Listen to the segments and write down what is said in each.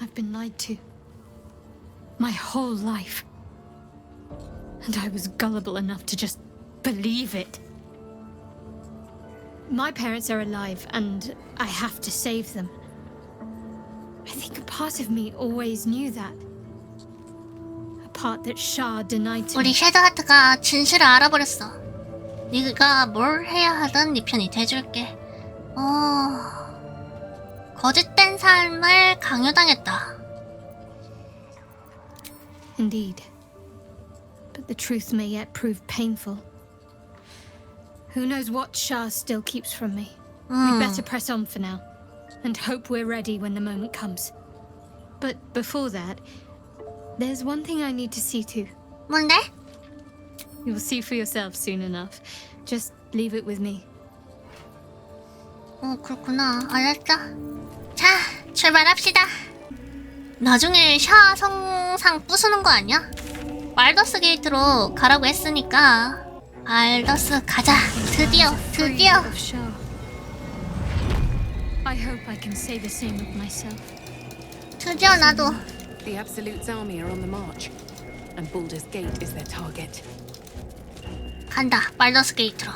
I've been lied to. My whole life. And I was gullible enough to just believe it. My parents are alive, and I have to save them. I think a part of me always knew that. A part that Shah denied to me. 우리 섀도하트가 진실을 알아버렸어. 네가 뭘 해야 하든 네 편이 돼줄게. 거짓된 삶을 강요당했다. Indeed. But the truth may yet prove painful. Who knows what Shah still keeps from me. We'd better press on for now, and hope we're ready when the moment comes. But before that, there's one thing I need to see to. 뭔데? You'll see for yourself soon enough. Just leave it with me. 그렇구나. 알았어. 자, 출발합시다. 나중에 샤 성상 부수는 거 아니야? 발더스 게이트로 가라고 했으니까 발더스 가자. 드디어. I hope I can say the same of myself. 드디어 나도. The Absolute's army are on the march, and Baldur's Gate is their target. 간다. 발더스 게이트로.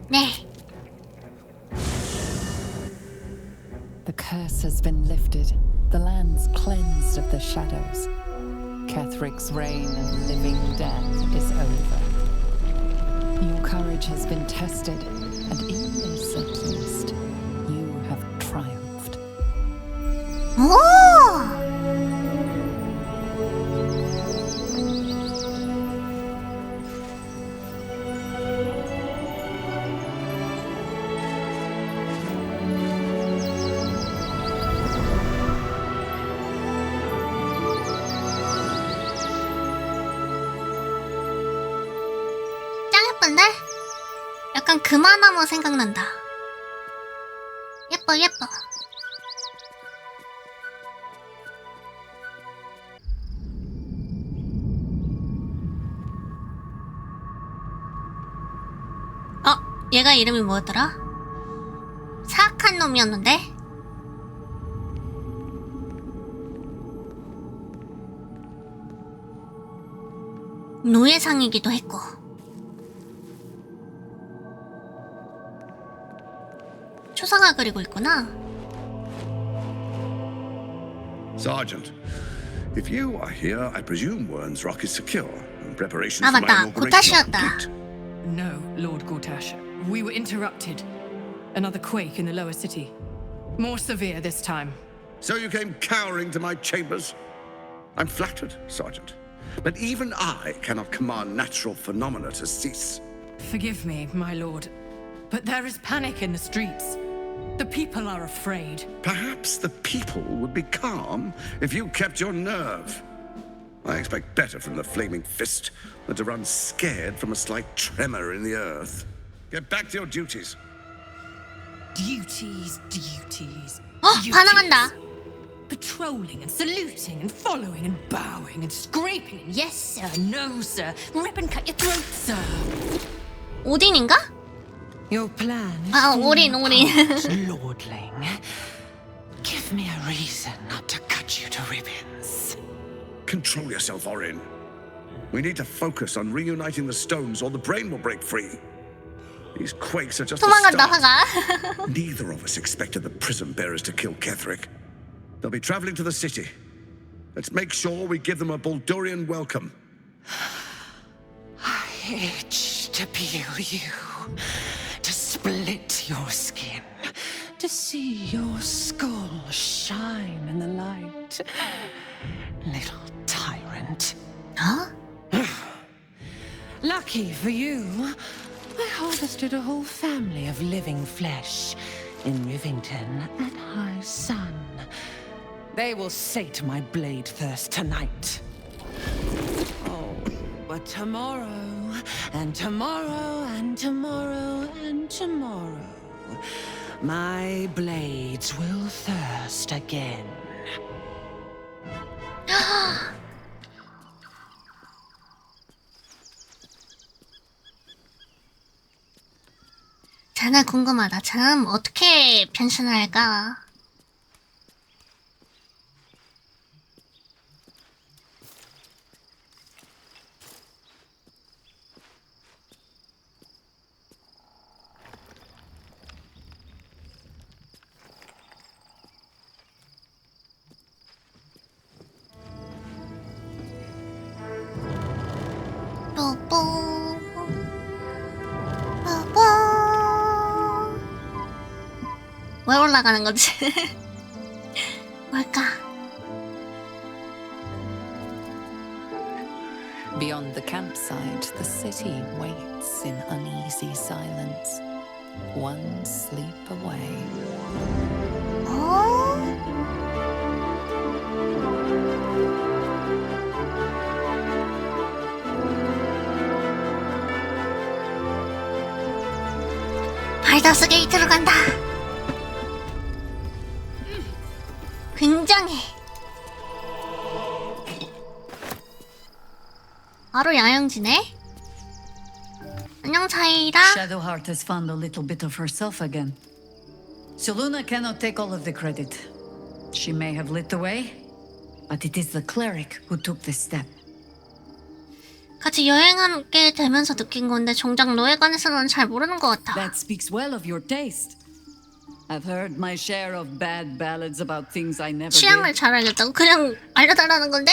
네. The curse has been lifted. The land's cleansed of the shadows. Kethric's reign of living death is over. Your courage has been tested, and in this at least, you have triumphed. 오! 예쁜데? 약간 금화나무 생각난다. 예뻐. 얘가 이름이 뭐였더라? 사악한 놈이었는데? 노예상이기도 했고. 초상화 그리고 있구나. Sergeant, if you are here, I presume Wern's Rock is secure and preparations for my 맞다. inauguration are 고타시였다. complete. No, Lord Gortash. We were interrupted. Another quake in the lower city. More severe this time. So you came cowering to my chambers? I'm flattered, Sergeant. But even I cannot command natural phenomena to cease. Forgive me, my lord, but there is panic in the streets. The people are afraid. Perhaps the people would be calm if you kept your nerve. I expect better from the Flaming Fist than to run scared from a slight tremor in the earth. Get back to your duties. Duties. 반항한다. Patrolling and saluting and following and bowing and scraping and yes sir, no sir, rip and cut your throat sir. 오딘인가? Your plan is 오린. lordling. Give me a reason not to cut you to ribbons. Control yourself, Orin. We need to focus on reuniting the stones or the brain will break free. These quakes are just the 도망간다 start. 화가. Neither of us expected the prison bearers to kill Ketheric. They'll be traveling to the city. Let's make sure we give them a Baldurian welcome. I itch to peel you, to split your skin, to see your skull shine in the light. Little tyrant. 어? Lucky for you, I harvested a whole family of living flesh in Rivington at high sun. They will sate my blade thirst tonight. Oh, but tomorrow, and tomorrow, and tomorrow, and tomorrow, my blades will thirst again. 자네 궁금하다. 참 어떻게 변신을 할까? 뽀뽀. 뽀뽀. 왜 올라가는 거지? 뭘까? Beyond the campsite, the city waits in uneasy silence, one sleep away. 어? 발더스 게이트로 간다. 굉장해. 바로 야영지네. 안녕 차이라. Shadowheart has found a little bit of herself again. Soluna cannot take all of the credit. She may have lit the way, but it is the cleric who took this step. 같이 여행하게 되면서 느낀 건데 정작 너에 관해서는 잘 모르는 것 같아. That speaks well of your taste. I've heard my share of bad ballads about things I never 취향을 did. 잘 알겠다고? 그냥 알려달라는 건데?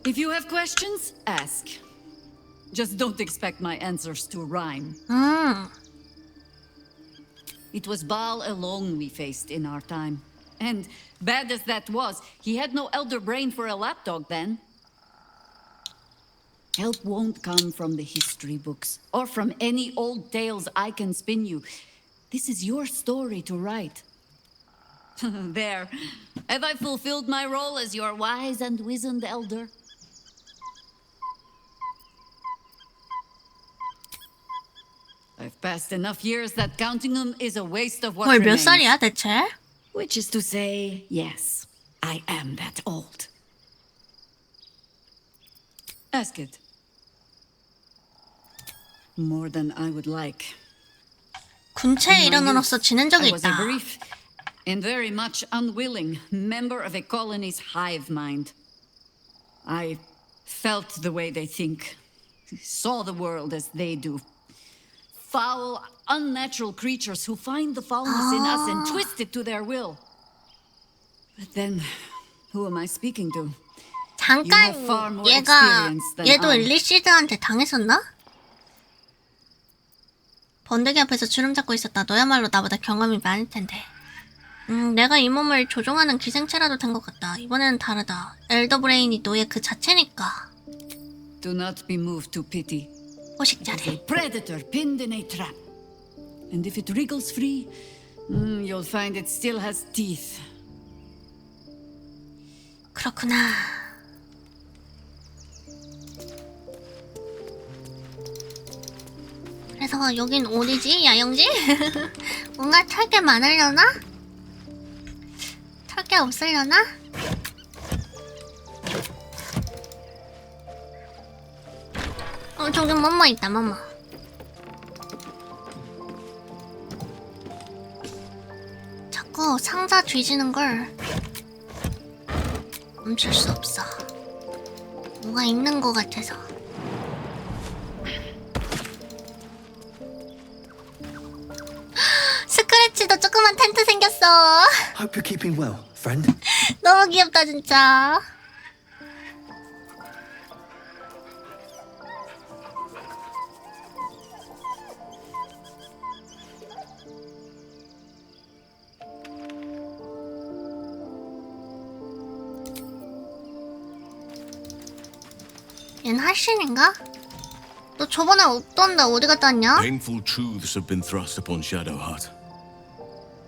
If you have questions, ask. Just don't expect my answers to rhyme. It was Baal alone we faced in our time. And bad as that was, he had no elder brain for a lapdog then. Help won't come from the history books, or from any old tales I can spin you. This is your story to write. There. Have I fulfilled my role as your wise and wizened elder? I've passed enough years that counting them is a waste of what 헐, 몇 remains. 살이야 대체? Which is to say, yes, I am that old. Ask it. More than I would like. 군체 In my 일원으로서 youth, 지낸 I 적이 was a 있다. brief and very much unwilling member of a colony's hive mind. I felt the way they think, saw the world as they do. Foul, unnatural creatures who find the foulness in us and twist it to their will. But then, who am I speaking to? 잠깐 You have far more 얘가 experience than 얘도 I. 일리시드한테 당했었나? 번데기 앞에서 주름 잡고 있었다. 너야말로 나보다 경험이 많을 텐데. 내가 이 몸을 조종하는 기생체라도 된 것 같다. 이번에는 다르다. 엘더 브레인이 너의 그 자체니까. Do not be moved to pity. 포식자래. A predator pinned in a trap. And if it wriggles free, you'll find it still has teeth. 그렇구나. 그래서 여긴 어디지? 야영지? 뭔가 털 게 많으려나? 털 게 없으려나? 저기 맘마 있다, 맘마. 자꾸 상자 뒤지는 걸 멈출 수 없어. 뭐가 있는 것 같아서. 스크래치도 조그만 텐트 생겼어. Hope you're keeping well, friend. 너무 귀엽다 진짜. 얘는 할신인가? 너 저번에 없던데 어디 갔다 왔냐? Painful truths have been thrust upon Shadowheart.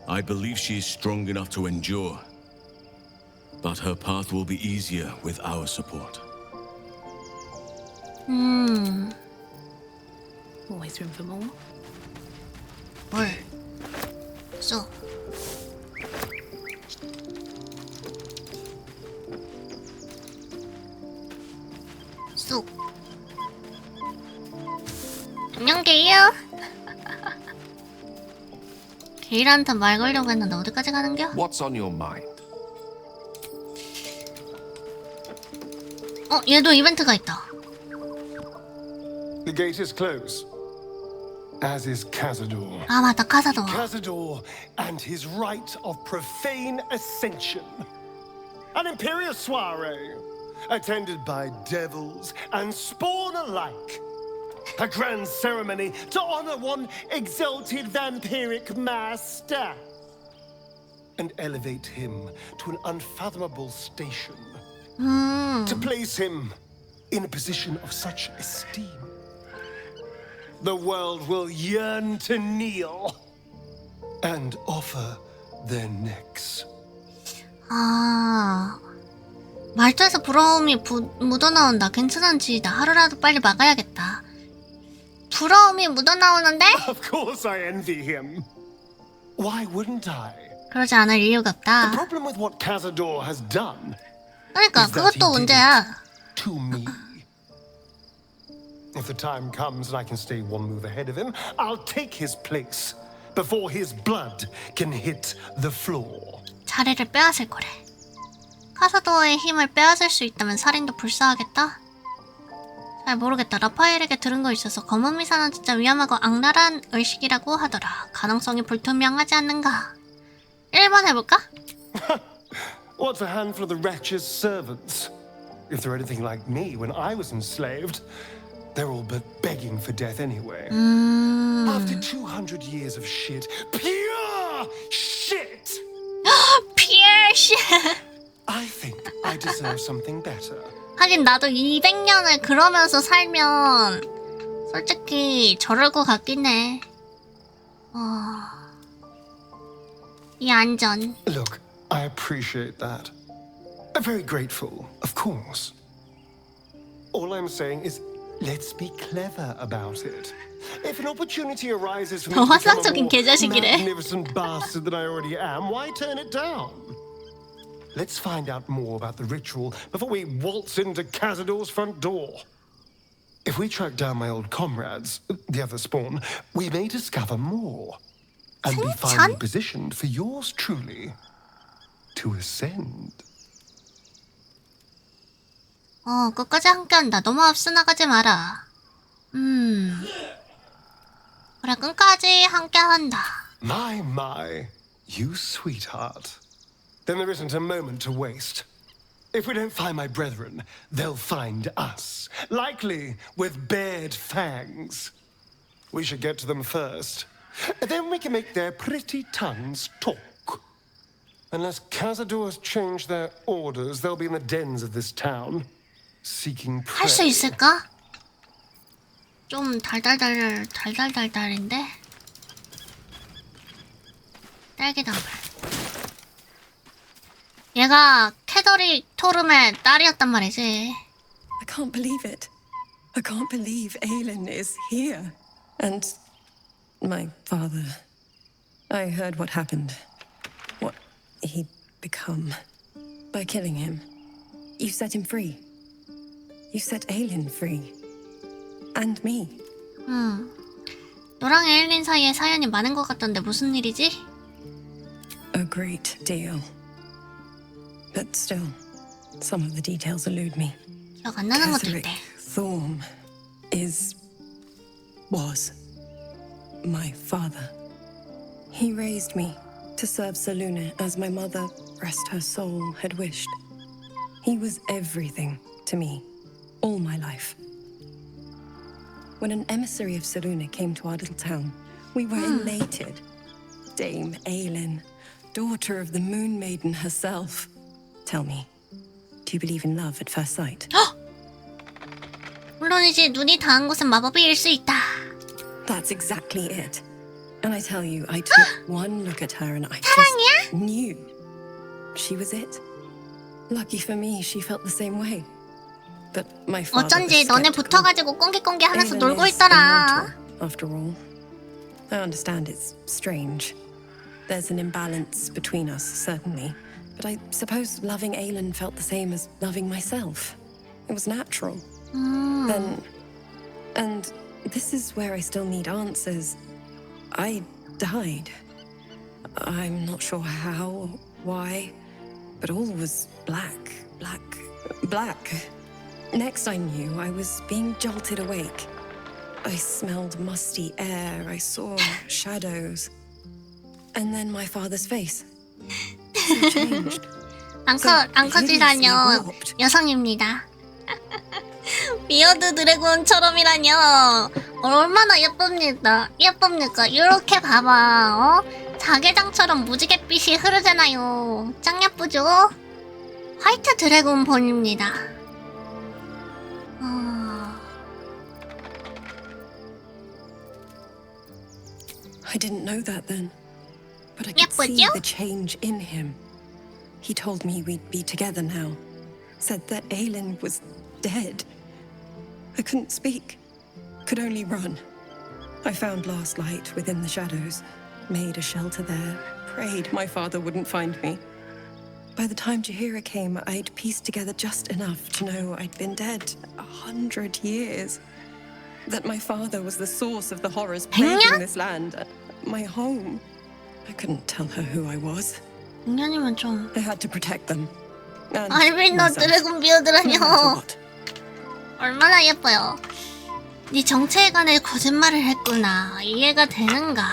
I believe she is strong enough to endure, but her path will be easier with our support. Always room for more. 뭘? 쏘. 쑥. 안녕 게이야. 게이한테 말 걸려고 했는데 어디까지 가는겨? What's on your mind? 얘도 이벤트가 있다. The gate is closed, as is Cazador. 아 맞다 카사도. Cazador and his rite of profane ascension. An imperial soiree, attended by devils and spawn alike, A grand ceremony to honor one exalted vampiric master and elevate him to an unfathomable station. To place him in a position of such esteem. The world will yearn to kneel and offer their necks. 아, 말투에서 부러움이 묻어나온다. 괜찮은 지이다. 하루라도 빨리 막아야겠다. 부러움이 묻어나오는데? Of course I envy him. Why wouldn't I? 그러지 않을 이유가 The 없다. problem with what Cazador has done 그러니까 is that 그것도 he did 문제야. it to me. If the time comes and I can stay one move ahead of him, I'll take his place before his blood can hit the floor. 자리를 빼앗을 거래. 카사도어의 힘을 빼앗을 수 있다면 살인도 불사하겠다? 잘 모르겠다. 라파엘에게 들은 거 있어서 검은 미사는 진짜 위험하고 악랄한 의식이라고 하더라. 가능성이 불투명하지 않는가? 1번 해볼까? What's a handful of the wretch's servants? If they're anything like me when I was enslaved, they're all but begging for death anyway. After 200 years of shit, pure shit! Pure shit! I think I deserve something better. 하긴 나도 200년을 그러면서 살면 솔직히 저럴 것 같긴 해. 이 안전. Look, I appreciate that. I'm very grateful, of course. All I'm saying is, let's be clever about it. If an opportunity arises for me to become a 환상적인 more 개자식이래. magnificent bastard than I already am, why turn it down? Let's find out more about the ritual before we waltz into Cazador's front door. If we track down my old comrades, the other spawn, we may discover more. And be finally positioned for yours truly to ascend. 끝까지 함께한다. 너무 앞서 나가지 마라. 그래, 끝까지 함께한다. My, you sweetheart. Then there isn't a moment to waste. If we don't find my brethren, they'll find us, likely with bared fangs. We should get to them first. Then we can make their pretty tongues talk. Unless Cazador has changed their orders, they'll be in the dens of this town, seeking prey. 할 수 있을까? 좀 달달달인데? 딸기당발. 얘가 캐더리 토름의 딸이었단 말이지. I can't believe it. I can't believe Aelin is here. And my father. I heard what happened. What he'd become. By killing him. You set him free. You set Aelin free. And me. 너랑 에일린 사이에 사연이 많은 것 같던데 무슨 일이지? A great deal. But still, some of the details elude me. 기억 안 나는 것도 있대. Thorm was my father. He raised me to serve Selûne as my mother, rest her soul, had wished. He was everything to me, all my life. When an emissary of Selûne came to our little town, we were elated. Dame Aelin, daughter of the Moon Maiden herself. Tell me, do you believe in love at first sight? 물론이지. 눈이 닿은 곳은 마법이 수 있다. That's exactly it. And I tell you, I took one look at her and I just knew she was it. Lucky for me, she felt the same way. But my father 어쩐지 was 너네 skeptical. 붙어가지고 꽁기꽁기 하면서 Aelin 놀고 is 있더라. immortal, after all. I understand it's strange. There's an imbalance between us, certainly. But I suppose loving Aelin felt the same as loving myself. It was natural. Then, and this is where I still need answers. I died. I'm not sure how, why, but all was black. Next I knew, I was being jolted awake. I smelled musty air, I saw shadows. And then my father's face. He changed. 앙커지라뇨. 여성입니다. 비어드 드래곤처럼이라뇨. 얼마나 예쁩니다. 예쁩니까? 이렇게 봐봐. 어? 자개장처럼 무지갯빛이 흐르잖아요. 짱 예쁘죠? 화이트 드래곤 본입니다. I didn't know that then, but I could see the change in him. He told me we'd be together now. Said that Aelin was dead. I couldn't speak, could only run. I found last light within the shadows, made a shelter there, prayed my father wouldn't find me. By the time Jaheira came, I'd pieced together just enough to know I'd been dead 100 years. That my father was the source of the horrors plaguing this land, my home. I couldn't tell her who I was. I had to protect them. 알비노 드래곤 비어드라뇨. 얼마나 예뻐요. 네 정체에 관해 거짓말을 했구나. 이해가 되는가?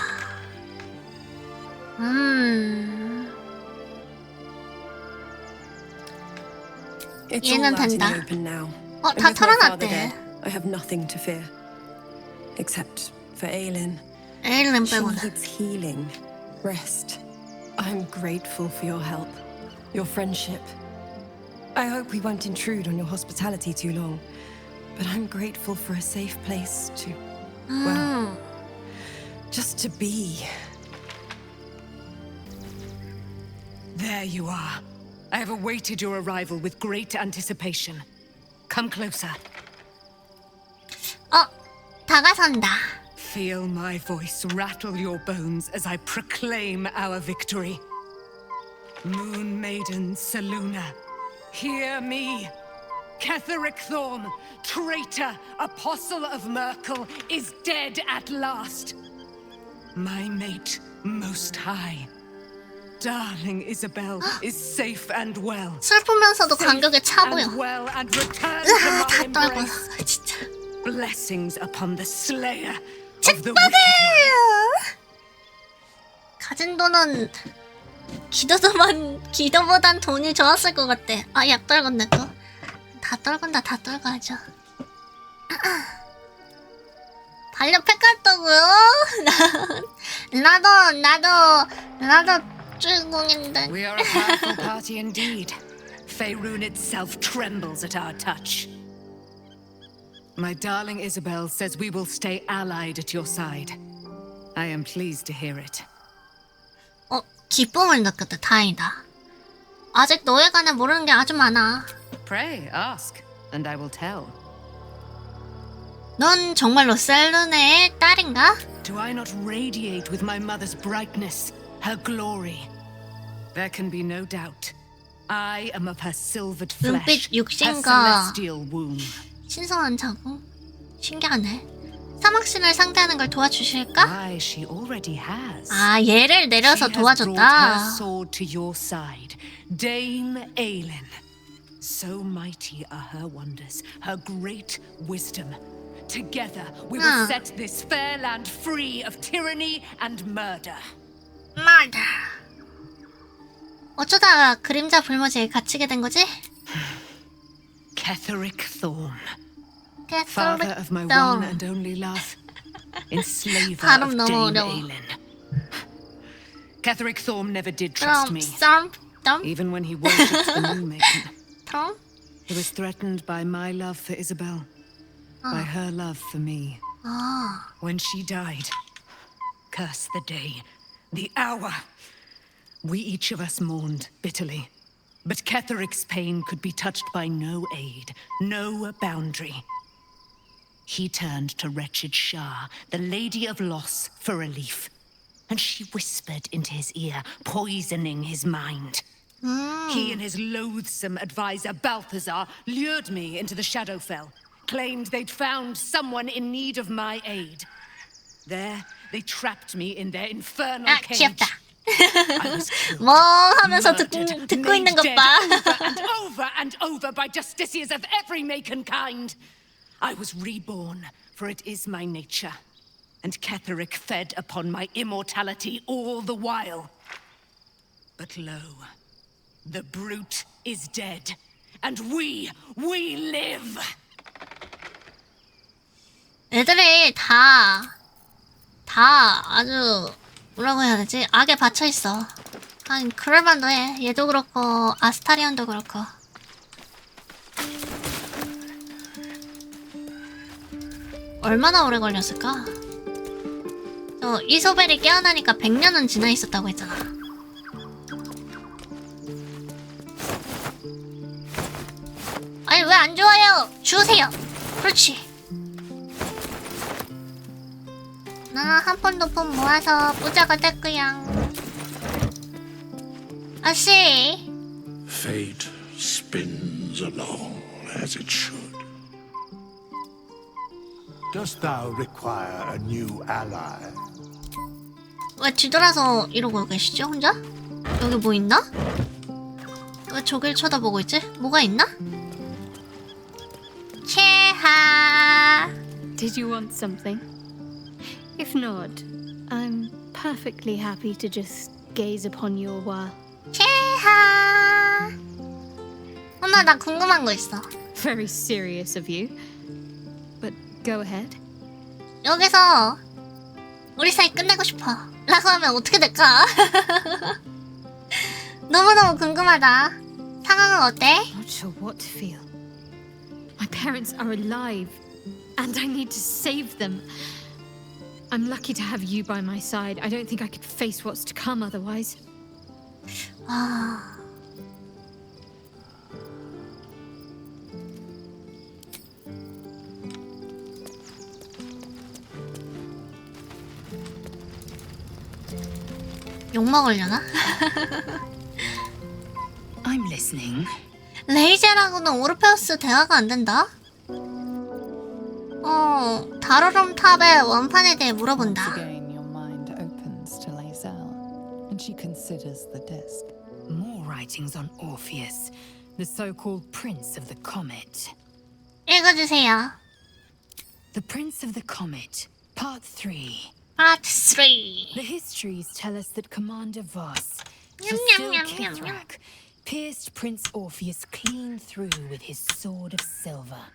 이해는 된다. 다 털어놨대. I have nothing to fear, except for Aelin. Aelin She 빼고는. needs healing, rest. I'm grateful for your help, your friendship. I hope we won't intrude on your hospitality too long, but I'm grateful for a safe place to, well, just to be. There you are. I have awaited your arrival with great anticipation. Come closer. 다가선다. Feel my voice rattle your bones as I proclaim our victory. Moon Maiden Selûne, hear me. Ketheric Thorm, traitor, apostle of Merkel, is dead at last. My mate, Most High. Darling Isabel is safe and well. 슬프면서도 간격에 차 보여. And well and returned to my 다 embrace. 떨고 진짜. Blessings upon the slayer of the wicked one. 가진 돈은 기도보단 돈이 좋았을 것 같아. 아, 약 떨궜네 또. 다 떨군다, 다 떨궈야죠. 반려 팩깔떠고요. 나도 주인공인데. We are a powerful party indeed. Faerun itself trembles at our touch. My darling Isabel says we will stay allied at your side. I am pleased to hear it. 기쁨을 느꼈다. 다행이다. 아직 너에 관해 모르는 게 아주 많아. Pray, ask, and I will tell. 넌 정말로 셀루네의 딸인가? Do I not radiate with my mother's brightness, her glory? There can be no doubt. I am of her silvered flesh, 눈빛 her 육신과 celestial womb. 신성한 자궁? 신기하네. 사막신을 상대하는 걸 도와주실까? Aye, she already has. 아, 얘를 내려서 She has brought her 도와줬다. sword to your side, Dame Aelin. So mighty are her wonders, her great wisdom. Together, we will set this fair land free of tyranny and murder. Murder. 어쩌다 그림자 불모지에 갇히게 된 거지? Ketheric Thorm, father of my one and only love, enslaver of Dame Aelin. Ketheric Thorm never did trust me, even when he worshipped the Moon Maiden. He was threatened by my love for Isabel, by her love for me. When she died, curse the day, the hour. We each of us mourned bitterly. But Ketheric's pain could be touched by no aid, no boundary. He turned to wretched Shah, the Lady of Loss, for relief. And she whispered into his ear, poisoning his mind. He and his loathsome advisor, Balthazar, lured me into the Shadowfell, claimed they'd found someone in need of my aid. There, they trapped me in their infernal cage. 귀엽다. I was killed, 뭐 하면서 듣고 있는 것 봐. over and over by justiciars of every make and kind. I was reborn, for it is my nature. And Ketheric fed upon my immortality all the while. But lo, the brute is dead, and we live. 애들이 다 아주 뭐라고 해야 되지? 악에 받쳐있어. 아니 그럴만도 해. 얘도 그렇고 아스타리언도 그렇고. 얼마나 오래 걸렸을까? 저 이소벨이 깨어나니까 100년은 지나 있었다고 했잖아. 아니 왜 안 좋아요? 주세요. 그렇지. 나 한 푼 두 푼 모아서 부자가 될 거야. 아씨. Fate spins along as it should. Dost thou require a new ally? 왜 뒤돌아서 이러고 계시죠 혼자? 여기 뭐 있나? 왜 저길 쳐다보고 있지? 뭐가 있나? 체하. Did you want something? If not, I'm perfectly happy to just gaze upon you a while. 체하. 엄마 나 궁금한 거 있어. Very serious of you. But go ahead. 여기서 우리 사이 끝내고 싶어 라고 하면 어떻게 될까? 너무너무 궁금하다. 상황은 어때? Not sure what to feel. My parents are alive, and I need to save them. I'm lucky to have you by my side. I don't think I could face what's to come otherwise. 아... 욕 먹으려나? I'm listening. 레이제라고는 오르페우스 대화가 안 된다? 다루름 탑의 원판에 대해 물어본다. Again, your mind opens to Lae'zel, and she considers the disc. More writings on Orpheus, the so-called Prince of the Comet. 읽어주세요. The Prince of the Comet, Part 3. Part 3. The histories tell us that Commander Voss, the still Kithrak, pierced Prince Orpheus clean through with his sword of silver,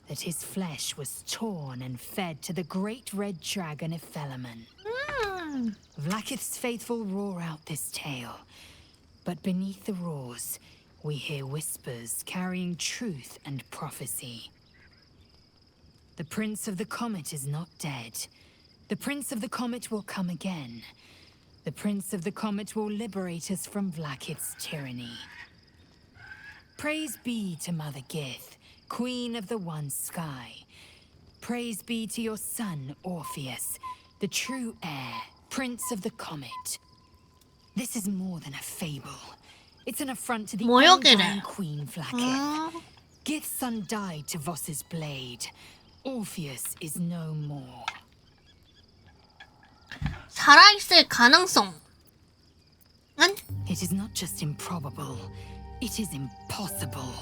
that his flesh was torn and fed to the great red dragon Ephelemon. Vlaakith's faithful roar out this tale, but beneath the roars, we hear whispers carrying truth and prophecy. The Prince of the Comet is not dead. The Prince of the Comet will come again. The Prince of the Comet will liberate us from Vlaakith's tyranny. Praise be to Mother Gith, Queen of the One Sky. Praise be to your son, Orpheus, the true heir, Prince of the Comet. This is more than a fable. It's an affront to the undying Queen Vlaakith. Gith's son died to Voss's blade. Orpheus is no more. 살아있을 가능성은? It is not just improbable, it is impossible.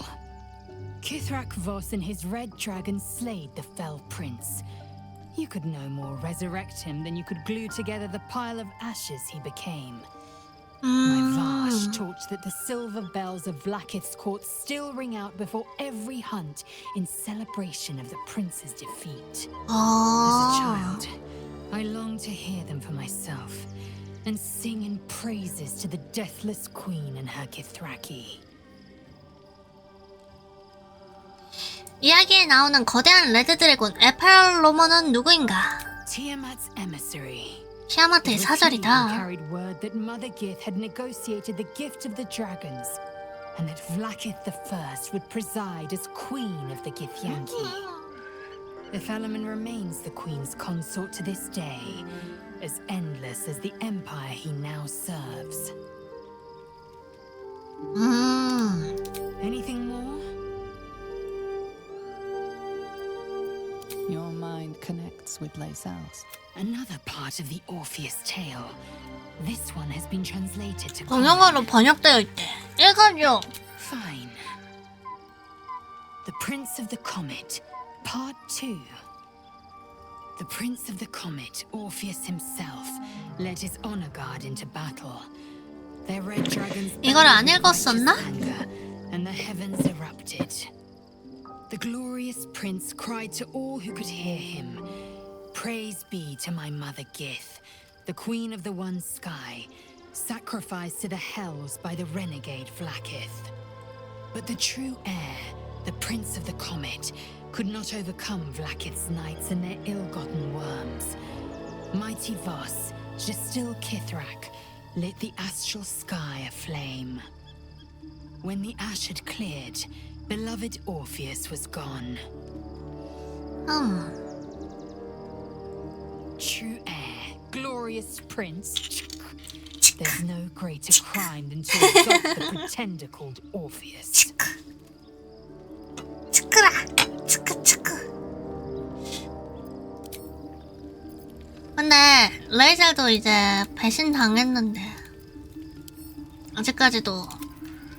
Kithrak Voss and his red dragon slayed the fell prince. You could no more resurrect him than you could glue together the pile of ashes he became. My Vash taught that the silver bells of Vlaakith's court still ring out before every hunt in celebration of the prince's defeat. As a child, I long to hear them for myself and sing in praises to the deathless queen and her Kithraki. 이야기에 나오는 거대한 레드 드래곤 에펠로몬은 누구인가? Tiamat's emissary. 티아마트의 사절이다. Carried word that Mother Gith had negotiated the gift of the dragons, and that Vlaakith the First would preside as queen of the Githyanki. Ephelemon remains the queen's consort to this day, as endless as the empire he now serves. Anything more? Your mind connects with Lae'zel's. Another part of the Orpheus tale. This one has been translated to 번역어로 번역되어 있대. 읽어줘. Fine. The Prince of the Comet, Part 2. The Prince of the Comet, Orpheus himself, led his honor guard into battle. Their red dragons 이걸 안 읽었었나? and the heavens erupted. The glorious prince cried to all who could hear him, "Praise be to my mother Gith, the queen of the one sky, sacrificed to the hells by the renegade Vlaakith." But the true heir, the prince of the comet, could not overcome Vlaakith's knights and their ill-gotten worms. Mighty Voss, still Kithrak, lit the astral sky aflame. When the ash had cleared, beloved Orpheus was gone. True heir, glorious prince. There's no greater crime than to adopt the pretender called Orpheus. 근데 레이젤도 이제 배신 당했는데 아직까지도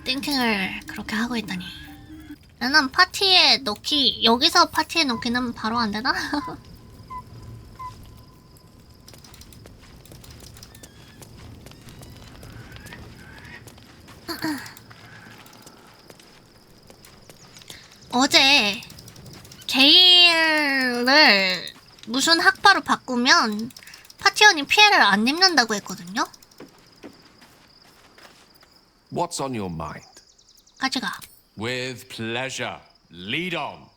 띵킹을 그렇게 하고 있다니. 나는 파티에 넣기, 여기서 파티에 넣기는 바로 안 되나? 어제 게일을 무슨 학파로 바꾸면 파티원이 피해를 안 입는다고 했거든요? What's on your mind? 같이 가. With pleasure. Lead on.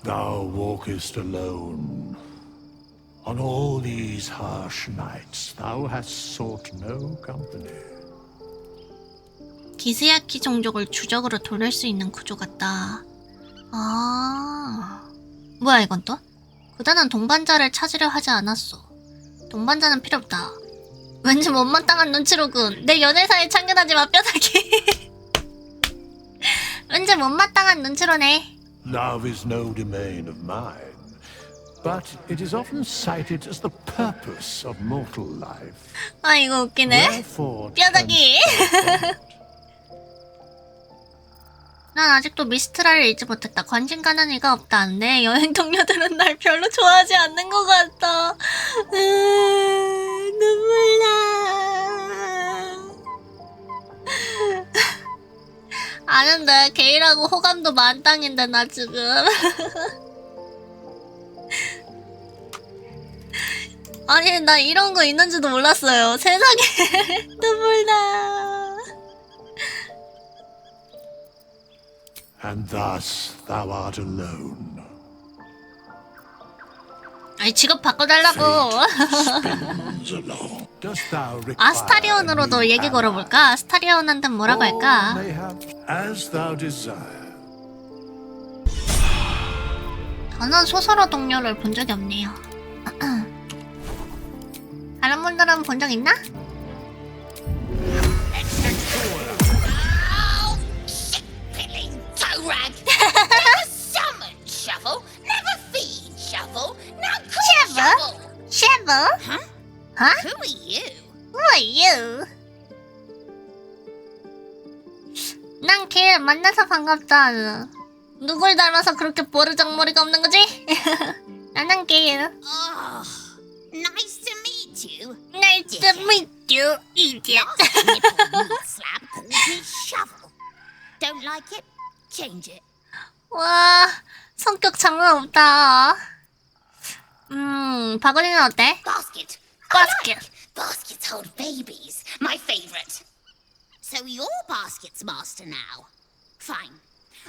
Thou walkest alone. On all these harsh nights, thou hast sought no company. 기스야키 종족을 주적으로 돌릴 수 있는 구조 같다. 아, 뭐야 이건 또? 그다는 동반자를 찾으려 하지 않았어. 동반자는 필요 없다. 왠지 못마땅한 눈치로군. 내 연애사에 참견하지 마, 뼈다귀. 왠지 못마땅한 눈치로네. Love is no domain of mine, but it is often cited as the purpose of mortal life. 아, 이거 웃기네. 뼈다귀. 난 아직도 미스트라를 잊지 못했다. 관심 가는 이가 없다. 내 여행 동료들은 날 별로 좋아하지 않는 것 같다. 눈물 나. 아는데 게이라고 호감도 만땅인데 나 지금. 아니 나 이런 거 있는지도 몰랐어요. 세상에. 눈물 나. And thus thou art alone. 아니 직업 바꿔달라고. Dost thou require 아스타리온으로도 얘기 걸어볼까? 아스타리온한테 뭐라고 할까? as thou desire. 저는 소설어 동료를 본 적이 없네요. 다른 분들은 본 적 있나? Rag. Never summon shovel, never feed shovel, now cook shovel. Shovel? Huh? Huh? Who are you? Who are you? 난 걔 만나서 반갑다. 누굴 닮아서 그렇게 버르장머리가 없는 거지? 나는 걔. Oh, nice to meet you. Nice to meet you, idiot. Last nipple meat slab called me shovel. Don't like it? Change it. 와, 성격 장난 없다. 바구니는 어때? Basket. Basket. Baskets hold babies. My favorite. So you're Basket's master now. Fine.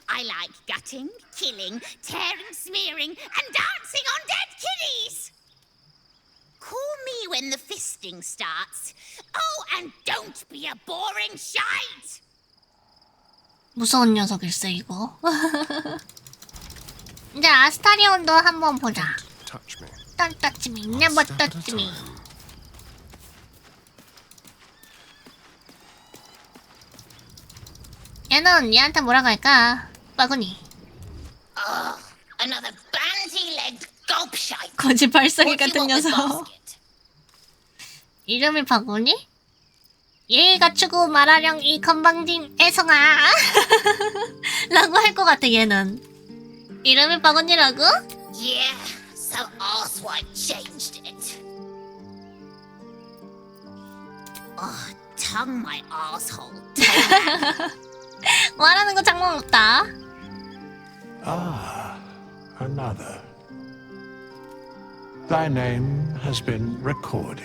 I like gutting, killing, tearing, smearing, and dancing on dead kiddies. Call me when the fisting starts. Oh, and don't be a boring shite. 무서운 녀석일세 이거. 이제 아스타리온도 한번 보자. Don't touch me, never touch me. 얘는 얘한테 뭐라고 할까? 바구니. Oh, another banty-legged gobshite. 거지 발사기 What do 같은 you want with 녀석. basket? 이름이 바구니? 예의 갖추고 말하령 이 건방진 애송아. 라고 할 것 같아 얘는. 이름이 바구니라고? Yeah, so arsewipe changed it. Oh, tongue my asshole. 말하는 거 장난 없다. Ah, another. Thy name has been recorded.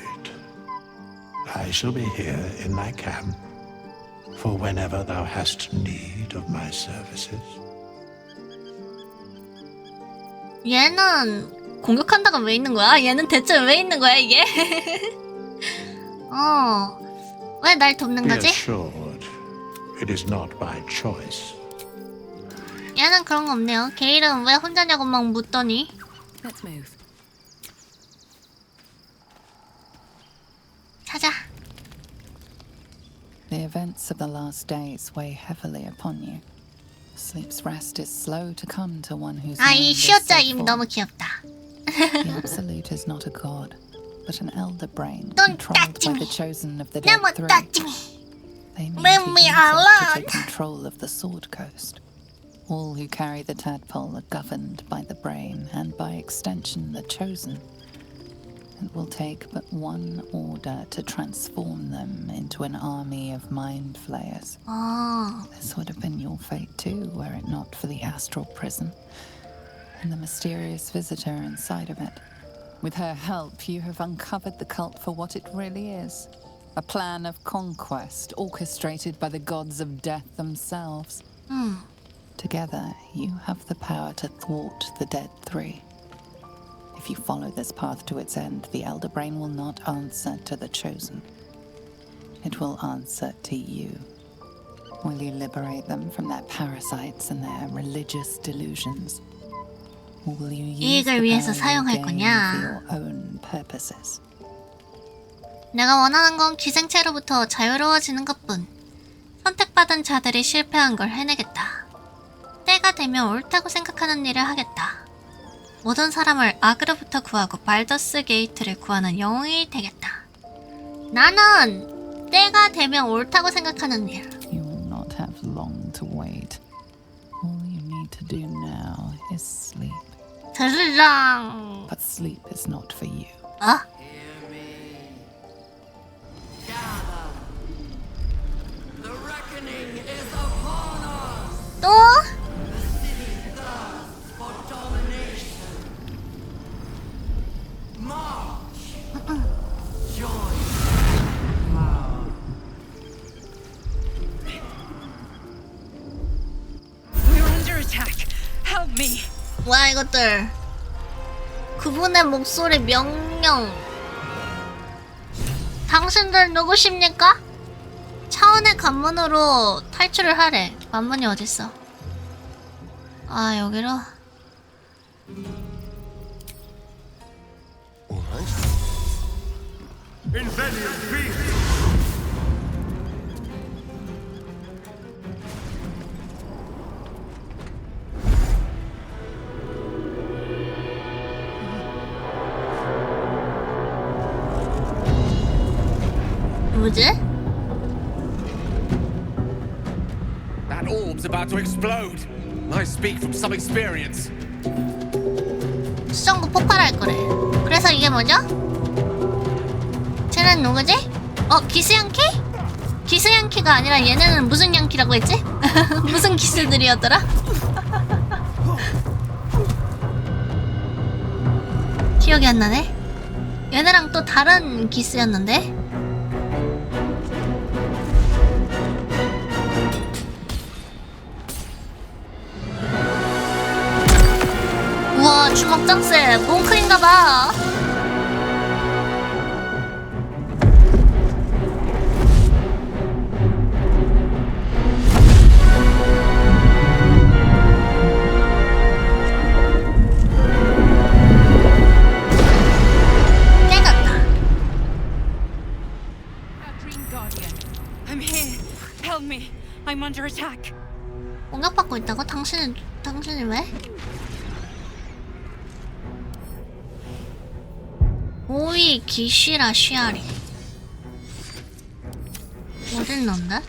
I shall be here in thy camp for whenever thou hast need of my services. 얘는 공격한다가 왜 있는 거야? 얘는 대체 왜 있는 거야 이게? 왜 날 돕는 Be 거지? assured, it is not by choice. 얘는 그런 거 없네요. 게일은 왜 혼자냐고 막 묻더니. Let's move. 찾아. The events of the last days weigh heavily upon you. Sleep's rest is slow to come to one whose 아, mind 이 is set 시옷자임 for. 너무 귀엽다. The Absolute is not a god, but an elder brain controlled by the chosen of the Dead 너무 Three. 따뜻해. They mean Leave to me use us to alone. take control of the Sword Coast. All who carry the tadpole are governed by the brain, and by extension the chosen. It will take but one order to transform them into an army of mind flayers. This would have been your fate too, were it not for the astral prison and the mysterious visitor inside of it. With her help, you have uncovered the cult for what it really is. A plan of conquest orchestrated by the gods of death themselves. Together, you have the power to thwart the Dead Three. If you follow this path to its end, the Elder Brain will not answer to the Chosen. It will answer to you. Will you liberate them from their parasites and their religious delusions? Or will you use the 이익을 위해서 power 사용할 you gain 거냐? for your own purposes? 내가 원하는 건 기생체로부터 자유로워지는 것뿐. 선택받은 자들이 실패한 걸 해내겠다. 때가 되면 옳다고 생각하는 일을 하겠다. 모든 사람을 악으로부터 구하고 발더스 게이트를 구하는 영웅이 되겠다. 나는 때가 되면 옳다고 생각하는 일. You will not have long to wait. All you need to do now is sleep. 드르렁. But sleep is not for you. 또? We're under attack. Help me. 뭐야 이것들. 그분의 목소리 명령. 당신들 누구십니까? 차원의 관문으로 탈출을 하래. 관문이 어딨어? 아 여기로? 뭐지? That orb's about to explode. I speak from some experience. 수정구 폭발할 거래. 그래서 이게 뭐죠? 쟤는 누구지? 기스양키? 기스양키가 아니라 얘네는 무슨 양키라고 했지? 무슨 기스들이었더라? 기억이 안 나네. 얘네랑 또 다른 기스였는데? 우와 주먹 짱세 몽크인가봐. 깨졌다. Dream Guardian. I'm here. Help me. I'm under attack. 공격받고 있다고? 당신이 왜? 오이 기시라 쉬아리 어딨는데?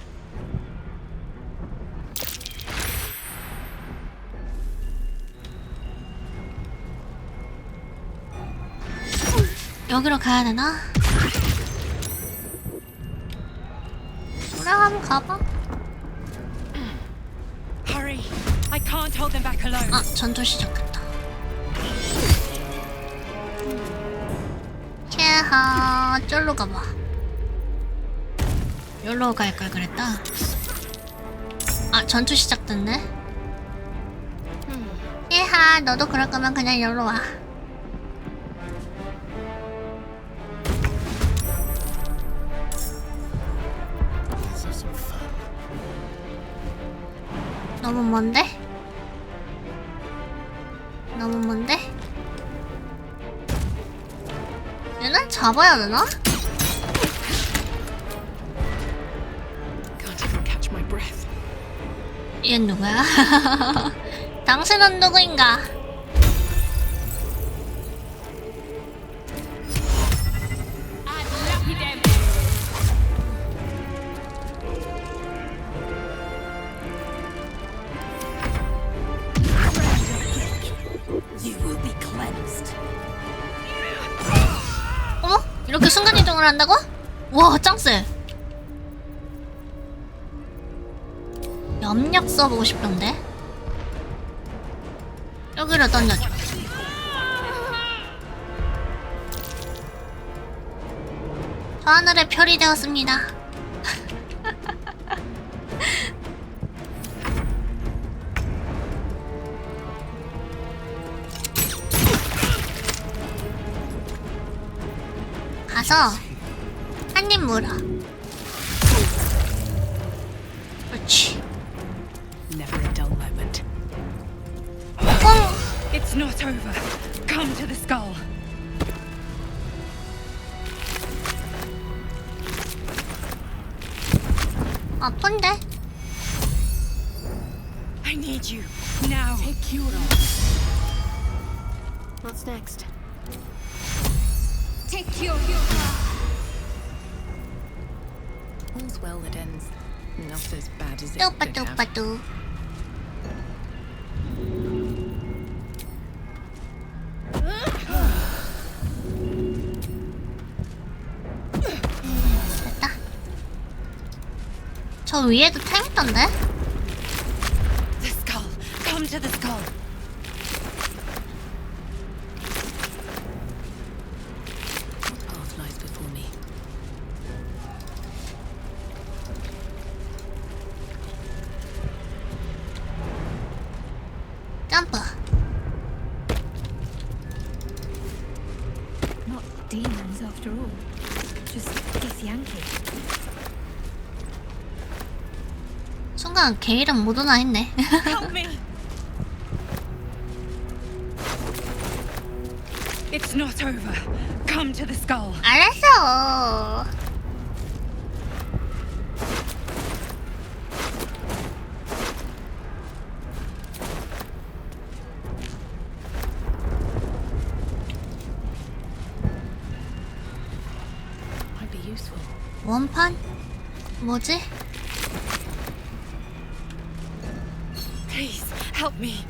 여기로 가야 되나? 그래 한번 가봐. Hurry. I can't can't hold them back alone. 아, 전투 시작했다. 캐하, 쫄로 가봐. 여기로 갈 걸 그랬다. 아, 전투 시작됐네. 캐하, 너도 그럴 거면 그냥 여기로 와. 너무 먼데? 너무 먼데? 얘는 잡아야 되나? Can't even catch my breath. 얘 누구야? 당신은 누구인가? You will be cleansed. 어머? 이렇게 순간이동을 한다고? 와, 짱쎄. 염력 써보고 싶던데? 여기로 던져줘. 저 하늘의 별이 되었습니다. 가서 한 입 물어. 그렇지. Never a dull moment. It's not over. Come to the skull. 아픈데? I need you now. Take you on. What's next? Take your. All's well that ends not as bad as it could have. 뚜빠뚜빠뚜. 됐다. 저 위에도 템 있던데? The skull. Come to the skull. What path lies before me? 점프. Not demons after all. Just Yankee. 순간 걔 이름 모두나 했네. Help me. It's not over. Come to the skull. 알았어. Might be useful. 원판? 뭐지? Please help me.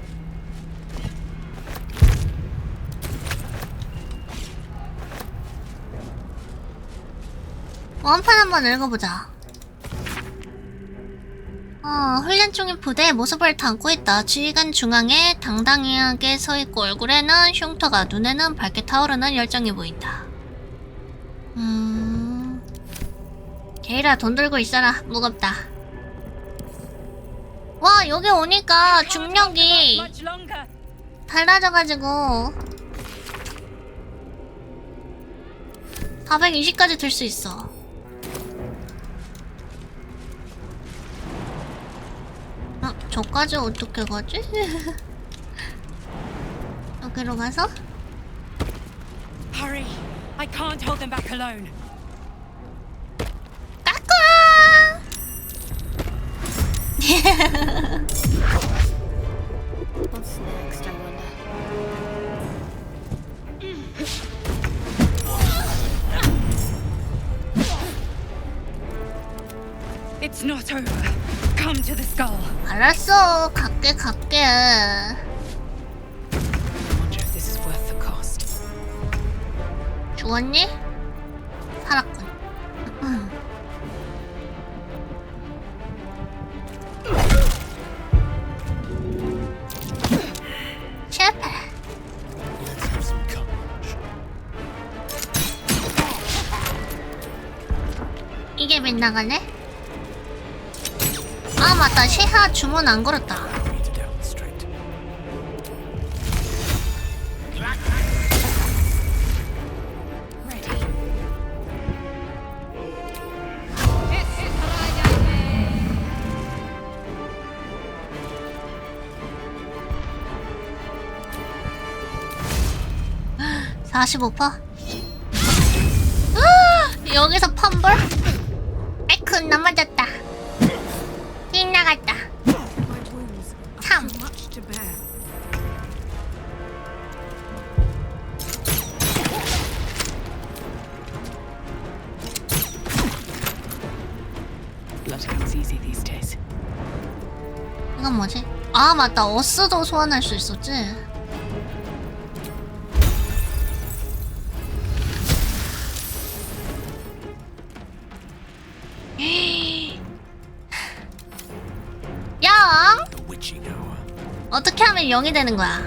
원판 한번 읽어보자. 훈련 중인 부대의 모습을 담고 있다. 지휘관 중앙에 당당하게 서있고 얼굴에는 흉터가, 눈에는 밝게 타오르는 열정이 보인다. 게이라 돈 들고 있어라. 무겁다. 와, 여기 오니까 중력이 달라져가지고 420까지 들 수 있어. 저까지 어떻게 가지? 여기로 가서? Hurry! I can't hold them back alone. 까꿍! What's next, I wonder? It's not over. Come to the skull. 알았어. 갈게. I wonder if this is worth the cost. 죽었니? 살았군. 나가네? 아 맞다, 쉐하 주문 안 걸었다. 아, 45%? 여기서 펌블? 아이쿠 넘어졌다. 빗나갔다. 3 이건 뭐지? 아 맞다, 어스도 소환할 수 있었지? 영! 어떻게 하면 0이 되는 거야?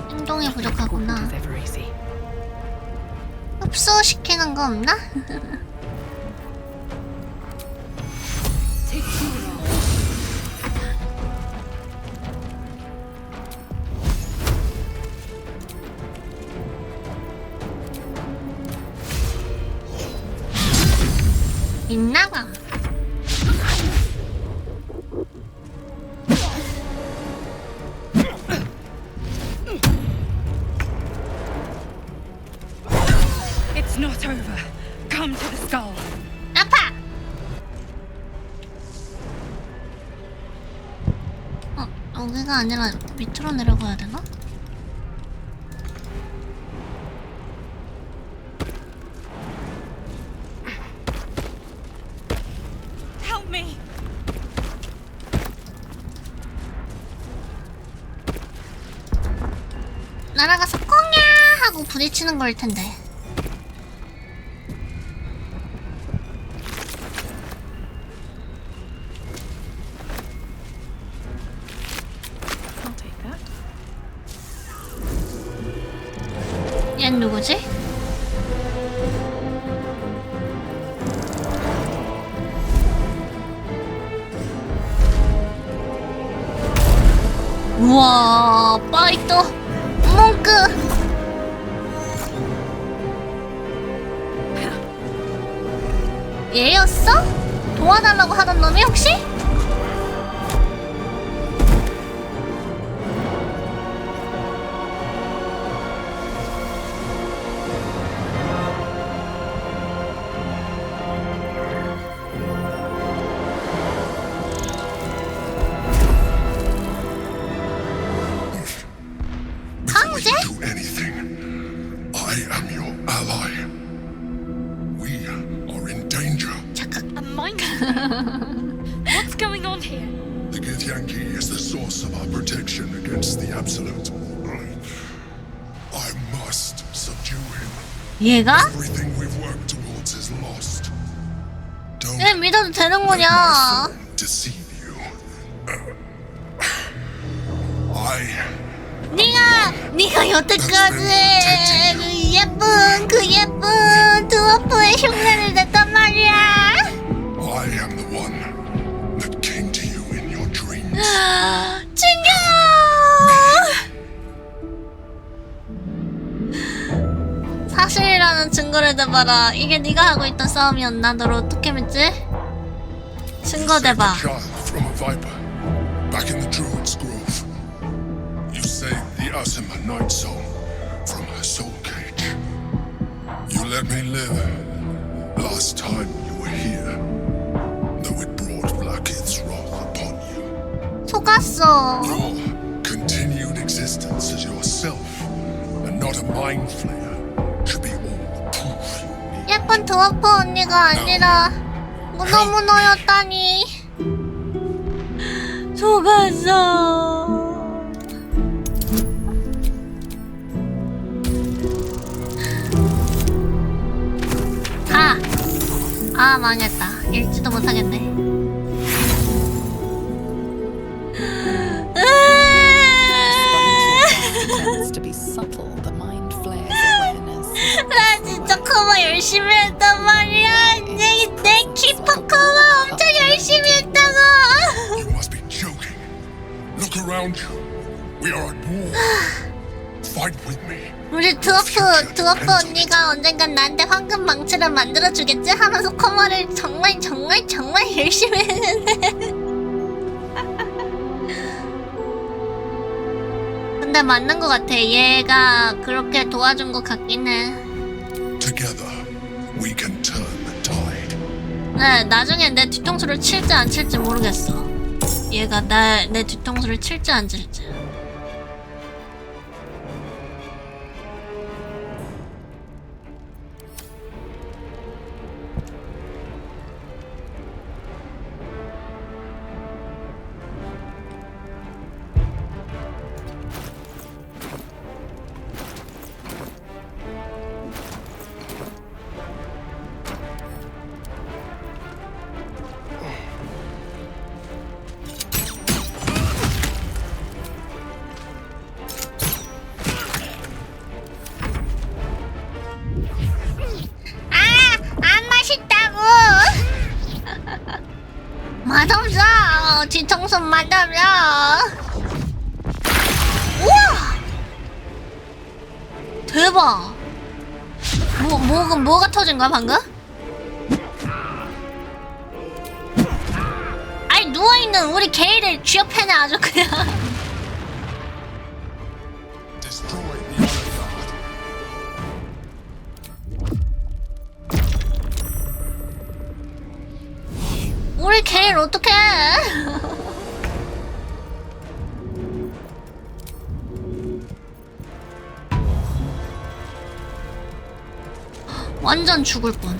행동이 부족하구나. 흡수시키는 거 없나? 있나봐. It's not over. Come to the skull. 아파. 여기가 아니라 밑으로 내려가야 되나? Help me. 날아가서 꽁야 하고 부딪히는 걸 텐데. 얜 누구지? 우와, 파이터 몽크. 얘였어? 도와달라고 하던 놈이 혹시? 강제? Do anything. I am your ally. We are in danger. A mind. What's going on here? The Githyanki is the source of our protection against the Absolute. I must subdue him. 얘가? Everything we've worked towards is lost. Don't 얘 믿어도 되는 거냐? deceive you. 네가 여태까지 그 예쁜 드워프의 흉내를 냈단 말이야. I am the one that came to you in your dreams. 죽여! 사실이라는 증거를 대봐라. 이게 네가 하고 있던 싸움이었나? 너를 어떻게 믿지? 증거 대봐. From a viper, back in the Druid's Grove. You saved the Asima Night Soul from her soul cage. You let me live last time you were here, though it brought Blackith's wrath upon you. 속았어. Your continued existence as yourself, and not a mind flayer, should be all the proof you need. 예쁜 드워프 언니가 아니라 문어문어였다니. 속았어. 아 망했다. 읽지도 못하겠네. 나 진짜 커버 열심히 했단 말이야. 내 키퍼 커버 엄청 열심히 했다고. You must be joking. Look around you. We are at war. Fight with me. 우리 드워프 언니가 언젠간 나한테 황금 망치를 만들어주겠지? 하면서 커버를 정말 열심히 했는데 근데 맞는 것 같아. 얘가 그렇게 도와준 것 같긴 해. Together, we can turn the tide. 네, 나중에 내 뒤통수를 칠지 안 칠지 모르겠어. 얘가 내 뒤통수를 칠지 안 칠지. 맛없어. 뒤통수 맛없어. 우와! 대박. 뭐가 터진 거야 방금? 아니 누워있는 우리 게이를 쥐어패네 아주 그냥. 우리 게일 어떡해? 완전 죽을 뻔.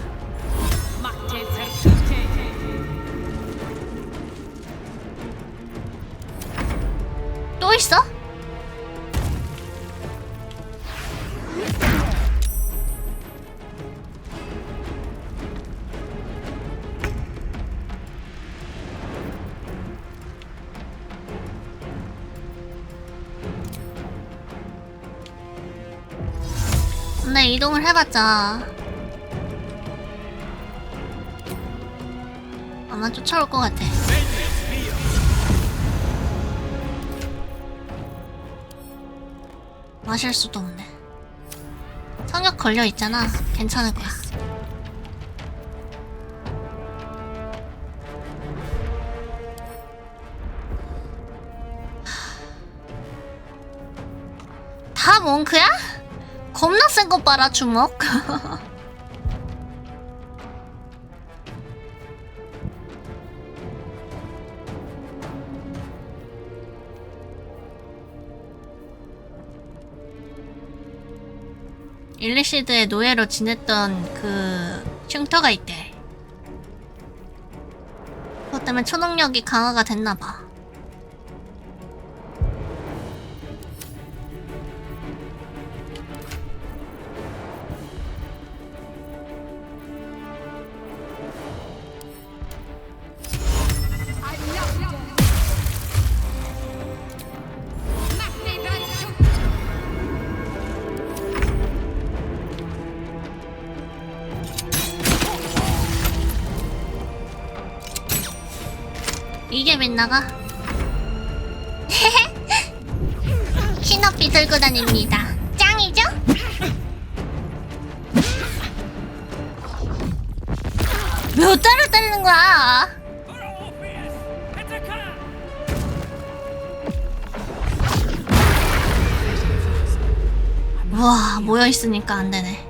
또 있어? 근데 이동을 해봤자 아마 쫓아올 것 같아. 마실 수도 없네. 성역 걸려 있잖아. 괜찮을 거야. 다 몽크야? 겁나 센 거 봐라 주먹. 일리시드의 노예로 지냈던 그 흉터가 있대. 그것 때문에 초능력이 강화가 됐나봐. 이게 빗나가? 키높이 들고 다닙니다. 짱이죠? 몇 달을 때리는 거야? 와, 모여있으니까 안 되네.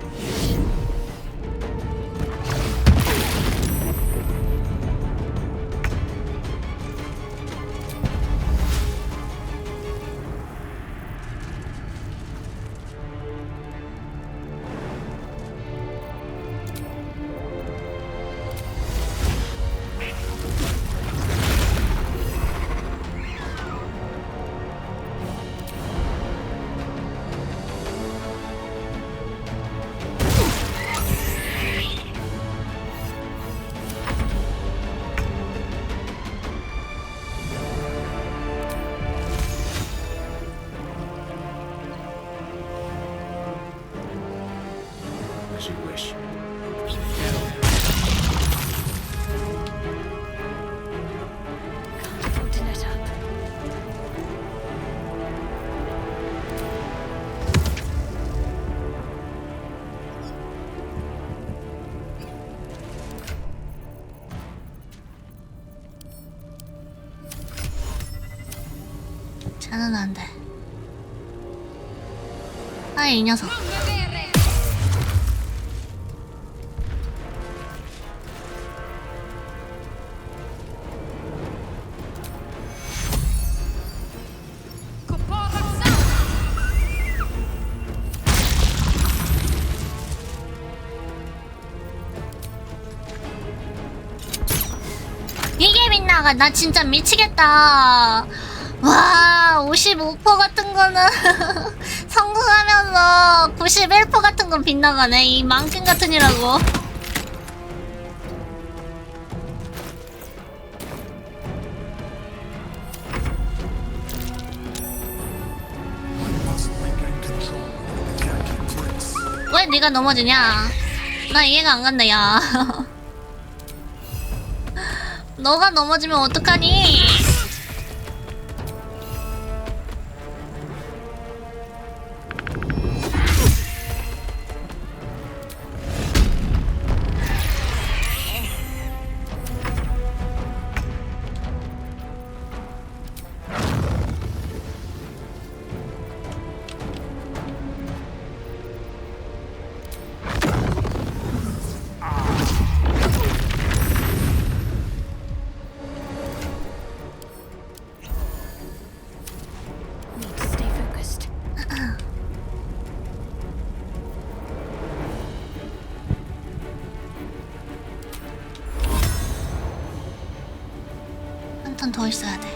쟤는 안 돼. 아이, 이 녀석. 이게 빛나가. 나 진짜 미치겠다. 와, 55% 같은 거는 성공하면서 91% 같은 건 빗나가네. 이 망친 같은이라고. 왜 네가 넘어지냐? 나 이해가 안 간다, 야. 너가 넘어지면 어떡하니? 한 턴 더 있어야 돼.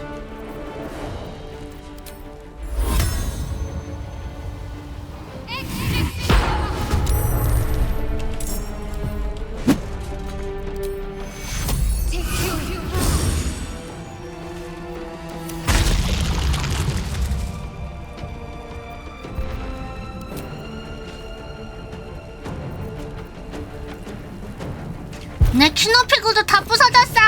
내 키높이구도 다 부서졌어.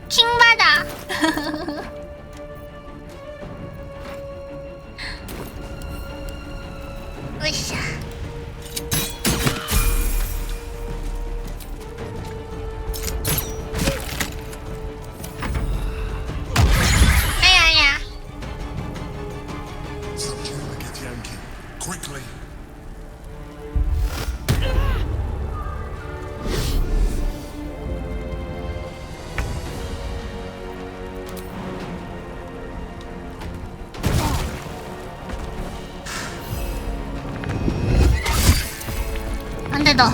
킹받아. 으쌰. 아야야. Quickly. 안 돼, 너.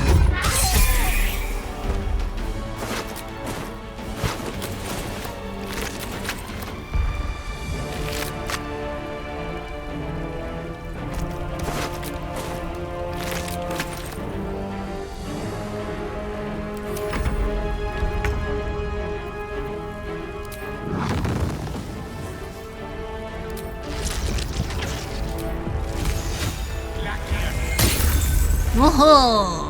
오호.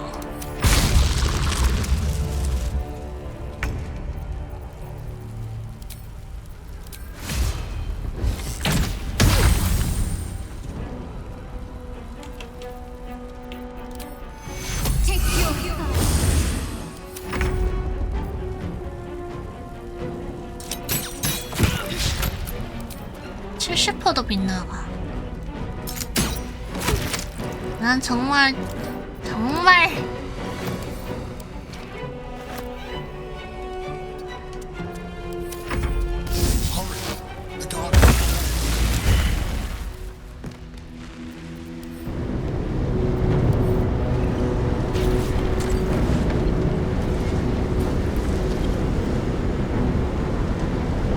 도 빗나가. 난 정말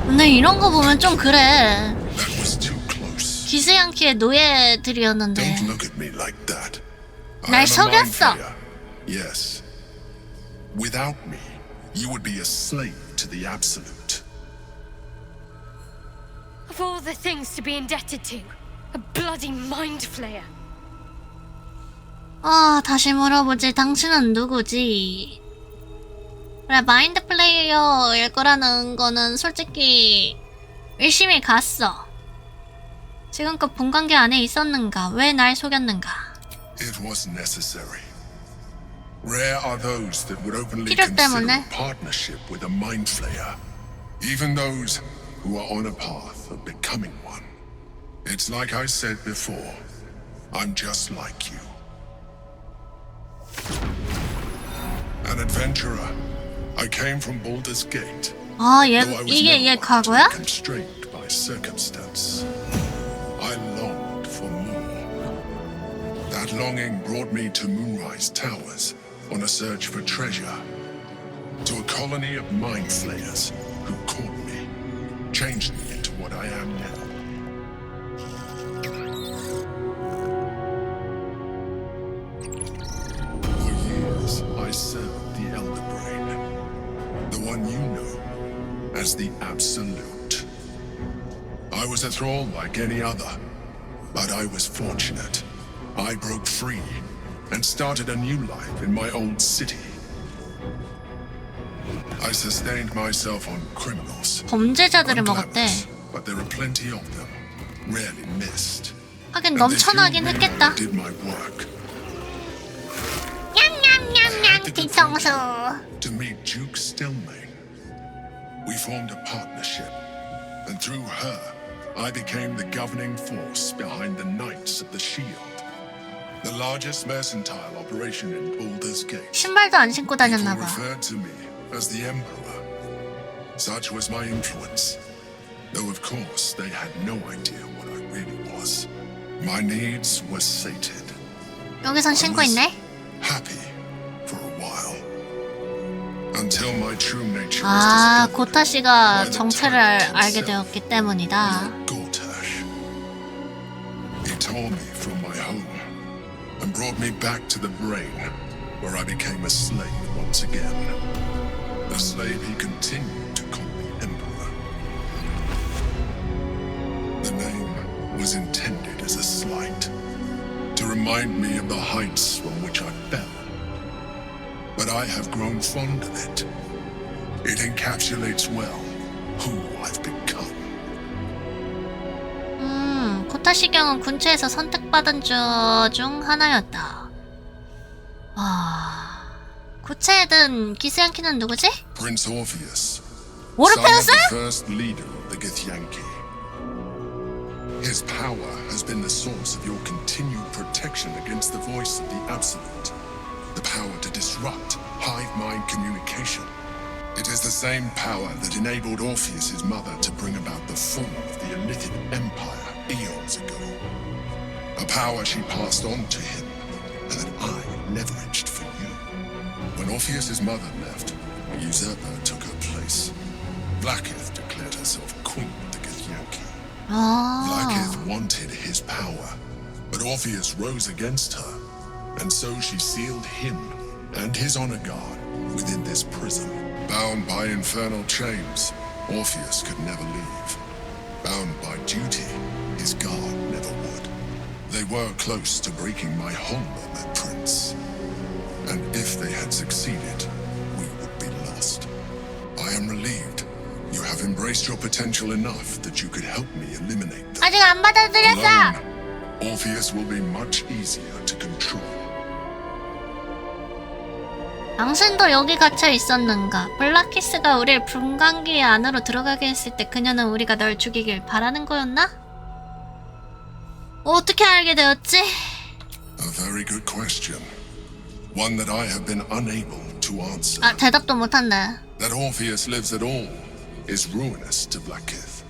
근데 이런 거 보면 좀 그래. 기스양키의 노예들이었는데 날 속였어. Yes. Without me, you would be a slave to the absolute. Of all the things to be indebted to, a bloody mind flayer. 다시 물어보지. 당신은 누구지? 그래, 마인드 플레이어일 거라는 거는 솔직히 의심이 갔어. 지금껏 본 관계 안에 있었는가? 왜 날 속였는가? It was necessary. Rare are those that would openly consider a partnership with a mind flayer. Even those who are on a path of becoming one. It's like I said before, I'm just like you. An adventurer. I came from Baldur's Gate. 아, though I was 이게 never 과거야? constrained by circumstance. I longed for more. That longing brought me to Moonrise Towers on a search for treasure. To a colony of mind flayers who caught me, changed me into what I am now. For years, I served the Elder Brain, the one you know as the Absolute. I was a thrall like any other, but I was fortunate. I broke free and started a new life in my old city. I sustained myself on criminals. 범죄자들을 먹었대. But there are plenty of them, rarely missed. 하긴 넘쳐나긴 했겠다. Did my work. 냠냠냠냠 뒤통수. To meet Duke Stelmane. We formed a partnership, and through her, I became the governing force behind the Knights of the Shield, the largest mercantile operation in Baldur's Gate. 신발도 안 신고 다녔나 People 봐. referred to me as the Emperor. Such was my influence. Though of course they had no idea what I really was. My needs were sated. 여기선 신고 있네. Happy for a while. Until my true nature was 아, discovered 고타 씨가 정체를 알게 되었기 때문이다. He tore me from my home and brought me back to the brain, where I became a slave once again. A slave he continued to call the Emperor. The name was intended as a slight, to remind me of the heights from which I fell. But I have grown fond of it. It encapsulates well who I've become. 고타 씨 경은 군체에서 선택받은 자 중 하나였다. 구체에 든 기스양키는 누구지? Prince Orpheus, 오르페우스? son of the first leader of the Githyanki. His power has been the source of your continued protection against the voice of the Absolute. The power to disrupt hive mind communication. It is the same power that enabled Orpheus's mother to bring about the fall of the Elithic Empire eons ago. A power she passed on to him, and that I leveraged for you. When Orpheus's mother left, a usurper took her place. Blackith declared herself queen of the Githyanki. Blackith wanted his power, but Orpheus rose against her, and so she sealed him and his honor guard within this prison. Bound by infernal chains, Orpheus could never leave. Bound by duty, his guard never would. They were close to breaking my hold on that prince. And if they had succeeded, we would be lost. I am relieved. You have embraced your potential enough that you could help me eliminate them. 아직 안 받아들였어. Alone, Orpheus will be much easier to control. 당신도 여기 갇혀 있었는가? 블라키스가 우릴 분광기 안으로 들어가게 했을 때 그녀는 우리가 널 죽이길 바라는 거였나? 어떻게 알게 되었지? A very good question. One that I have been unable to answer. 아, 대답도 못한다. That Orpheus lives at all is ruinous to Blackith.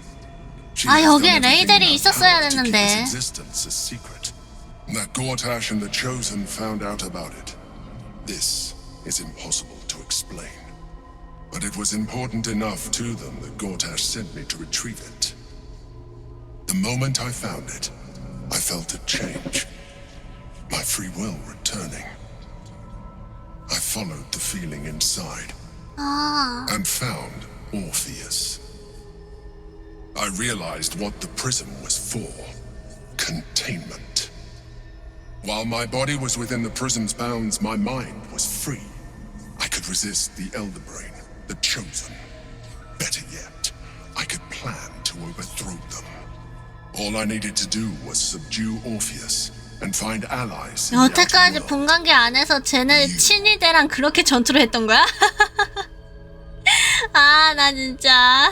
아, 여기에 레이델이 있었어야 됐는데. His existence a secret. That Gortash and the Chosen found out about it. This is impossible to explain. But it was important enough to them that Gortash sent me to retrieve it. The moment I found it, I felt a change. My free will returning. I followed the feeling inside and found Orpheus. I realized what the prism was for. Containment. While my body was within the prism's bounds, my mind was free. I could resist the Elder Brain, the Chosen. Better yet, I could plan to overthrow them. All I needed to do was subdue Orpheus and find allies. 여태까지 분광기 안에서 쟤네 친위대랑 그렇게 전투를 했던 거야? 아, 나 진짜.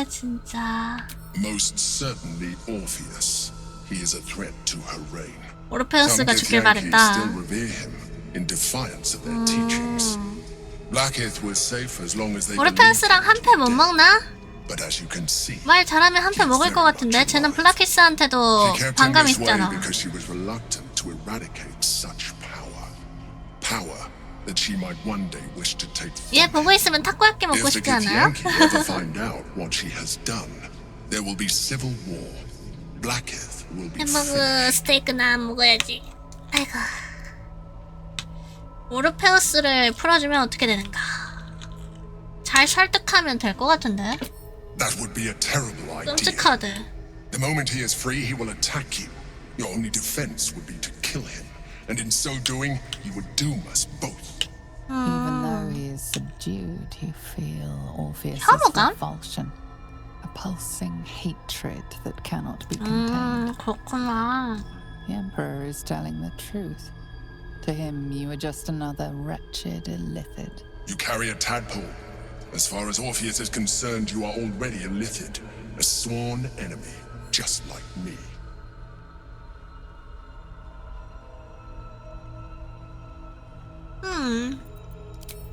진짜. Most certainly Orpheus. He is a threat to her reign. 오르페우스가 Some 죽길 Githyanki 바랬다. still revere him in defiance of their teachings. Blackith was safe as long as they believed 오르페우스랑 한 패 못 먹나? But as you can see, 말 잘하면 한 패 먹을 것 같은데 쟤는 블라키스한테도 she kept in 반감 this way 있잖아. because she was reluctant to eradicate such power. Power that she might one day wish to take. 얘 보고 있으면 타코야끼 먹고 If the 싶지 않아요? Githyanki ever find out what she has done, there will be civil war. Blackith will be 햄버거 스테이크나 먹어야지. 아이고. 오르페우스를 풀어주면 어떻게 되는가? 잘 설득하면 될 것 같은데. That would be a terrible idea. 끔찍하대. The moment he is free, he will attack you. Your only defense would be to kill him, and in so doing, you would doom us both. Even though he is subdued, you feel Orpheus' 혐오감? revulsion, a pulsing hatred that cannot be contained. 그렇구나. The Emperor is telling the truth. To him, you are just another wretched illithid. You carry a tadpole. As far as Orpheus is concerned, you are already a Lithid, a sworn enemy, just like me.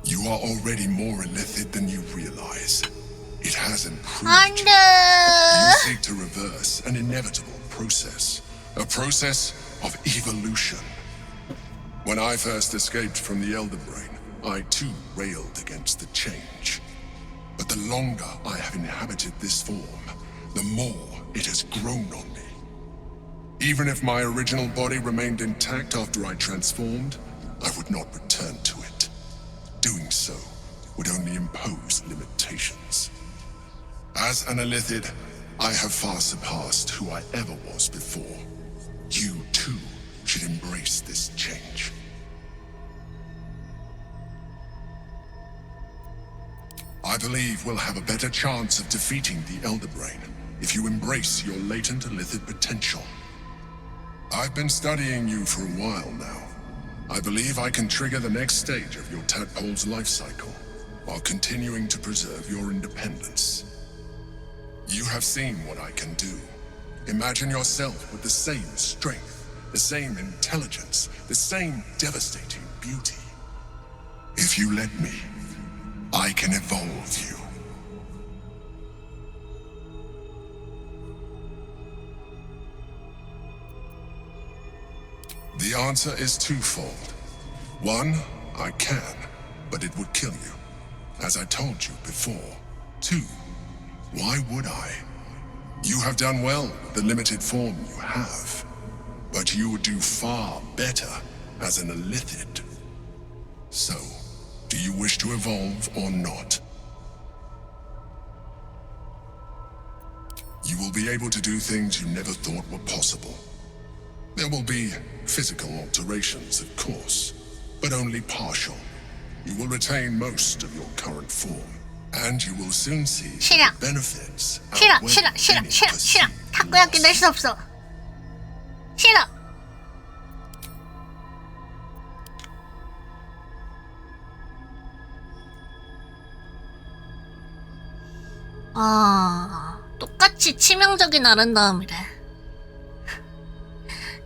You are already more illithid than you realize. It has improved. You seek to reverse an inevitable process. A process of evolution. When I first escaped from the Elder Brain, I too railed against the change. But the longer I have inhabited this form, the more it has grown on me. Even if my original body remained intact after I transformed, I would not return to it. Doing so would only impose limitations. As an illithid, I have far surpassed who I ever was before. You too should embrace this change. I believe we'll have a better chance of defeating the Elder Brain if you embrace your latent illithid potential. I've been studying you for a while now. I believe I can trigger the next stage of your tadpole's life cycle while continuing to preserve your independence. You have seen what I can do. Imagine yourself with the same strength, the same intelligence, the same devastating beauty. If you let me, I can evolve you. The answer is twofold. One, I can, but it would kill you, as I told you before. Two, why would I? You have done well with the limited form you have, but you would do far better as an illithid. So, do you wish to evolve or not? You will be able to do things you never thought were possible. There will be physical alterations, of course, but only partial. You will retain most of your current form, and you will soon see the benefits outweigh any perceived 타코야끼 낼 수 없어. 싫어. 똑같이 치명적인 아름다움이래.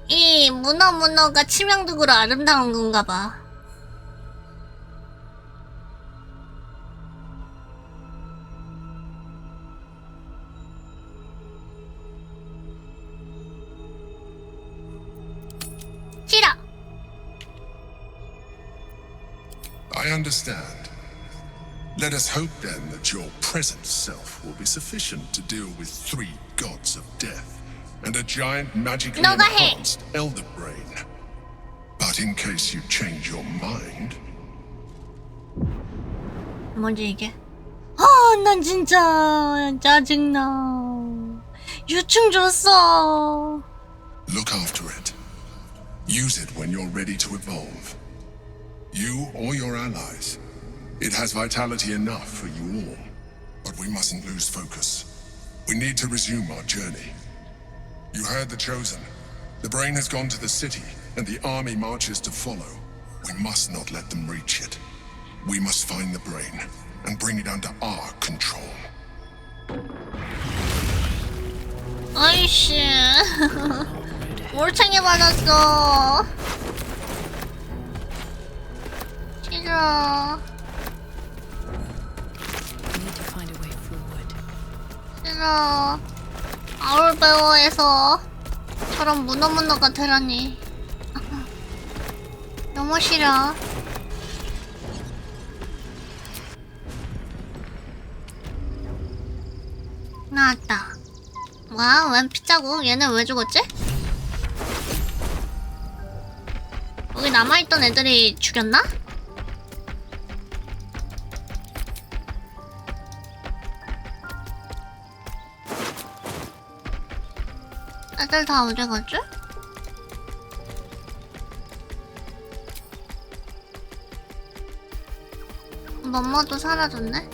이 문어가 치명적으로 아름다운 건가 봐. 싫어. I understand. Let us hope then that your present self will be sufficient to deal with 3 gods of death and a giant magically enhanced Elder Brain. But in case you change your mind... 뭐지 이게? 난 진짜 짜증나. 유충 줬어. Look after it. Use it when you're ready to evolve. You or your allies. It has vitality enough for you all. But we mustn't lose focus. We need to resume our journey. You heard the Chosen. The Brain has gone to the city, and the army marches to follow. We must not let them reach it. We must find the brain and bring it under our control. 아이씨. 올챙이 맞았어. 싫어. 싫어. 아울베어에서 저런 문어문어가 되라니. 너무 싫어. 나왔다. 와, 웬 피자고? 얘는 왜 죽었지? 여기 남아있던 애들이 죽였나? 애들 다 어디 갔지? 맘마도 사라졌네?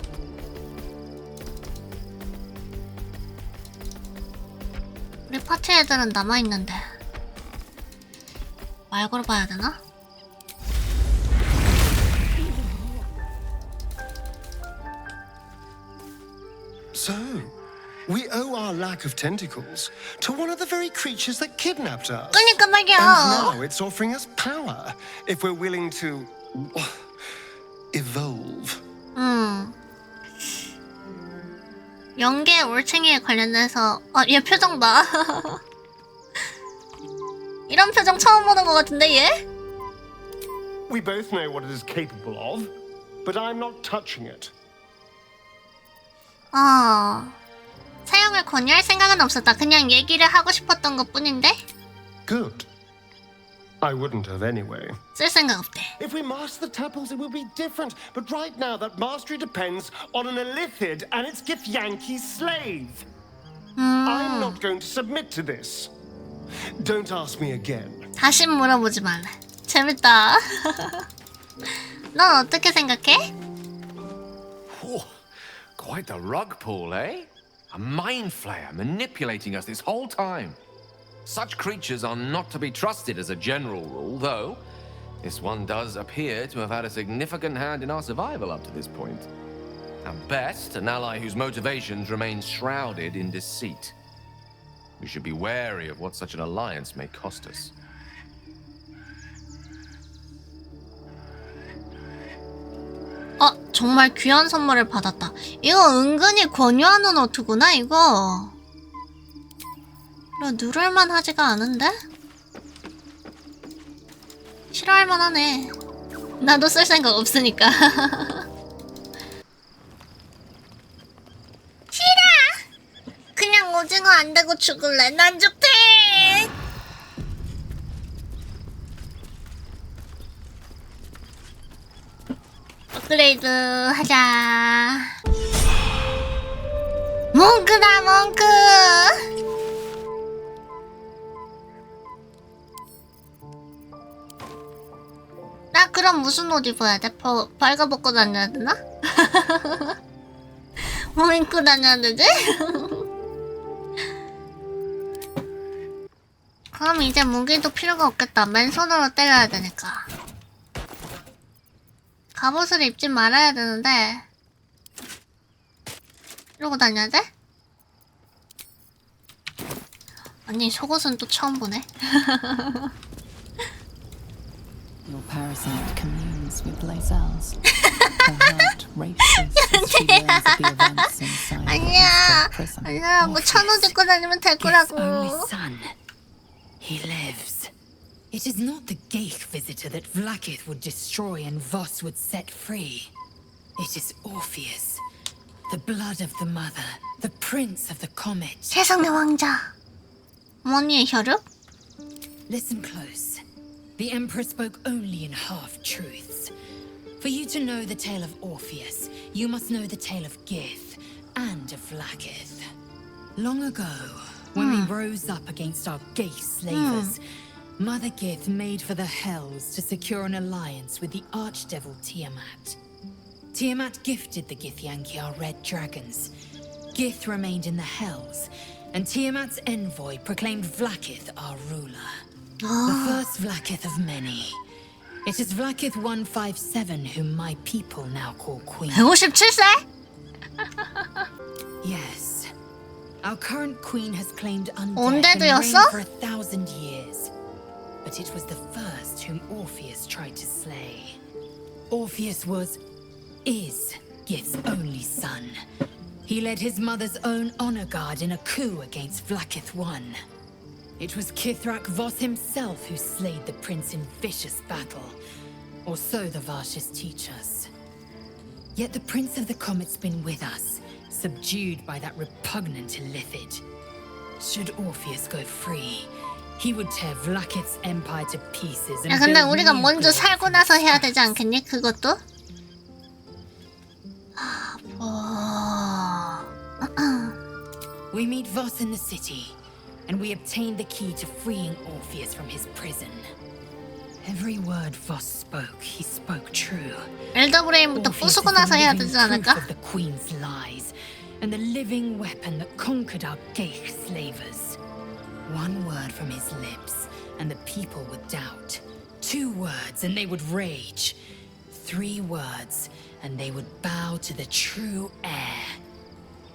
우리 파티 애들은 남아있는데 말 걸어봐야 되나? So, we owe our lack of tentacles to one of the very creatures that kidnapped us. 그러니까 말이야. And now it's offering us power if we're willing to evolve. 연계 올챙이에 관련해서 얘 표정 봐. 이런 표정 처음 보는 것 같은데 얘? We both know what it is capable of, but I'm not touching it. 사용을 권유할 생각은 없었다. 그냥 얘기를 하고 싶었던 것뿐인데? Good. I wouldn't have anyway. 쓸 생각 없대. If we master the tuples, it will be different. But right now, that mastery depends on an Elithid and its Githyanki's slave. I'm not going to submit to this. Don't ask me again. 다신 물어보지 말래. 재밌다. 넌 어떻게 생각해? Whew. Quite the rug pull, eh? A mind flayer manipulating us this whole time. Such creatures are not to be trusted as a general rule, though this one does appear to have had a significant hand in our survival up to this point. At best, an ally whose motivations remain shrouded in deceit. We should be wary of what such an alliance may cost us. 정말 귀한 선물을 받았다. 이거 은근히 권유하는 어투구나, 이거. 누를만 하지가 않은데? 싫어할만 하네. 나도 쓸 생각 없으니까. 싫어! 그냥 오징어 안 되고 죽을래. 난 좋대! 업그레이드 하자. 몽크다, 몽크! 나 그럼 무슨 옷 입어야 돼? 발가벗고 다녀야 되나? 뭐 입고 다녀야 되지? 그럼 이제 무기도 필요가 없겠다. 맨손으로 때려야 되니까. 갑옷을 입지 말아야 되는데 이러고 다녀야 돼? 아니 속옷은 또 처음 보네. Your parasite communes with Blazels. Her heart races as she learns of the events inside 아니야. the prison. 아니야. 뭐 천옷 입고 다니면 될 거라고. Only son. He lives. It is not the Geich visitor that Vlaakith would destroy and Voss would set free. It is Orpheus, the blood of the mother, the prince of the comet. 세상의 왕자. 어머니의 혈육? Listen close. The Emperor spoke only in half-truths. For you to know the tale of Orpheus, you must know the tale of Gith and of Vlaakith. Long ago, when we rose up against our Geich slavers, Mother Gith made for the Hells to secure an alliance with the archdevil Tiamat. Tiamat gifted the Githyanki our red dragons. Gith remained in the Hells, and Tiamat's envoy proclaimed Vlaakith our ruler. The first Vlaakith of many. It is Vlakith 157 whom my people now call Queen. 157세? Yes. Our current queen has claimed undeath and 언제도였어? reigned for 1,000 years. But it was the first whom Orpheus tried to slay. Orpheus is Gith's only son. He led his mother's own honor guard in a coup against Vlakith I. It was Kithrak Voss himself who slayed the prince in vicious battle, or so the Varshas teach us. Yet the Prince of the Comet's been with us, subdued by that repugnant Illithid. Should Orpheus go free, he would tear Vlakith's empire to pieces and 야, 근데 build 우리가 new 먼저 glory 살고 for 나서 해야 himself. 되지 않겠니? 그것도? We meet Voss in the city, and we obtain the key to freeing Orpheus from his prison. Every word Voss spoke, he spoke true. 엘더브레인부터 부수고 나서 해야 되지 않을까? Of the Queen's lies, and the living weapon that conquered our Geich slavers. One word from his lips, and the people would doubt. 2 words, and they would rage. 3 words, and they would bow to the true heir.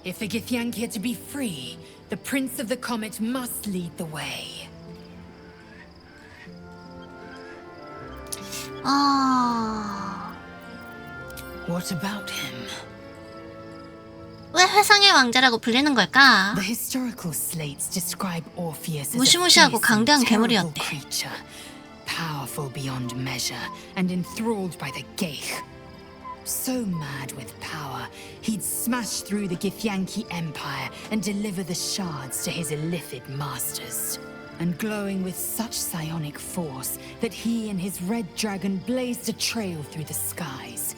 If the Githyanki are to be free, the Prince of the Comet must lead the way. What about him? 왜 회상의 왕자라고 불리는 걸까? The historical slates describe Orpheus as a 무시무시하고 fierce and 강대한 terrible 괴물이었대. creature, powerful beyond measure and enthralled by the Geich. So mad with power, he'd smash through the Githyanki Empire and deliver the shards to his Illithid masters. And glowing with such psionic force that he and his red dragon blazed a trail through the skies.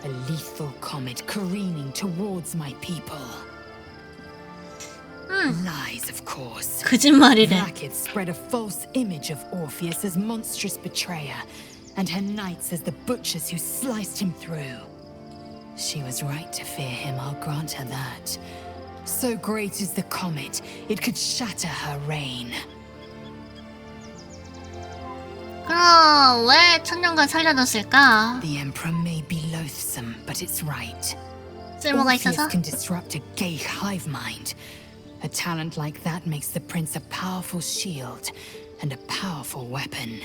A lethal comet careening towards my people. Lies, of course. 거짓말이래. Vlakith spread a false image of Orpheus as monstrous betrayer, and her knights as the butchers who sliced him through. She was right to fear him, I'll grant her that. So great is the comet, it could shatter her reign. 그럼 왜 천년간 살려뒀을까? The Emperor may be loathsome, but it's right. 쓸모가 Orpheus 있어서? can disrupt a Geich hive mind. A talent like that makes the prince a powerful shield and a powerful weapon.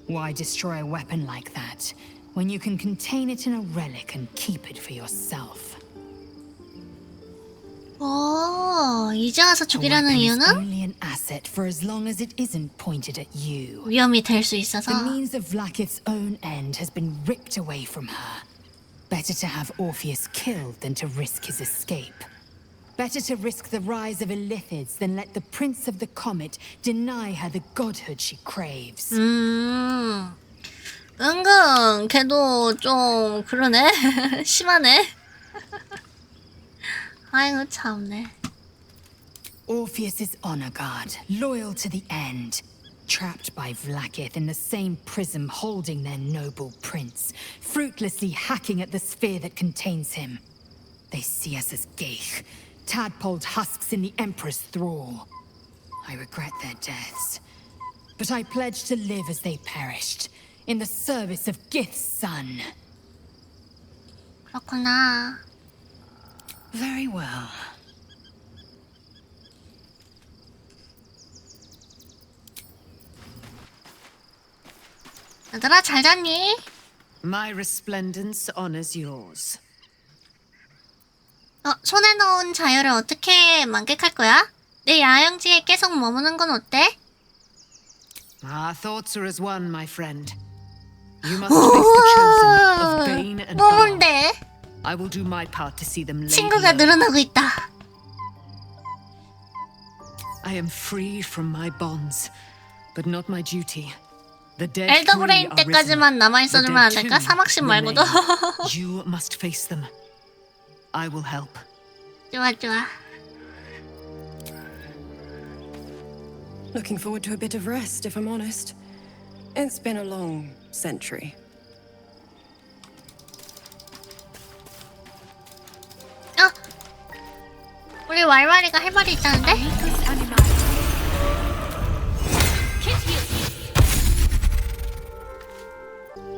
Why destroy a weapon like that when you can contain it in a relic and keep it for yourself? 오, 이제 와서 A 죽이라는 weapon is 이유는? only an asset for as long as it isn't pointed at you. 위험이 될 수 있어서. The means of Vlakith's own end has been ripped away from her. Better to have Orpheus killed than to risk his escape. Better to risk the rise of Illithids than let the Prince of the Comet deny her the godhood she craves. 은근 걔도 좀 그러네. 심하네. 아이고 참네. Orpheus's honor guard, loyal to the end. Trapped by Vlakith in the same prism holding their noble prince, fruitlessly hacking at the sphere that contains him. They see us as Geich, tadpoled husks in the Emperor's thrall. I regret their deaths, but I pledge to live as they perished, in the service of Gith's son. 그렇구나. Very well. 얘들아 잘 잤니? My resplendence honors yours. 손에 넣은 자유를 어떻게 만끽할 거야? 내 야영지에 계속 머무는 건 어때? Our thoughts are as one, my friend. You must face the chosen of Bane and Baldur. 뭔데? I will do my part to see them laid 친구가 low. 늘어나고 있다. I am free from my bonds, but not my duty. The dead 엘더브레인 three are 때까지만 risen. 남아있어주면 안 The 될까? dead two 사막신 말고도. remain. You must face them. I will help. 좋아 좋아. Looking forward to a bit of rest, if I'm honest. It's been a long century. 우리 왈왈이가 할 말이 있다는데?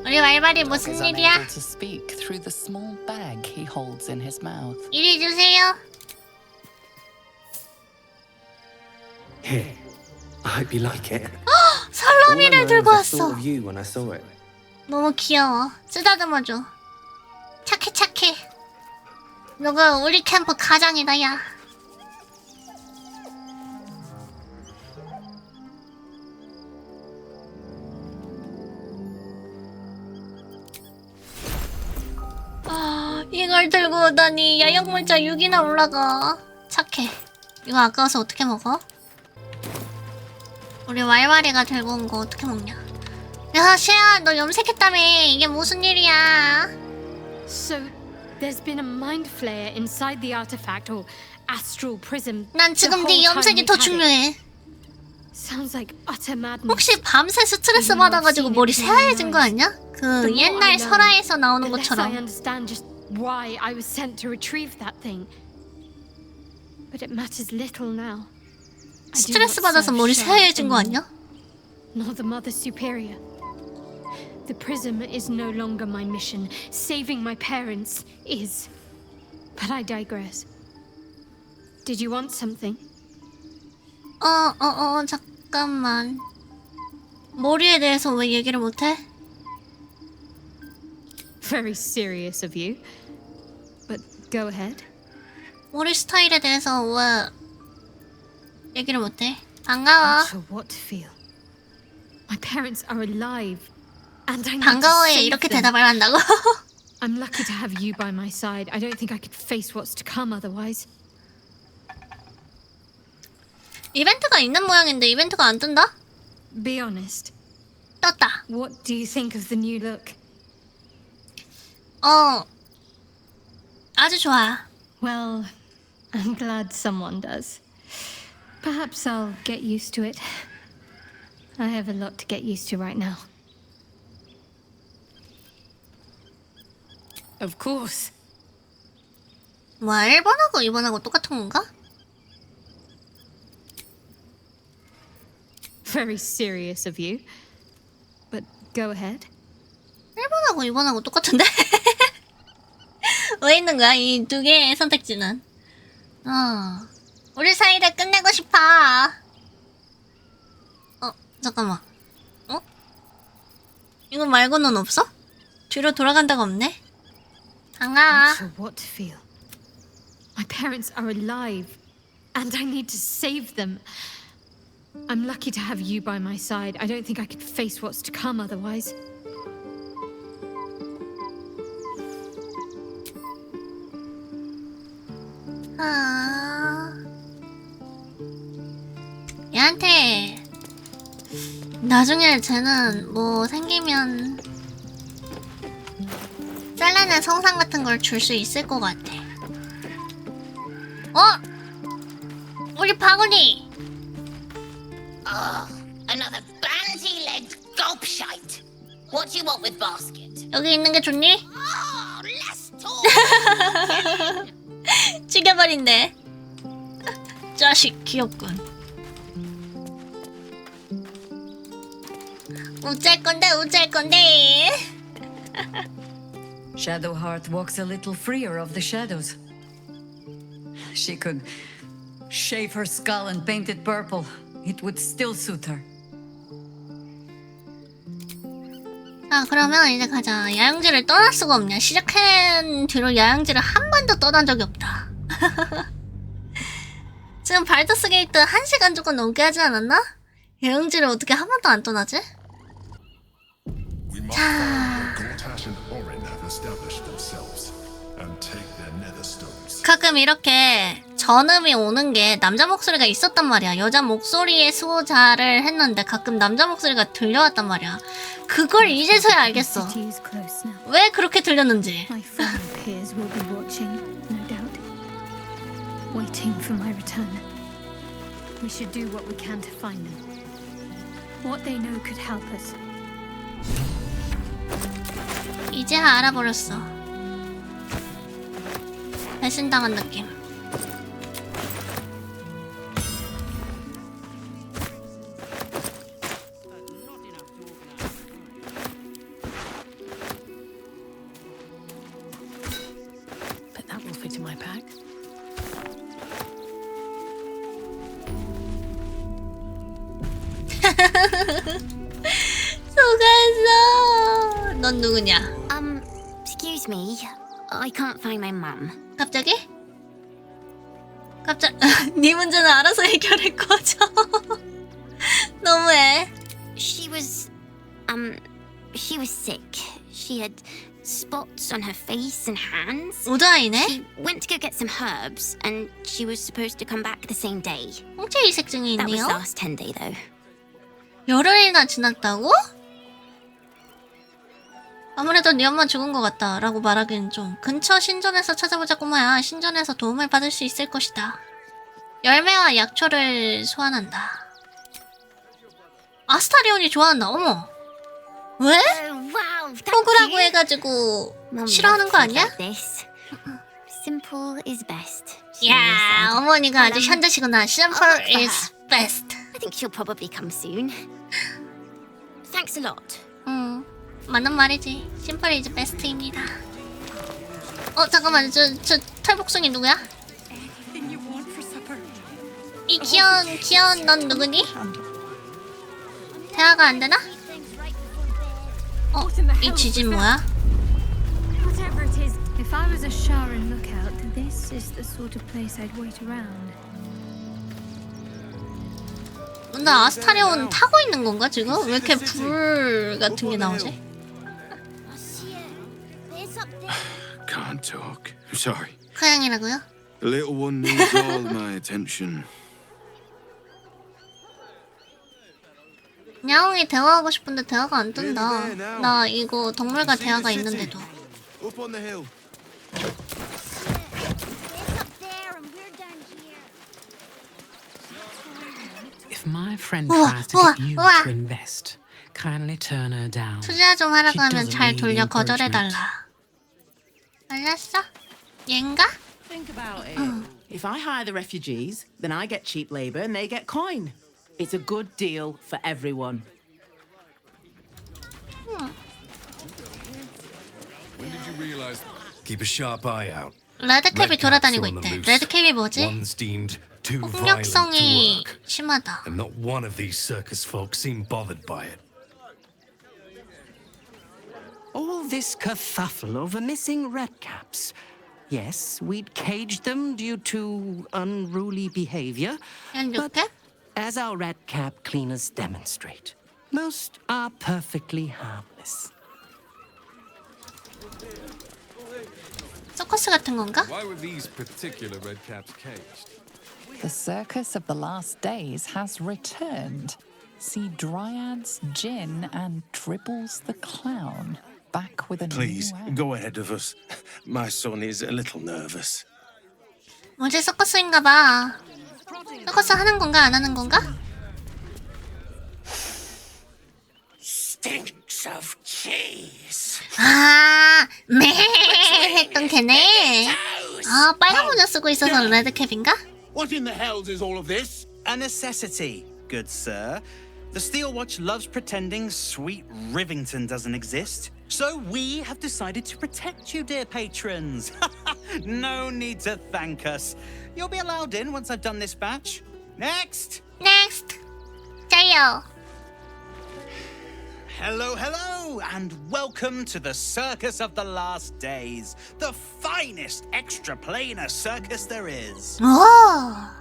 우리 말발이 Dog 무슨 is 일이야? unable to speak through the small bag he holds in his mouth. 이리 주세요. Here, I hope you like it. 살라미를 들고 I 왔어. thought of you when I saw it. 너무 귀여워. 쓰다듬어줘. 착해 착해. 너가 우리 캠프 가장이다 야. 아, 이걸 들고 오다니. 야영물자 6이나 올라가. 착해. 이거 아까워서 어떻게 먹어? 우리 왈왈이가 들고 온 거 어떻게 먹냐? 야, 시야, 너 염색했다며. 이게 무슨 일이야? So, there's been a mind flare inside the artifact or astral prism. 난 지금 네 염색이 더 중요해. Sounds like utter madness. 혹시 밤새 스트레스 받아가지고 머리 새하얘진 거 아니야? 그 옛날 설화에서 나오는 The less I 것처럼. understand just why I was sent to retrieve that thing. But it matters little now. I do 스트레스 not 받아서 serve 머리 Shah 새하얘진 거 anymore, 아니야? nor the Mother Superior. The prism is no longer my mission. Saving my parents is. But I digress. Did you want something? 잠깐만. 머리에 대해서 왜 얘기를 못해? Very serious of you. But go ahead. 머리 스타일에 대해서 왜 얘기를 못해? 반가워. Not sure what to feel. My parents are alive, and I need to 반가워에 save 이렇게 them. 대답을 한다고? I'm lucky to have you by my side. I don't think I could face what's to come otherwise. 이벤트가 있는 모양인데 이벤트가 안 뜬다? Be honest. 떴다. What do you think of the new look? 아주 좋아. Well, I'm glad someone does. Perhaps I'll get used to it. I have a lot to get used to right now. Of course. 뭐 1번하고 2번하고 똑같은 건가? Very serious of you. But go ahead. 1번하고 2번하고 똑같은데? 왜 있는 거야? 이 두 개의 선택지는. 우리 사이를 끝내고 싶어. 잠깐만. 이거 말고는 없어? 뒤로 돌아간 데가 없네? 반가워. I'm not sure what to feel. My parents are alive, and I need to save them. I'm lucky to have you by my side. I don't think I could face what's to come otherwise. 얘한테 나중에 쟤는 뭐 생기면 잘라낸 성상 같은 걸 줄 수 있을 것 같아. 우리 바구니. Another bandy-legged gobshite. What do you want with basket? 여기 있는 게 좋니? Less talk. 죽여버린대. 자식 귀엽군. 어쩔 건데. Shadowheart walks a little freer of the shadows. She could shave her skull and paint it purple. It would still suit her. 그러면 이제 가자. 야영지를 떠날 수가 없냐. 시작한 뒤로 야영지를 한 번도 떠난 적이 없다. 지금 발더스 게이트 1시간 조금 넘게 하지 않았나? 야영지를 어떻게 한 번도 안 떠나지? 자, 가끔 이렇게 전음이 오는 게 남자 목소리가 있었단 말이야. 여자 목소리의 수호자를 했는데 가끔 남자 목소리가 들려왔단 말이야. 그걸 이제서야 알겠어. 왜 그렇게 들렸는지. My fellow peers will be watching, no doubt. Waiting for my return. We should do what we can to find them. What they know could help us. 이제야 알아버렸어. 배신당한 느낌. 속았어. 넌 누구냐? Excuse me. I can't find my mum. 갑자기? 네 문제는 알아서 해결할 거죠. 너무해. She was sick. She had spots on her face and hands. 오드아이네? She went to go get some herbs, and she was supposed to come back the same day. 홍채 이색증이 That was 있네요. last 10 day though. 열흘이나 지났다고? 아무래도 네 엄마 죽은 것 같다 라고 말하기는 좀. 근처 신전에서 찾아보자 꼬마야. 신전에서 도움을 받을 수 있을 것이다. 열매와 약초를 소환한다. 아스타리온이 좋아한다. 어머. 왜? 호구라고 해가지고 싫어하는 거 아니야? Simple is best. 야, 어머니가 아주 현자시구나. Simple is best. I think she'll probably come soon. Thanks a lot. 맞는 말이지. Simple is best입니다. 잠깐만, 저 털복숭이 누구야? 이 귀여운 넌 누구니? 대화가 안 되나? 이 쥐진 뭐야? Whatever it is, if I was a Sharan lookout, this is the sort of place I'd wait around. 나 아스타리온 타고 있는 건가 지금? 왜 이렇게 불 같은 게 나오지? Can't talk. I'm sorry. 카양이라고요? The little one needs all my attention. 야옹이 대화하고 싶은데 대화가 안 뜬다. 나 이거 동물과 대화가 있는데도. Up on the hill. If my friend tries to get you to invest, kindly turn her down. 투자 좀 하라고 She 하면 doesn't 잘 need 돌려 encouragement. 거절해달라. 알았어? 얘인가? Think about it. If I hire the refugees, then I get cheap labor and they get coin. It's a good deal for everyone. When did you realize? Keep a sharp eye out. 레드캡이 돌아다니고 있대. 레드캡이 뭐지? One's deemed too violent to 폭력성이 work, 심하다. and not one of these circus folk seem bothered by it. All this kerfuffle over missing redcaps. Yes, we'd caged them due to unruly behavior. But as our redcap cleaners demonstrate, most are perfectly harmless. 서커스 같은 건가? Why were these particular redcaps caged? The circus of the last days has returned. See Dryads, Jin, and Dribbles the Clown back with a Please, new act. go ahead of us. My son is a little nervous. 뭐지 서커스인가 봐. 서커스 하는 건가 안 하는 건가? Stinks of cheese. 아, 매 했던 걔네. 아, 빨간 모자 쓰고 있어서 레드캡인가? What in the hells is all of this? A necessity, good sir. The Steel Watch loves pretending sweet Rivington doesn't exist. So we have decided to protect you, dear patrons. No need to thank us. You'll be allowed in once I've done this batch. Next! Next! 자요. Hello, hello, and welcome to the Circus of the Last Days, the finest extra-planar circus there is. 오!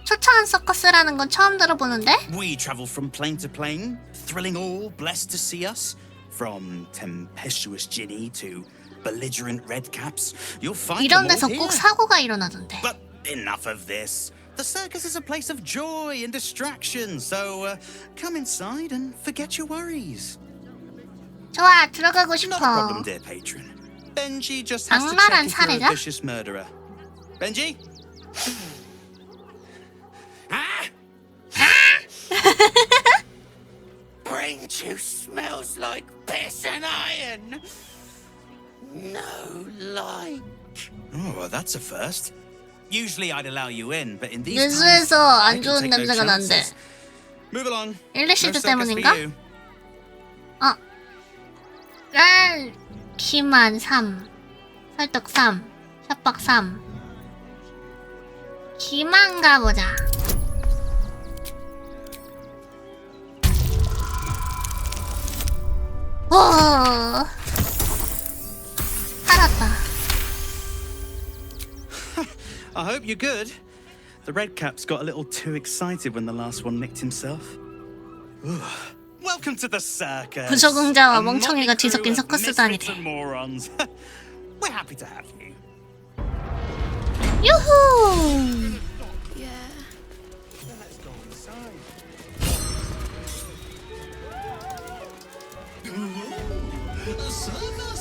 초창한 서커스라는 건 처음 들어보는데? We travel from plane to plane, thrilling all blessed to see us. From tempestuous Ginny to belligerent redcaps, you'll find 이런 them 데서 all 꼭 here. 사고가 일어나던데. But enough of this. The circus is a place of joy and distraction, so come inside and forget your worries. 좋아, 들어가고 싶어. Not a problem, dear patron. Benji just has to 악랄한 check if you're 사례자? a vicious murderer. Benji? Brain juice smells like piss and iron. No like. Oh, well, that's a first. Usually I'd allow you in, but in these 뉴스에서 times, I 안 can 좋은 take no 냄새가 난대. chances. Move along. 일리시드 No circus for 때문인가? you. 랄, 기만 3, 설득 3, 협박 3. 기만 가보자. I hope you're good. The redcaps got a little too excited when the last one nicked himself. Welcome to the circus. 부적응자와 멍청이가 뒤섞인 서커스 단이래. We're happy to have you. 유후!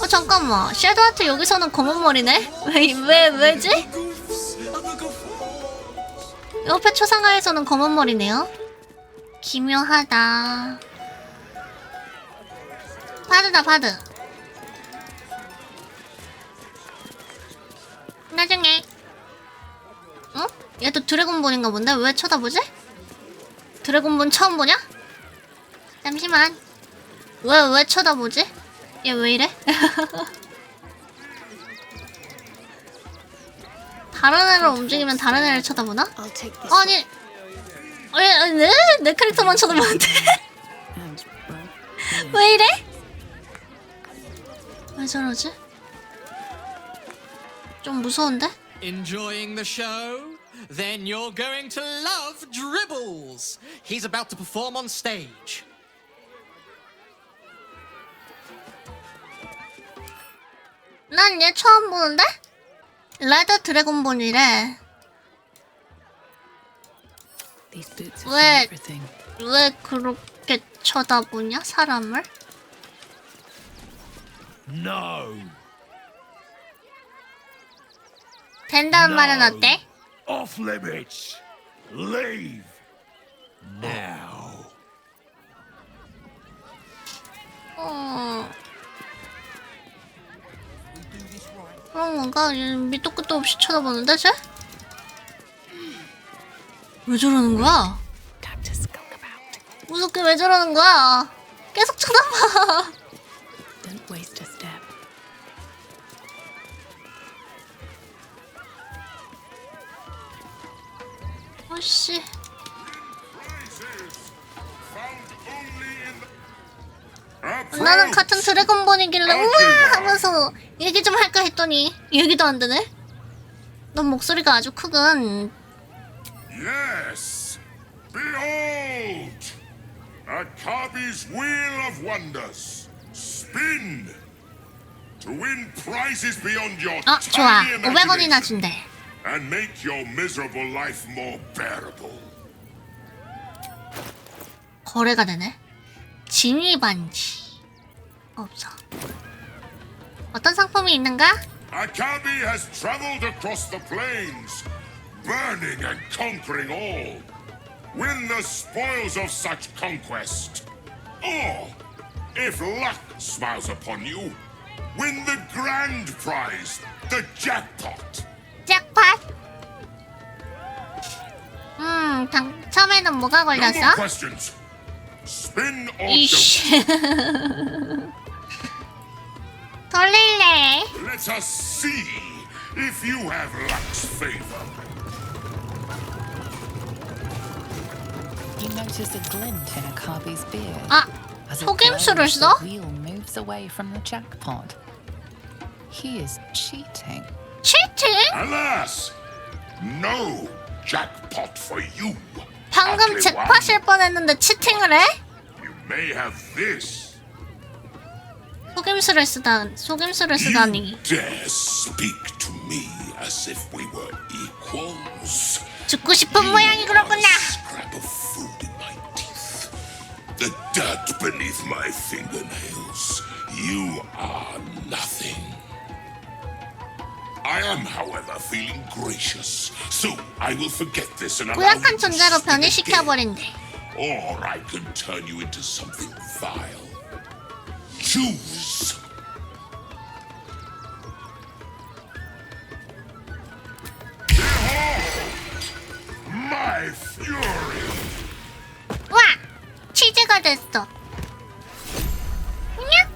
잠깐만. 섀도우하트 여기서는 검은 머리네? 왜지? 옆에 초상화에서는 검은 머리네요. 기묘하다. 바드다, 바드. 나중에. 어? 얘도 드래곤본인가 본데? 왜 쳐다보지? 드래곤본 처음 보냐? 잠시만. 왜 쳐다보지? 얘 왜 이래? 다른 애를 움직이면 다른 애를 쳐다보나? 아니, 내 캐릭터만 쳐다보는데? 왜 이래? 왜 저러지? 좀 무서운데? Enjoying the show? Then you're going to love Dribbles. He's about to perform on stage. 난 얘 처음 보는데? 레드 드래곤본이래. 왜 그렇게 쳐다보냐, 사람을? No. 된다는 말은 어때? Off limits. Leave now. 그런 건가? 밑도 끝도 없이 쳐다보는데, 쟤? 왜 저러는 거야? 무섭게 왜 저러는 거야? 계속 쳐다봐. 어씨. 나는 같은 드래곤본이길래 우와 하면서 얘기 좀 할까 했더니 얘기도 안 되네. 넌 목소리가 아주 크군. Yes. Behold, Akabi's wheel of wonders. Spin to win prizes beyond your 좋아. tiny 500원이나 imagination 준대. and make your miserable life more bearable. 거래가 되네. 진위 반지. 없어. 어떤 상품이 있는가? Akabi has traveled across the plains, burning and conquering all. Win the spoils of such conquest. Or, if luck smiles upon you, win the grand prize, the jackpot. 잭팟? 처음에는 뭐가 No more 걸렸어? questions. Spin or 이씨. 돌릴래. Let us see if you have luck's favor. You notice a glint in Akabi's beard. As it 속임수를 glows, 써? the wheel moves away from the jackpot. He is cheating. Cheating? Alas, no jackpot for you. 방금 잭팟일 뻔했는데 치팅을 해? You may have this. 속임수를 쓰다니. Dare speak to me as if we were equals. 죽고 싶은 모양이 그렇구나. Scrap of food in my teeth. The dirt beneath my fingernails. You are nothing. I am, however, feeling gracious, so I will forget this and allow you 고약한 to 존재로 spin again. 변이시켜버린대. Or I can turn you into something vile. Choose. Behold my fury. 와! 치즈가 됐어. 냐?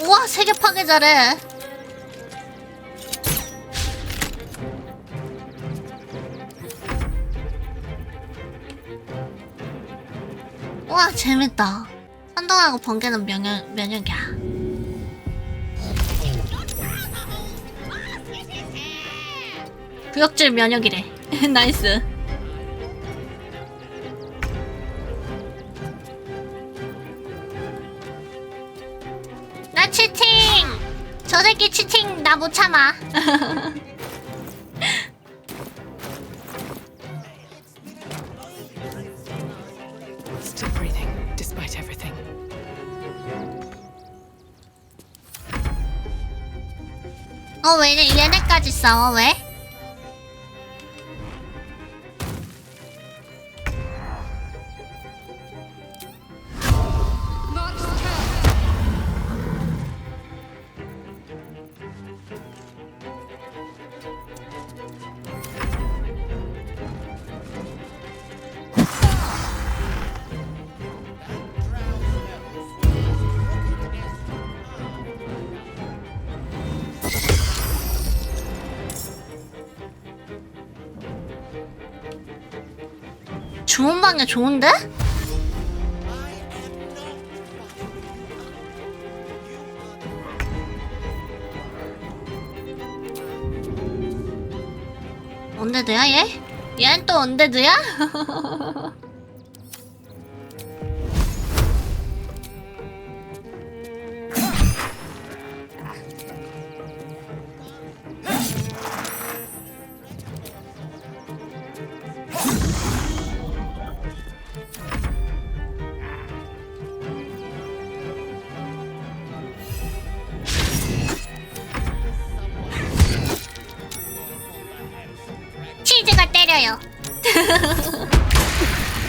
우와, 세계 파괴 잘해. 와 재밌다. 선동하고 번개는 면역이야. 구역질 면역이래. 나이스. 나 치팅! 저 새끼 치팅 나 못 참아. Still breathing, despite everything. 왜 얘네까지 싸워 왜? 좋은 방에 좋은데? 언데드야 얘? 얘는 또 언데드야? 치즈가 때려요.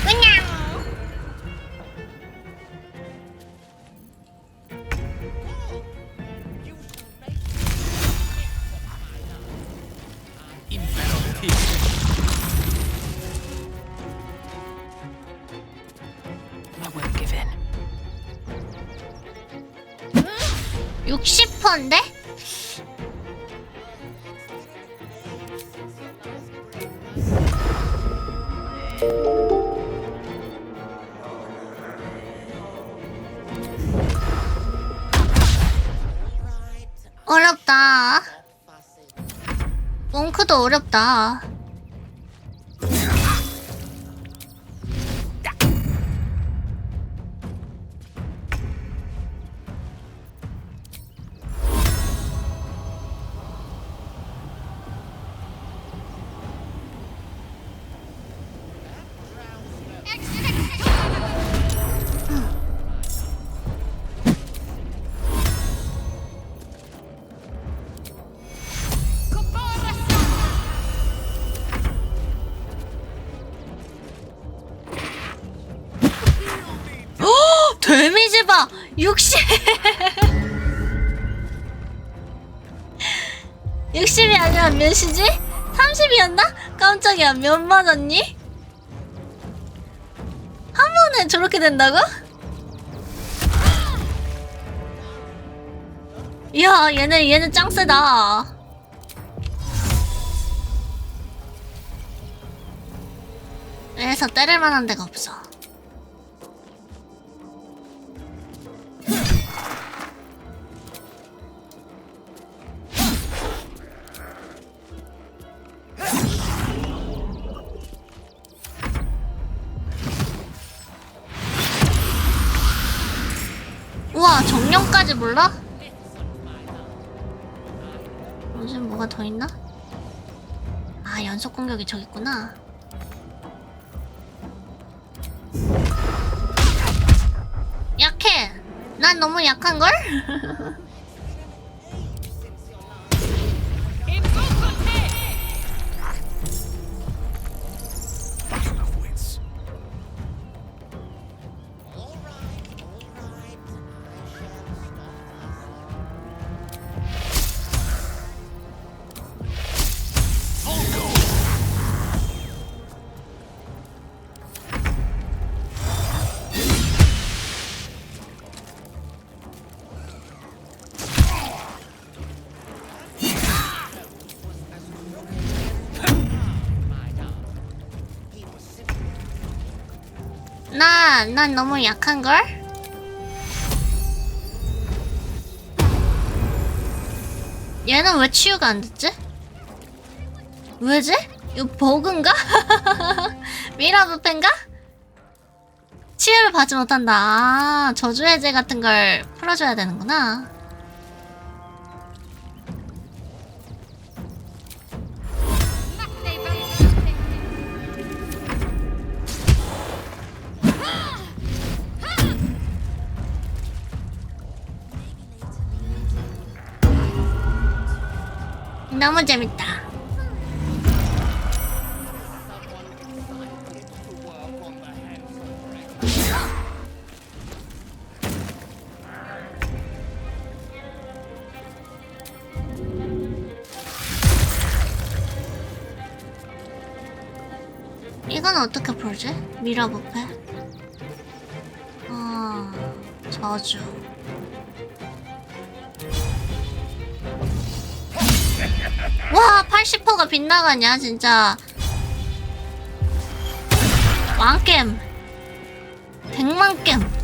그냥. I won't give in. 60%인데? 어렵다. 몽크도 어렵다. 데미지 봐! 60! 60이 아니라 몇이지? 30이었나? 깜짝이야, 몇 맞았니? 한 번에 저렇게 된다고? 이야, 얘는 짱 세다. 그래서 때릴 만한 데가 없어. 우와, 정령까지 몰라? 요즘 뭐가 더 있나? 아, 연속 공격이 저기 있구나. 약해! 난 너무 약한걸? 난 너무 약한걸? 얘는 왜 치유가 안 됐지? 왜지? 이거 버그인가? 미라부펜가? 치유를 받지 못한다. 아, 저주 해제 같은 걸 풀어줘야 되는구나. 너무 재밌다. 이건 어떻게 풀지? 미라부페? 저주. 와, 80%가 빗나가냐 진짜. 왕겜 100만겜.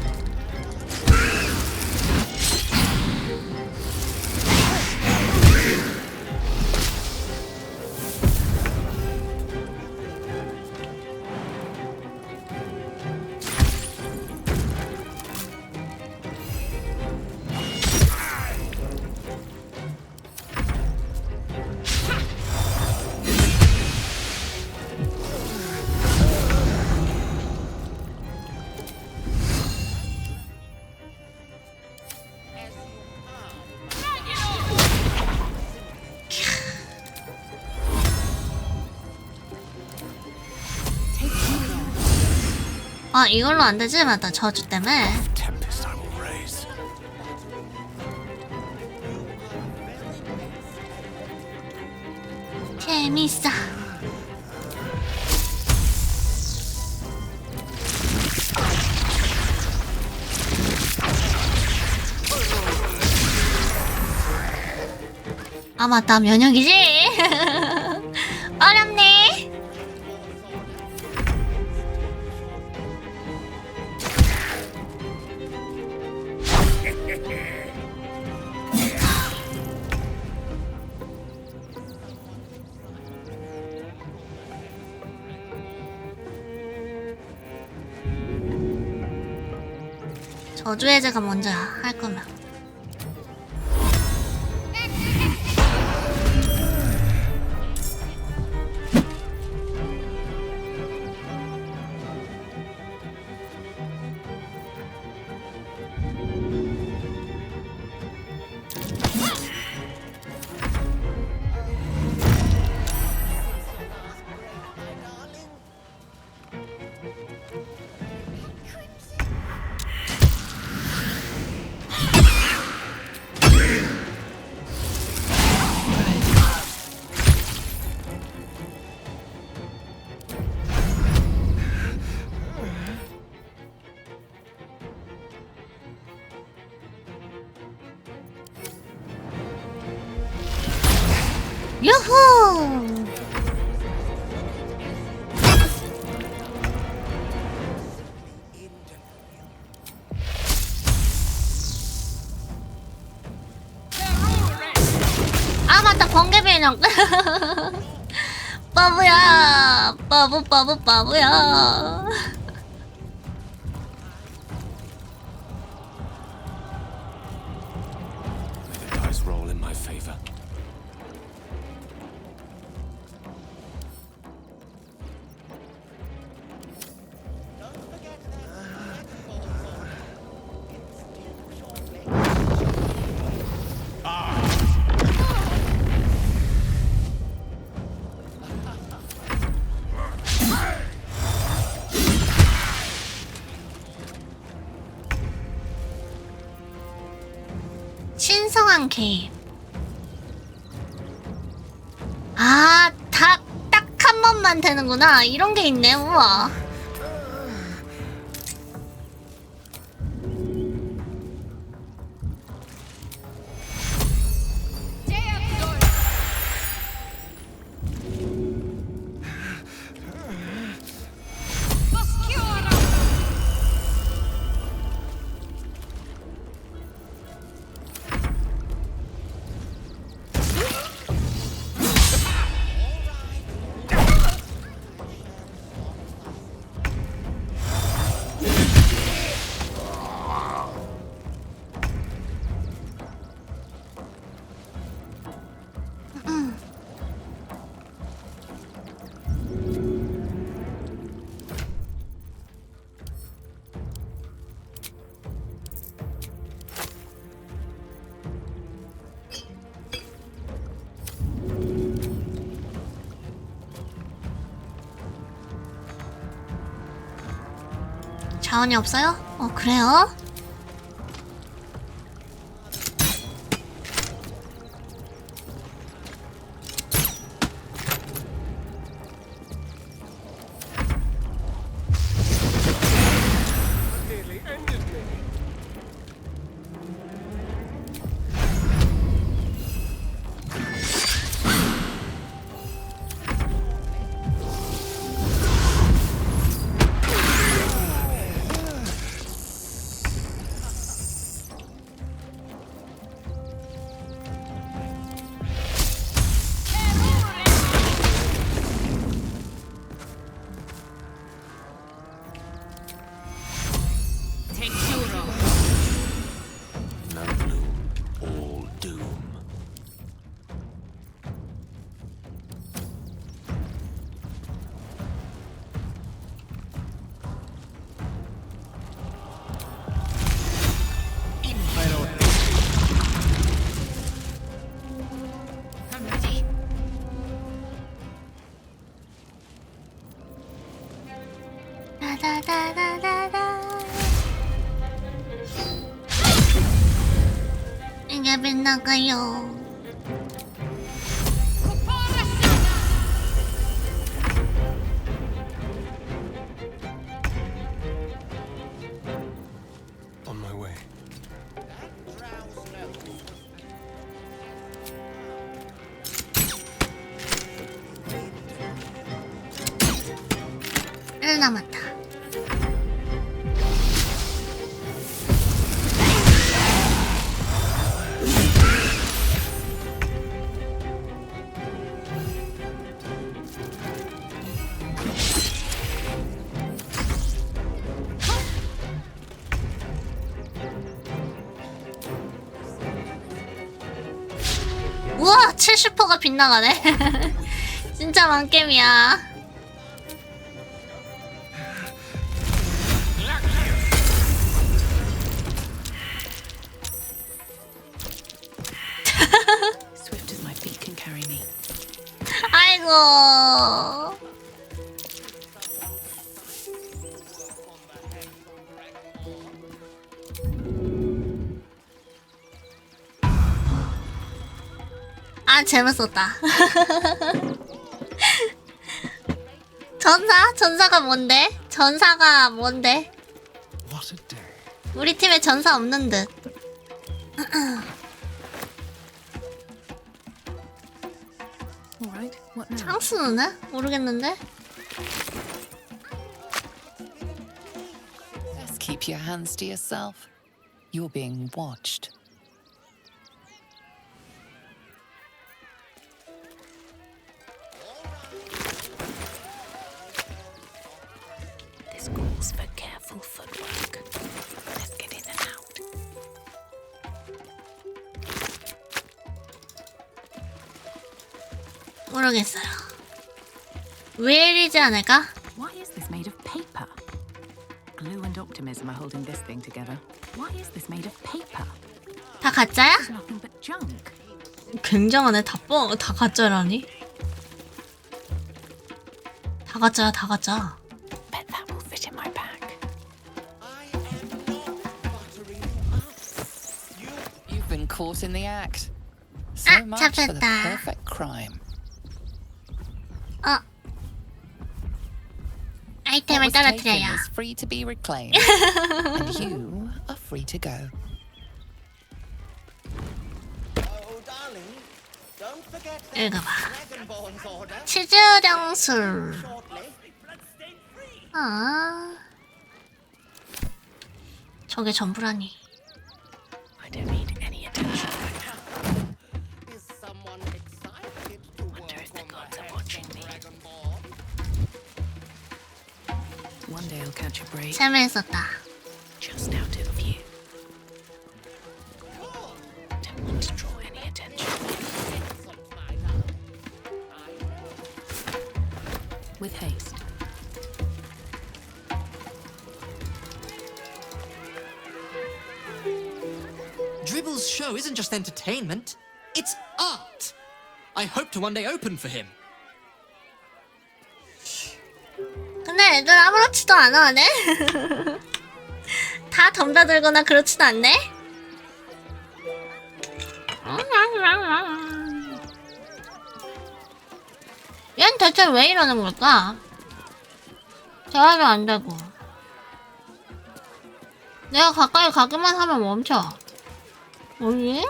아, 이걸로 안 되지? 맞다, 저주 때문에. 재밌어. 아, 맞다, 면역이지? 어렵네. 저주 해제가 먼저야, 할 거면. 유후! 아, 맞다, 번개 변형. 바보야, 바보야. The dice roll in my favor. 신성한 개입. 아, 딱 한 번만 되는구나. 이런 게 있네. 우와. 자원이 없어요? 그래요? 이게 빛나가요. On my way. 일 남았다. 우와 70%가 빗나가네. 진짜 만겜이야. Swift as my feet can carry me. 아이고. 아 재밌었다. 전사가 뭔데? 전사가 뭔데? 우리 팀에 전사 없는 듯. 창수는? 모르겠는데? Just keep your hands to yourself. You're being watched. This calls for careful footwork. Let's get in and out. 모르겠어요. 왜 이리지 않을까? Why is this made of paper? Glue and optimism are holding this thing together. Why is this made of paper? 다 가짜야? This is nothing but junk. 굉장하네. 다 가짜라니? 다 가짜야, 다 가짜. Bet that will fit in my bag. You've been caught in the act. So much for the 잡혔다. perfect crime. 아이템을 What was taken 떨어뜨려요. is free to be reclaimed, and you are free to go. 읽어봐. 치즈령술. 저게 전부라니. I don't need any attention right now. Wonder if the gods are watching me. One day I'll catch a break. 재미있었다. Just out of view. Don't want to draw any attention. With haste. Dribble's show isn't just entertainment, it's art. I hope to one day open for him. 근데 애들 아무렇지도 않아, 네? 다 덤벼들거나 그렇진 않네? 얘는 대체 왜 이러는 걸까? 대화도 안 되고. 내가 가까이 가기만 하면 멈춰. 뭐지?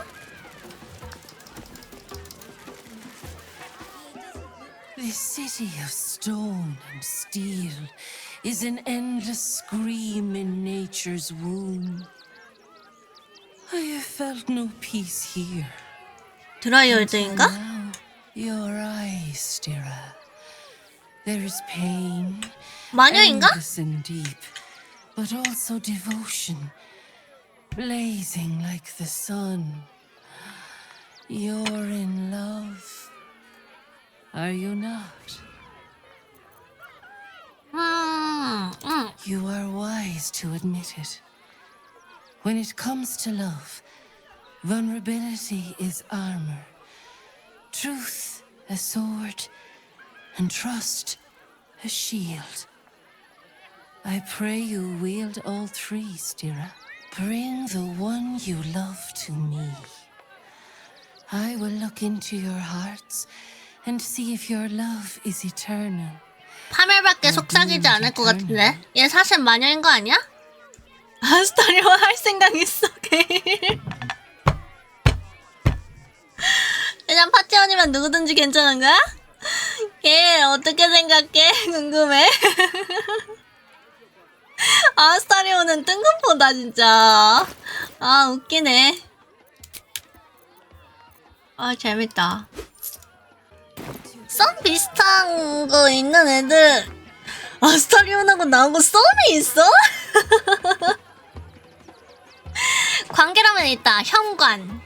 This city of stone and steel is an endless scream in nature's womb. I have felt no peace here. 드라이얼드인가? Now, your eyes, Stira. There is pain, 마녀인가? endless and deep, but also devotion, blazing like the sun. You're in love. Are you not? You are wise to admit it. When it comes to love, vulnerability is armor, truth a sword, and trust a shield. I pray you wield all three, Stira. Bring the one you love to me. I will look into your hearts and see if your love is eternal. 파멸밖에 속삭이지 않을 것 같은데? 얘 사실 마녀인 거 아니야? 아스타리오 할 생각 있어, 게일. 그냥 파티원이면 누구든지 괜찮은 거야? 게일, 어떻게 생각해? 궁금해. 아스타리오는 뜬금포다, 진짜. 아, 웃기네. 아, 재밌다. 썸 비슷한 거 있는 애들 아스타리온하고 나하고 썸이 있어? 관계라면 있다. 현관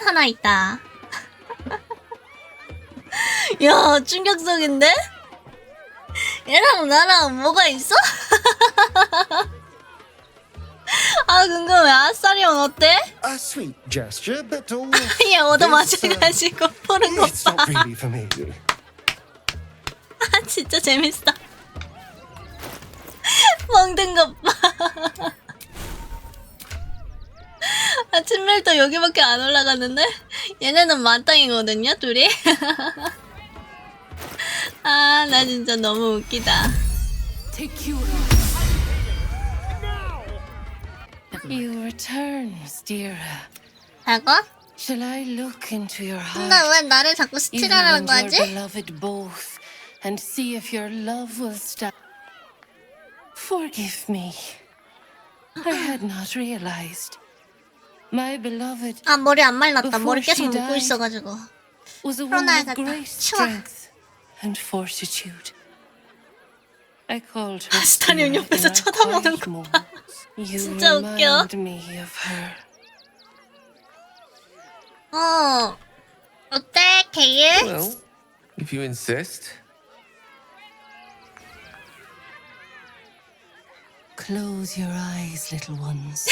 하나 있다. 야, 충격적인데? 얘랑 나랑 뭐가 있어? 아, 궁금해. 아스타리온 어때? A sweet gesture, but all 얘 얻어맞아가지고 푸는 거 it's 봐. not really for me. 아, 진짜 재밌어. 먹는 것 봐. 아, 친밀도 여기밖에 안 올라갔는데? 얘네는 만땅이거든요, 둘이? 아, 나 진짜 너무 웃기다. You return, Stira. 하고? Shall I look into your heart? 근데 왜 나를 자꾸 You 스틸하라는 and your 거지? beloved both, and see if your love will stop. Forgive me. I had not realized. My beloved. 아, 머리 안 말랐다. before 머리 계속 she 묶고 died, 있어가지고. was a woman of 풀어놔야겠다. great 치워. strength and fortitude. I called her 아스타리온 Stira 옆에서 in our 쳐다보는 quiet 거 moments. 봐. You 진짜 웃겨. remind me of her. 어때, 게일? Well, if you insist. Close your eyes, little ones.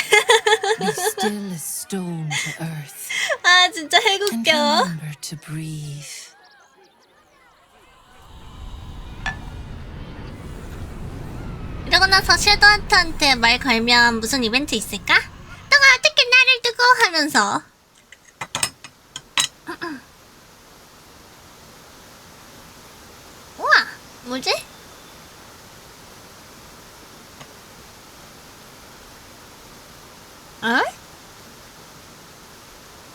Be still as stone to earth. 아, 진짜 And 해국겨. remember to breathe. 이러고 나서 섀도우한테 말 걸면 무슨 이벤트 있을까? 너가 어떻게 나를 두고 하면서. 우와, 뭐지? 어?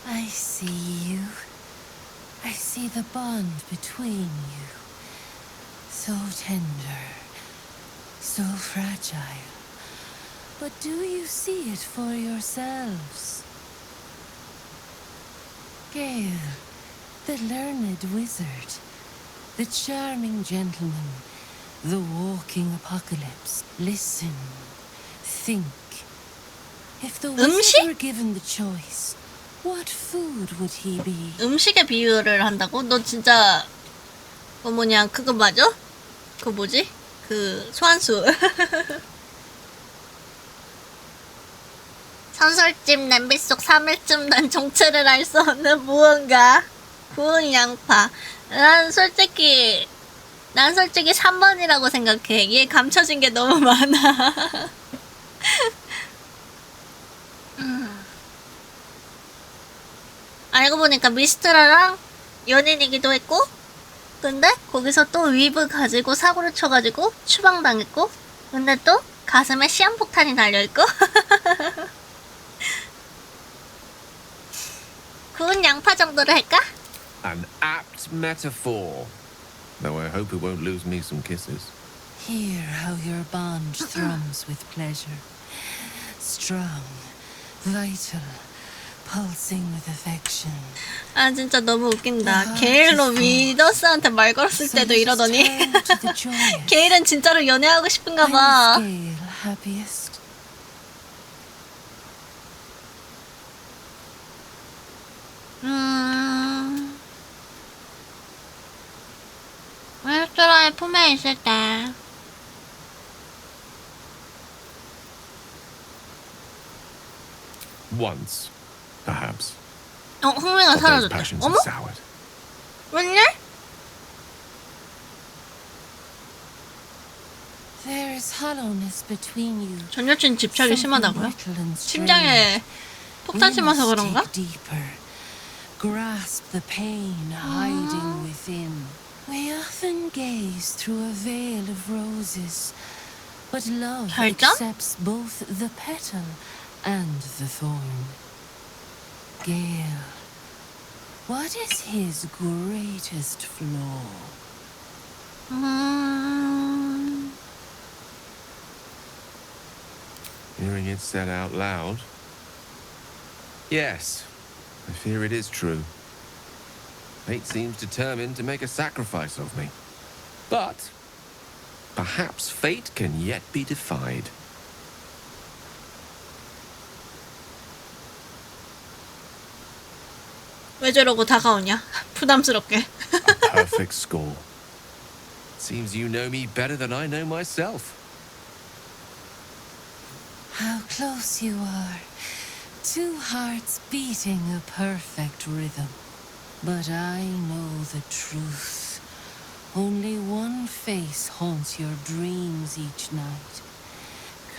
I see you. I see the bond between you. So tender. So fragile. But do you see it for yourselves? Gale, the learned wizard, the charming gentleman, the walking apocalypse. Listen, think. If the wizard were given the choice, what food would he be? 음식에 비유를 한다고? 너 진짜 뭐냐 그거 맞아? 그거 뭐지? 그 소환수. 선술집 냄비 속 3일쯤 난 정체를 알 수 없는 무언가. 구운 양파. 난 솔직히 3번이라고 생각해. 얘 감춰진 게 너무 많아. 알고 보니까 미스트라랑 연인이기도 했고, 근데 거기서 또 위브 가지고 사고를 쳐가지고 추방당했고, 근데 또 가슴에 시한폭탄이 달려있고. 구운 양파 정도를 할까? An apt metaphor. Though I hope it won't lose me some kisses. Hear how your bond thrums with pleasure. Strong, vital, pulsing with affection. 아 진짜 너무 웃긴다. 게일로 미더스한테 말 걸었을 때도 이러더니 게일은 진짜로 연애하고 싶은가 봐. 웨스트라의 품에 있을 때 Once, perhaps. 흥미가 But those 사라졌다. passions 어머? have soured. 웬일? There is hollowness between you. 전 여친 집착이 심하다고요? 심장에 폭탄 심어서 그런가? Deeper. Grasp the pain hiding within. We often gaze through a veil of roses, but love accepts both the petal and the thorn. Gale, what is his greatest flaw? Hearing it said out loud. Yes, I fear it is true. Fate seems determined to make a sacrifice of me. But perhaps fate can yet be defied. 왜 저러고 다가오냐? 부담스럽게. Perfect score. Seems you know me better than I know myself. How close you are. Two hearts beating a perfect rhythm. But I know the truth. Only one face haunts your dreams each night.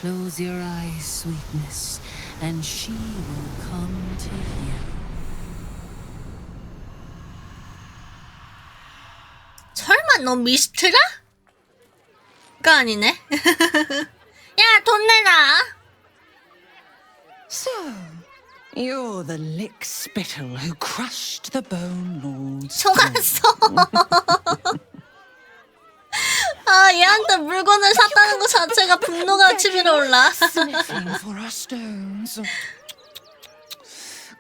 Close your eyes, sweetness, and she will come to you. 설마 너 미스트라? 가 아니네. 야, 돈 내놔. So, you're the lick spittle who crushed the Bone Lord's 속았어. 아, 얘한테 물건을 샀다는 것 자체가 분노가 치밀어 올라. Sniffing for our stones.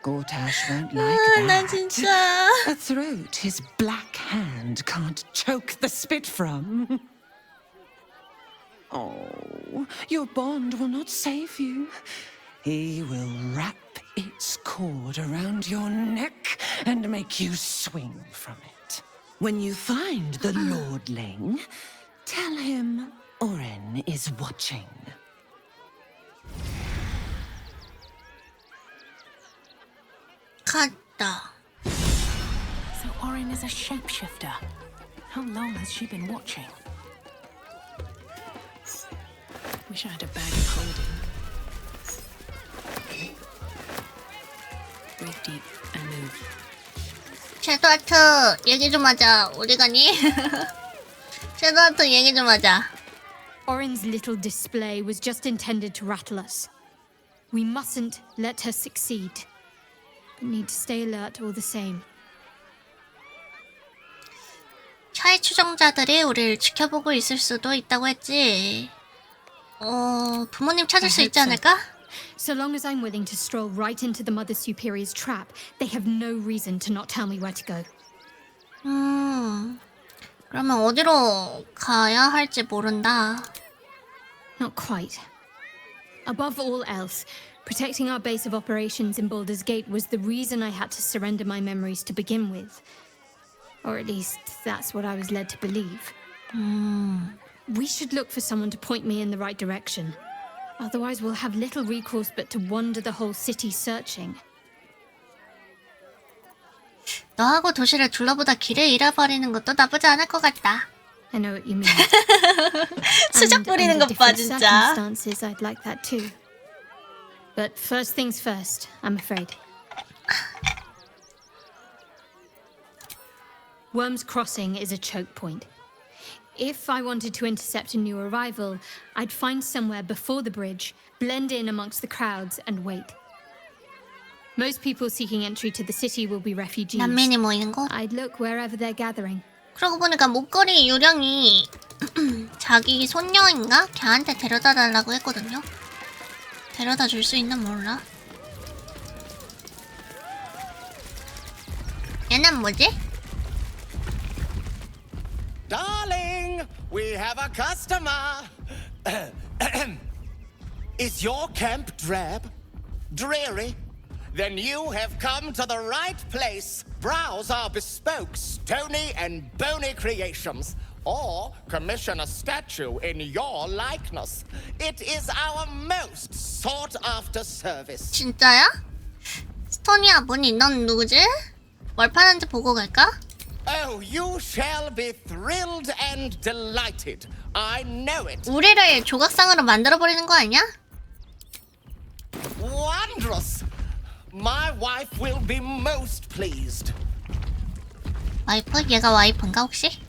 Gortash won't like 나 that. 진짜. A throat his black hand can't choke the spit from. Oh, your bond will not save you. He will wrap its cord around your neck and make you swing from it. When you find the lordling, tell him Oren is watching. 갔다. So Oren is a shapeshifter. How long has she been watching? Wish I had a bag of holding. Breathe deep and move. 섀도우하트 얘기 좀 하자. 어디 가니? 섀도우하트 얘기 좀 하자. Oren's little display was just intended to rattle us. We mustn't let her succeed. But need to stay alert all the same. 차의 추종자들이 우리를 지켜보고 있을 수도 있다고 했지. 부모님 찾을 수 있지 않을까? So long as I'm willing to stroll right into the Mother Superior's trap, they have no reason to not tell me where to go. 그러면 어디로 가야 할지 모른다. Not quite. Above all else, protecting our base of operations in Baldur's Gate was the reason I had to surrender my memories to begin with. Or at least, that's what I was led to believe. We should look for someone to point me in the right direction. Otherwise, we'll have little recourse but to wander the whole city searching. 너하고 도시를 둘러보다 길을 잃어버리는 것도 나쁘지 않을 것 같다. I know what you mean. 수작 부리는 것 봐, 진짜. Circumstances, I'd like that too. But first things first, I'm afraid. Worm's Crossing is a choke point. If I wanted to intercept a new arrival, I'd find somewhere before the bridge, blend in amongst the crowds, and wait. Most people seeking entry to the city will be refugees. 난민이 모이는 곳? I'd look wherever they're gathering. 그러고 보니까 목걸이 요령이 자기 손녀인가? 걔한테 데려다 달라고 했거든요. 데려다 줄 수 있나 몰라. 얘는 뭐지? Darling, we have a customer. Is your camp drab? Dreary? Then you have come to the right place. Browse our bespoke, stony and bony creations. Or commission a statue in your likeness. It is our most sought-after service. 진짜야? 스토니아 뭐니? 넌 누구지? 뭘 파는지 보고 갈까? Oh, you shall be thrilled and delighted. I know it. 우리를 조각상으로 만들어버리는 거 아니야? Wondrous. My wife will be most pleased. 와이프? 얘가 와이프인가 혹시?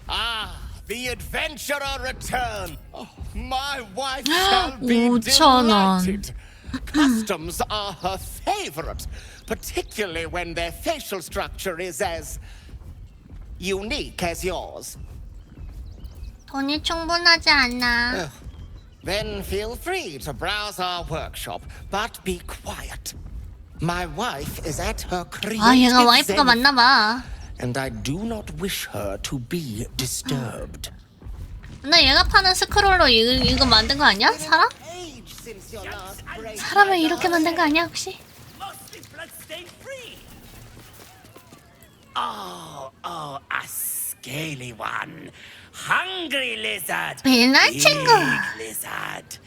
Ah, the adventurer return. Oh, my wife shall be 5,000원. delighted. Customs are her favorite, particularly when their facial structure is as unique as yours. 돈이 충분하지 않아. Then feel free to browse our workshop, but be quiet. My wife is at her creative 아, 얘가 와이프가 zenith, 맞나 봐. and I do not wish her to be disturbed. 나 얘가 파는 스크롤로 이거 만든 거 아니야? 사람? 사람을 이렇게 만든 거 아니야 혹시? Oh, a scaly one. Hungry lizard. 맨날 친구. Big lizard.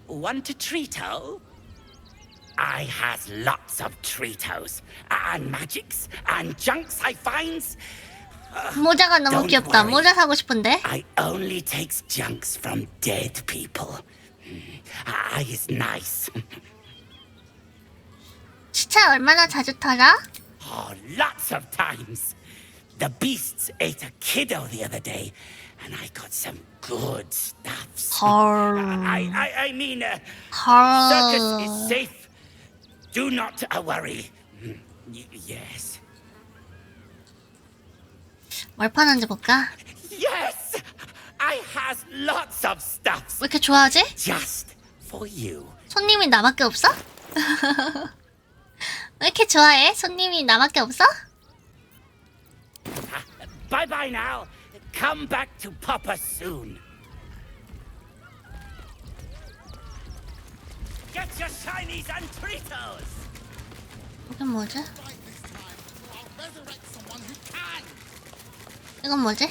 Want a treato? I has lots of treatos and magics and junks I finds. 모자가 너무 Don't 귀엽다. worry. 모자 사고 싶은데. I only takes junks from dead people. I is nice. 시차 얼마나 자주 타라? Oh, lots of times. The beasts ate a kiddo the other day, and I got some good stuffs. I mean, circus is safe. Do not worry. Yes. 뭘 파는지 볼까? Yes, I has lots of stuffs. 왜 이렇게 좋아하지? Just for you. 손님이 나밖에 없어? 왜 이렇게 좋아해? 손님이 나밖에 없어? Bye bye now. Come back to Papa soon. Get your shinies and treatos. 이건 뭐지? 이건 뭐지?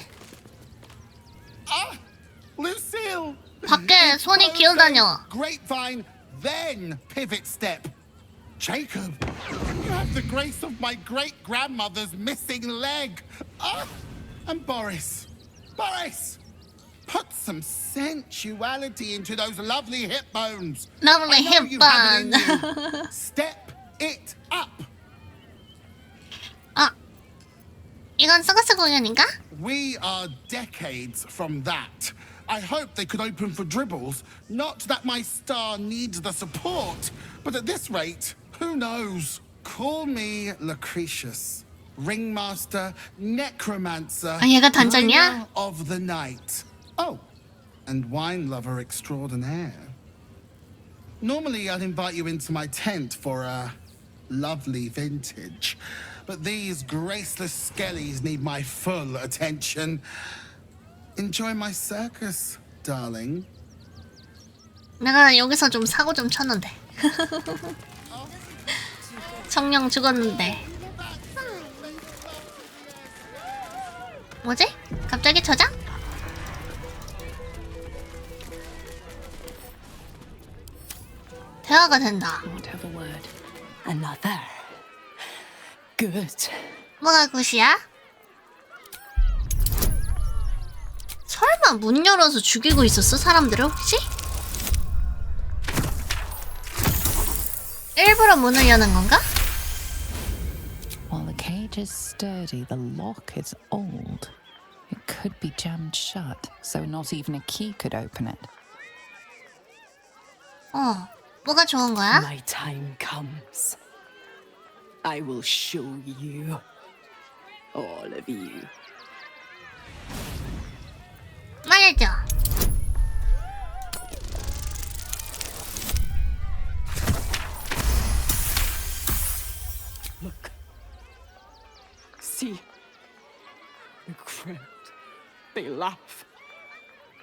Lucille! 밖에 손이 기어다녀. Grapevine, then pivot step. Jacob, you have the grace of my great-grandmother's missing leg. And Boris, put some sensuality into those lovely hip bones. Lovely hip bones. Step it up. 이건 서커스 공연인가? We are decades from that. I hope they could open for dribbles. Not that my star needs the support, but at this rate, who knows? Call me Lucretius, ringmaster, necromancer, 아, 얘가 단장이야? ruler of the night. Oh, and wine lover extraordinaire. Normally, I'd invite you into my tent for a lovely vintage, but these graceless skellies need my full attention. Enjoy my circus, darling. 내가 여기서 좀 사고 좀 쳤는데. 청룡 죽었는데. 뭐지? 갑자기 저장? 대화가 된다. Whatever word. Another. Good. 뭐가 굿이야? 설마 문 열어서 죽이고 있었어? 사람들을 혹시? 일부러 문을 여는 건가? While the cage is sturdy, the lock is old. It could be jammed shut, so not even a key could open it. 뭐가 좋은 거야? My time comes. I will show you. All of you. 말해줘. Look. See. The crowd. They laugh.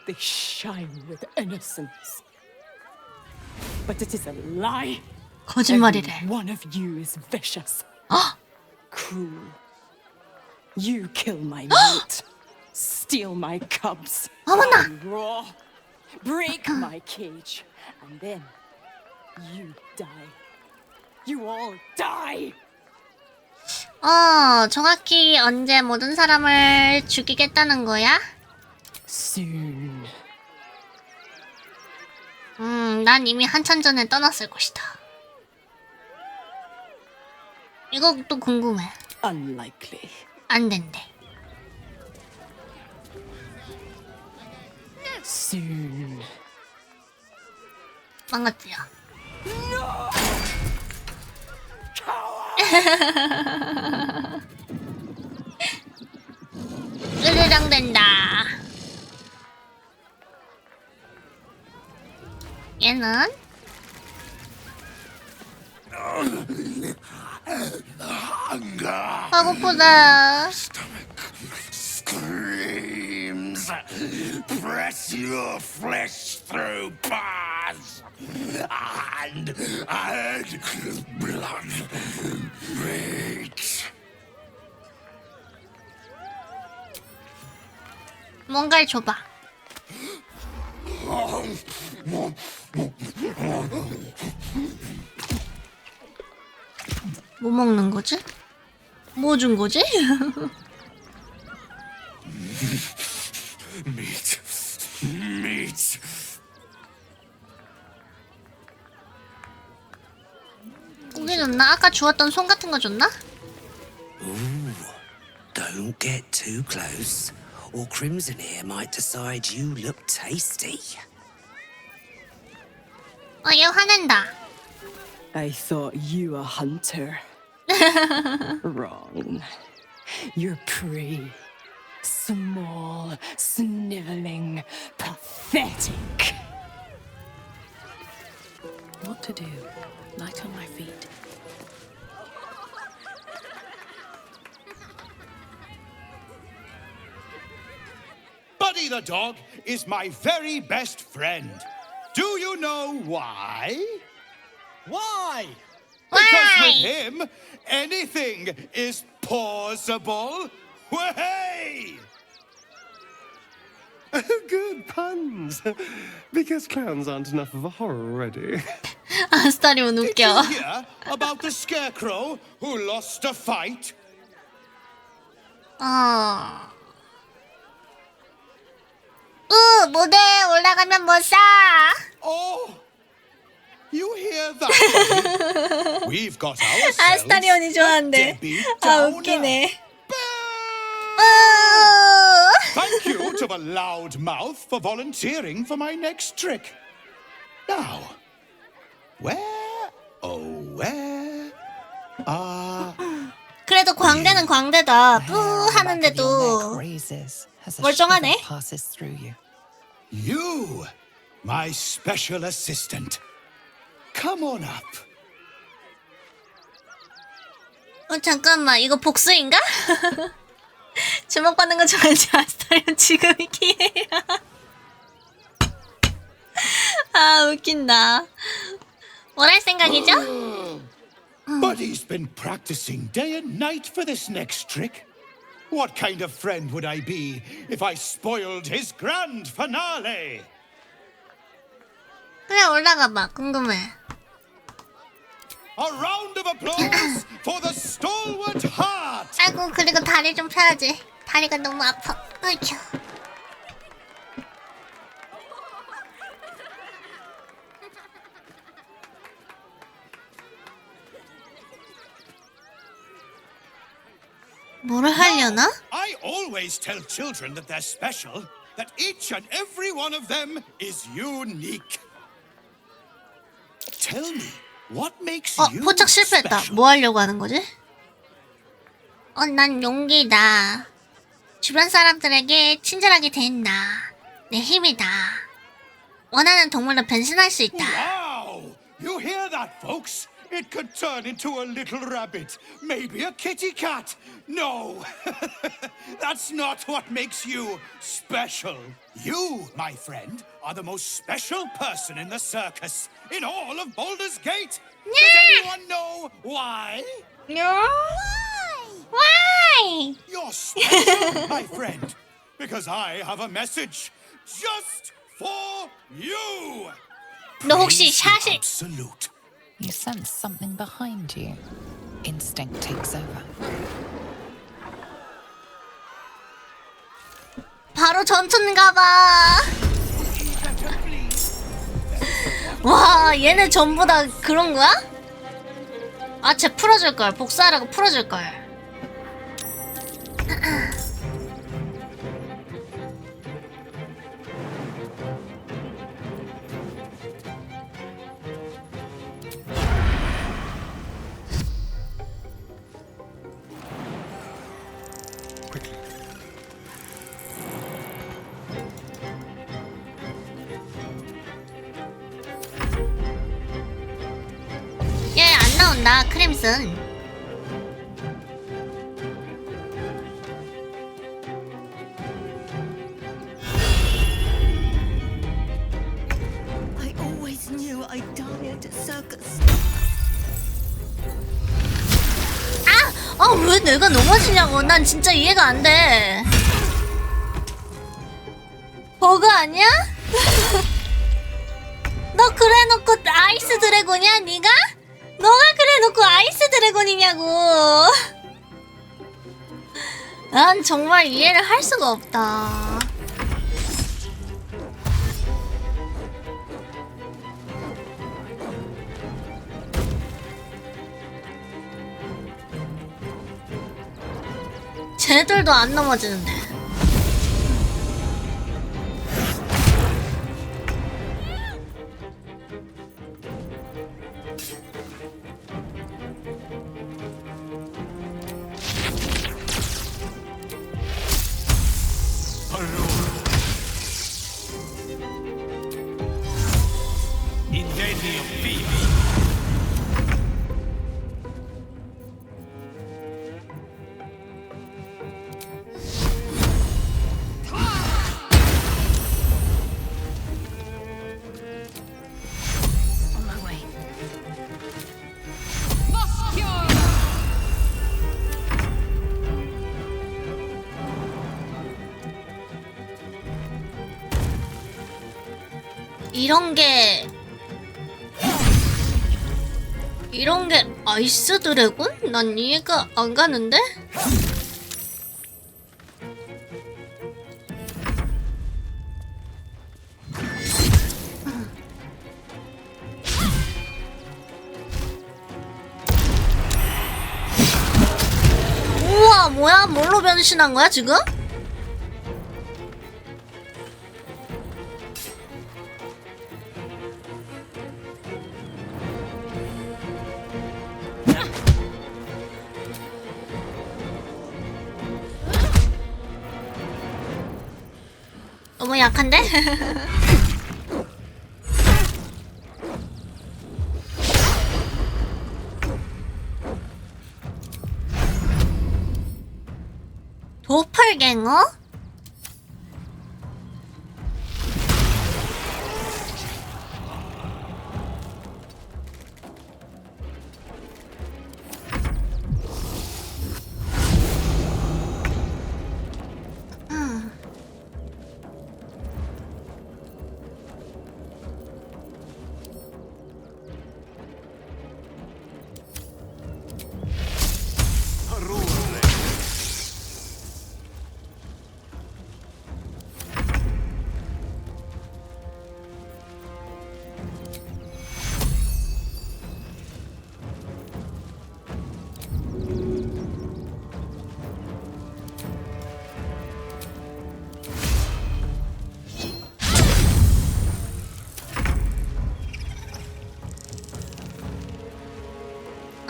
They shine with innocence. But it is a lie. 거짓말이래. Every one of you is vicious. Cruel. You kill my meat. Steal my cubs. 어머나. Raw. Break my cage. And then you die. You all die. 정확히 언제 모든 사람을 죽이겠다는 거야? Soon. 난 이미 한참 전에 떠났을 것이다. 이것도 궁금해. Unlikely. 안 된대. Soon. 망가뜨려. 으르렁 된다. 얘는 배고프다. Screams. Press your flesh through bars. And blood breaks. 뭔가를 줘봐. 뭐 먹는 거지? 뭐 준 거지? Meat. Meat. 고기 줬나? 아까 주웠던 손 같은 거 줬나? Ooh, don't get too close, or Crimson here might decide you look tasty. 얘 화낸다. I thought you a hunter. Wrong. You're prey. Small, sniveling, pathetic. What to do? Light on my feet. Buddy the dog is my very best friend. Do you know why? Why? Because with him, anything is possible. Way! Good puns. Because clowns aren't enough of a horror already. 스타리온 웃겨. Did you hear about the scarecrow who lost a fight? 무대에 올라가면 못 사. Oh, you hear that? We've got ourselves 스타리온이 좋아한대. 웃기네. Thank you to the loud mouth for volunteering for my next trick. Now, where 그래도 광대는 광대다. 뿌 하는데도 멀쩡하네. You, my special assistant. Come on up. 잠깐만, 이거 복수인가? 주목받는 거 좋아하지 마스터요. 지금이 기회야. 웃긴다. 뭘 할 생각이죠? Buddy's been practicing day and night for this next trick. What kind of friend would I be if I spoiled his grand finale? 그래, 올라가봐. 궁금해. A round of applause for the stalwart heart. 아이고, 그리고 다리 좀 펴야지. 다리가 너무 아파. 어이구. 뭐를 하려나? I always tell children that they're special, that each and every one of them is unique. Tell me, what makes you 포착 실패했다. special? 뭐 하려고 하는 거지? 난 용기다. 주변 사람들에게 친절하게 대한다. 내 힘이다. 원하는 동물로 변신할 수 있다. Wow! You hear that, folks? It could turn into a little rabbit, maybe a kitty cat. No, that's not what makes you special. You, my friend, are the most special person in the circus, in all of Baldur's Gate. Does anyone know why? No. Why? You're special, my friend, because I have a message just for you. 너 혹시 샷이 Absolute. You sense something behind you. Instinct takes over. 바로 전투인가봐. 와, 얘네 전부 다 그런 거야? 아, 쟤 풀어줄 걸. 복수하라고 풀어줄 걸. 얘 안 나온다. 크림슨. I always knew I'd die at a circus. 왜 내가 넘어지냐고. 난 진짜 이해가 안 돼. 버그 아니야? 너 그래놓고 아이스 드래곤이야, 네가? 너가 그래놓고 아이스 드래곤이냐고. 난 정말 이해를 할 수가 없다. 쟤들도 안 넘어지는데. 이런 게 아이스 드래곤? 난 이해가 안 가는데? 우와, 뭐야? 뭘로 변신한 거야, 지금? 너무 약한데? 도플갱어?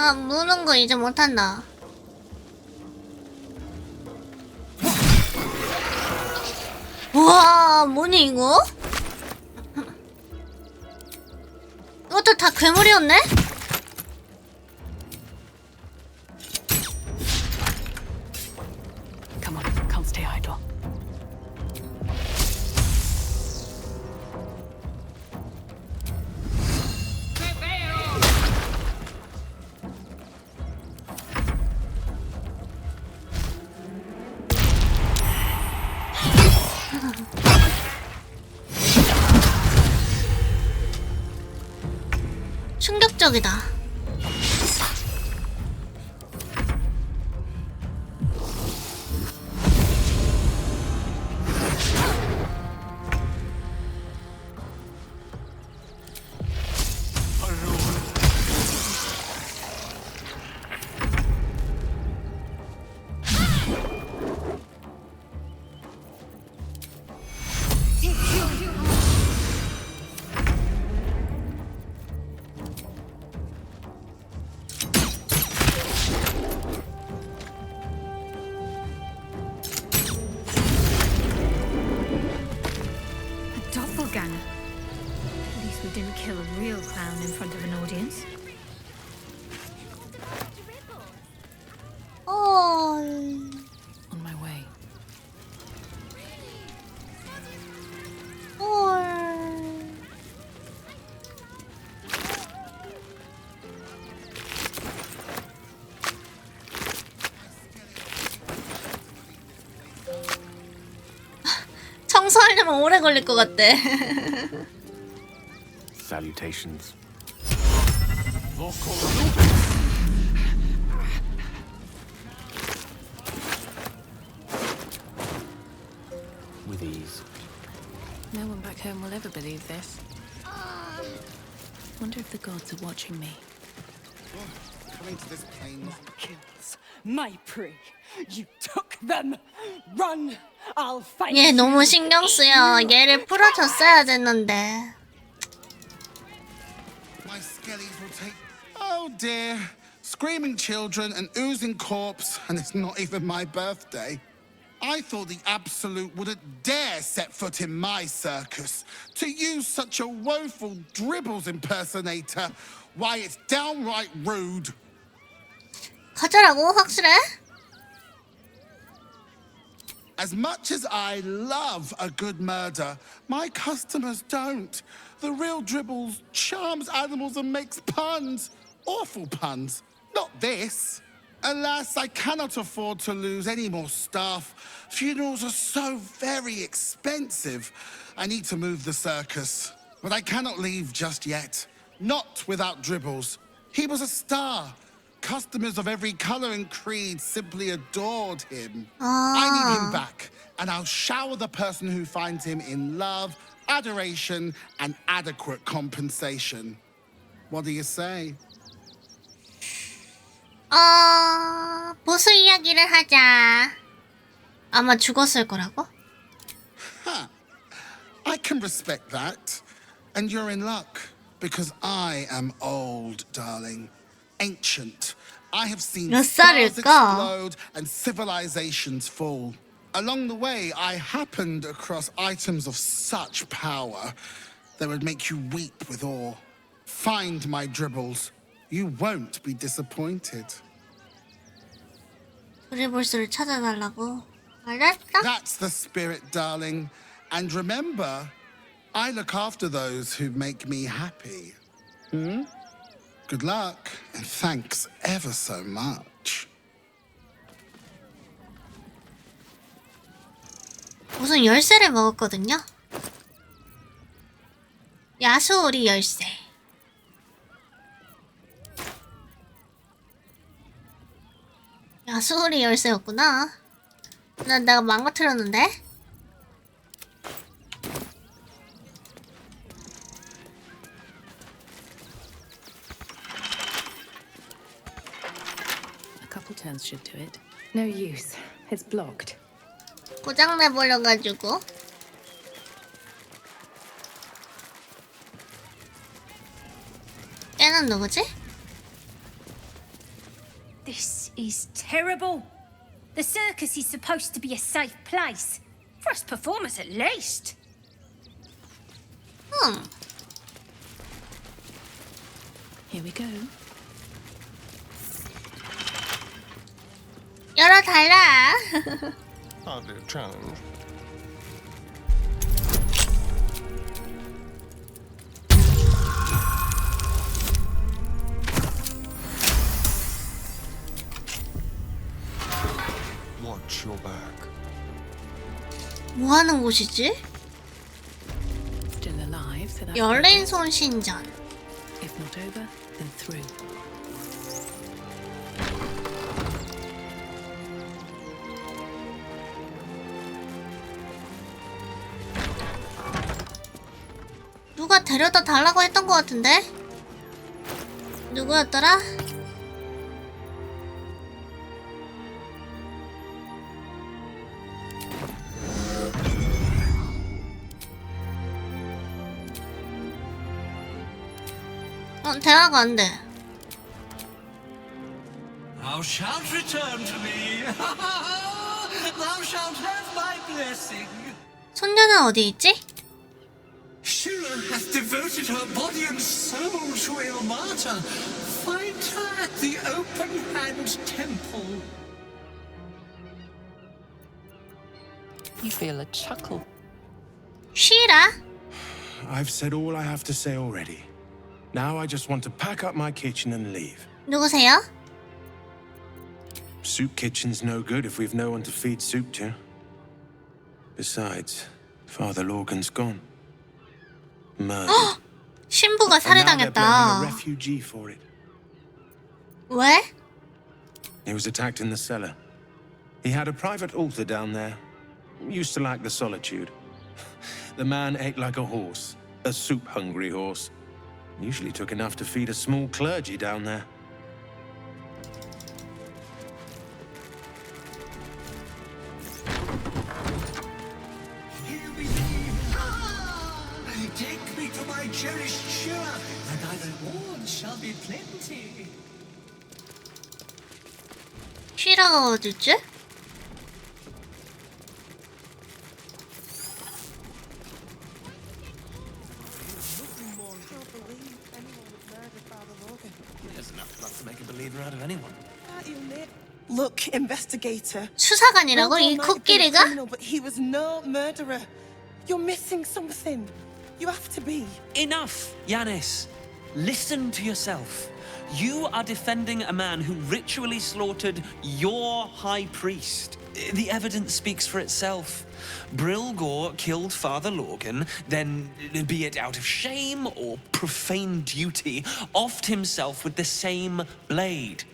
아, 무는 거 이제 못한다. 우와, 뭐니 이거? 이것도 다 괴물이었네? Come on, can't stay idle. 충격적이다. Doppelganger. At least we didn't kill a real clown in front of an audience. Oh. On my way. 청소하려면 오래 걸릴 것 같대. Salutations. With ease. No one back home will ever believe this. Wonder if the gods are watching me. Coming to this plane. Kills my prey. You took them. Run. I'll find 얘 you. 너무 신경 쓰여. 얘를 풀어줬어야 됐는데. My skellies will take. Oh dear. Screaming children, an oozing corpse, and it's not even my birthday. I thought the Absolute wouldn't dare set foot in my circus. To use such a woeful Dribbles impersonator, why, it's downright rude. 가자라고? 확실해? As much as I love a good murder, my customers don't. The real Dribbles charms animals and makes puns. Awful puns. Not this. Alas, I cannot afford to lose any more staff. Funerals are so very expensive. I need to move the circus. But I cannot leave just yet. Not without Dribbles. He was a star. Customers of every color and creed simply adored him. I need him back, and I'll shower the person who finds him in love, adoration, and adequate compensation. What do you say? 보수 이야기를 하자. 아마 죽었을 거라고? Huh. I can respect that. And you're in luck, because I am old, darling. Ancient. I have seen 몇 stars 살일까? explode and civilizations fall. Along the way, I happened across items of such power that would make you weep with awe. Find my Dribbles. You won't be disappointed. 드리블스를 찾아달라고. 알았다. That's the spirit, darling. And remember, I look after those who make me happy. Hmm? Good luck, and thanks ever so much. 우선 열쇠를 먹었거든요. 야수오리 열쇠. 야수오리 열쇠였구나. 난 내가 망가뜨렸는데? Couple turns should do it. No use. It's blocked. 고장내버려가지고. 얘는 누구지? is terrible. The circus is supposed to be a safe place. For us performers, at least. Here we go. 열어달라. Hardly a challenge. Watch your back. 뭐 하는 곳이지? Still alive, so that's 열린 손신전. if not over, then through. 누가 데려다 달라고 했던 것 같은데? 누구였더라? 대화가 안 돼. Thou shalt return to me. Thou shalt have my blessing. 손녀는 어디 있지? Shira hath devoted her body and soul to Ilmata. Find her at the Open Hand Temple. You feel a chuckle. 쉬라. I've said all I have to say already. Now I just want to pack up my kitchen and leave. 누구세요? Soup kitchen's no good if we've no one to feed soup to. Besides, Father Lorgan's gone. Murdered. 신부가 And now they're blaming a 살해당했다. refugee for it. 왜? He was attacked in the cellar. He had a private altar down there. Used to like the solitude. The man ate like a horse. A soup-hungry horse. Usually took enough to feed a small clergy down there. Here we be. Take me to my cherished Shira, and thy reward shall be plenty. 쉬라가 어딨지? There's enough blood to make a believer out of anyone. Look, investigator. 수사관이라고? 이 코끼리가? But he was no murderer. You're missing something. You have to be. Enough, Yanis. Listen to yourself. You are defending a man who ritually slaughtered your high priest. The evidence speaks for itself. Brilgor killed Father Lorgan, then, be it out of shame or profane duty, offed himself with the same blade.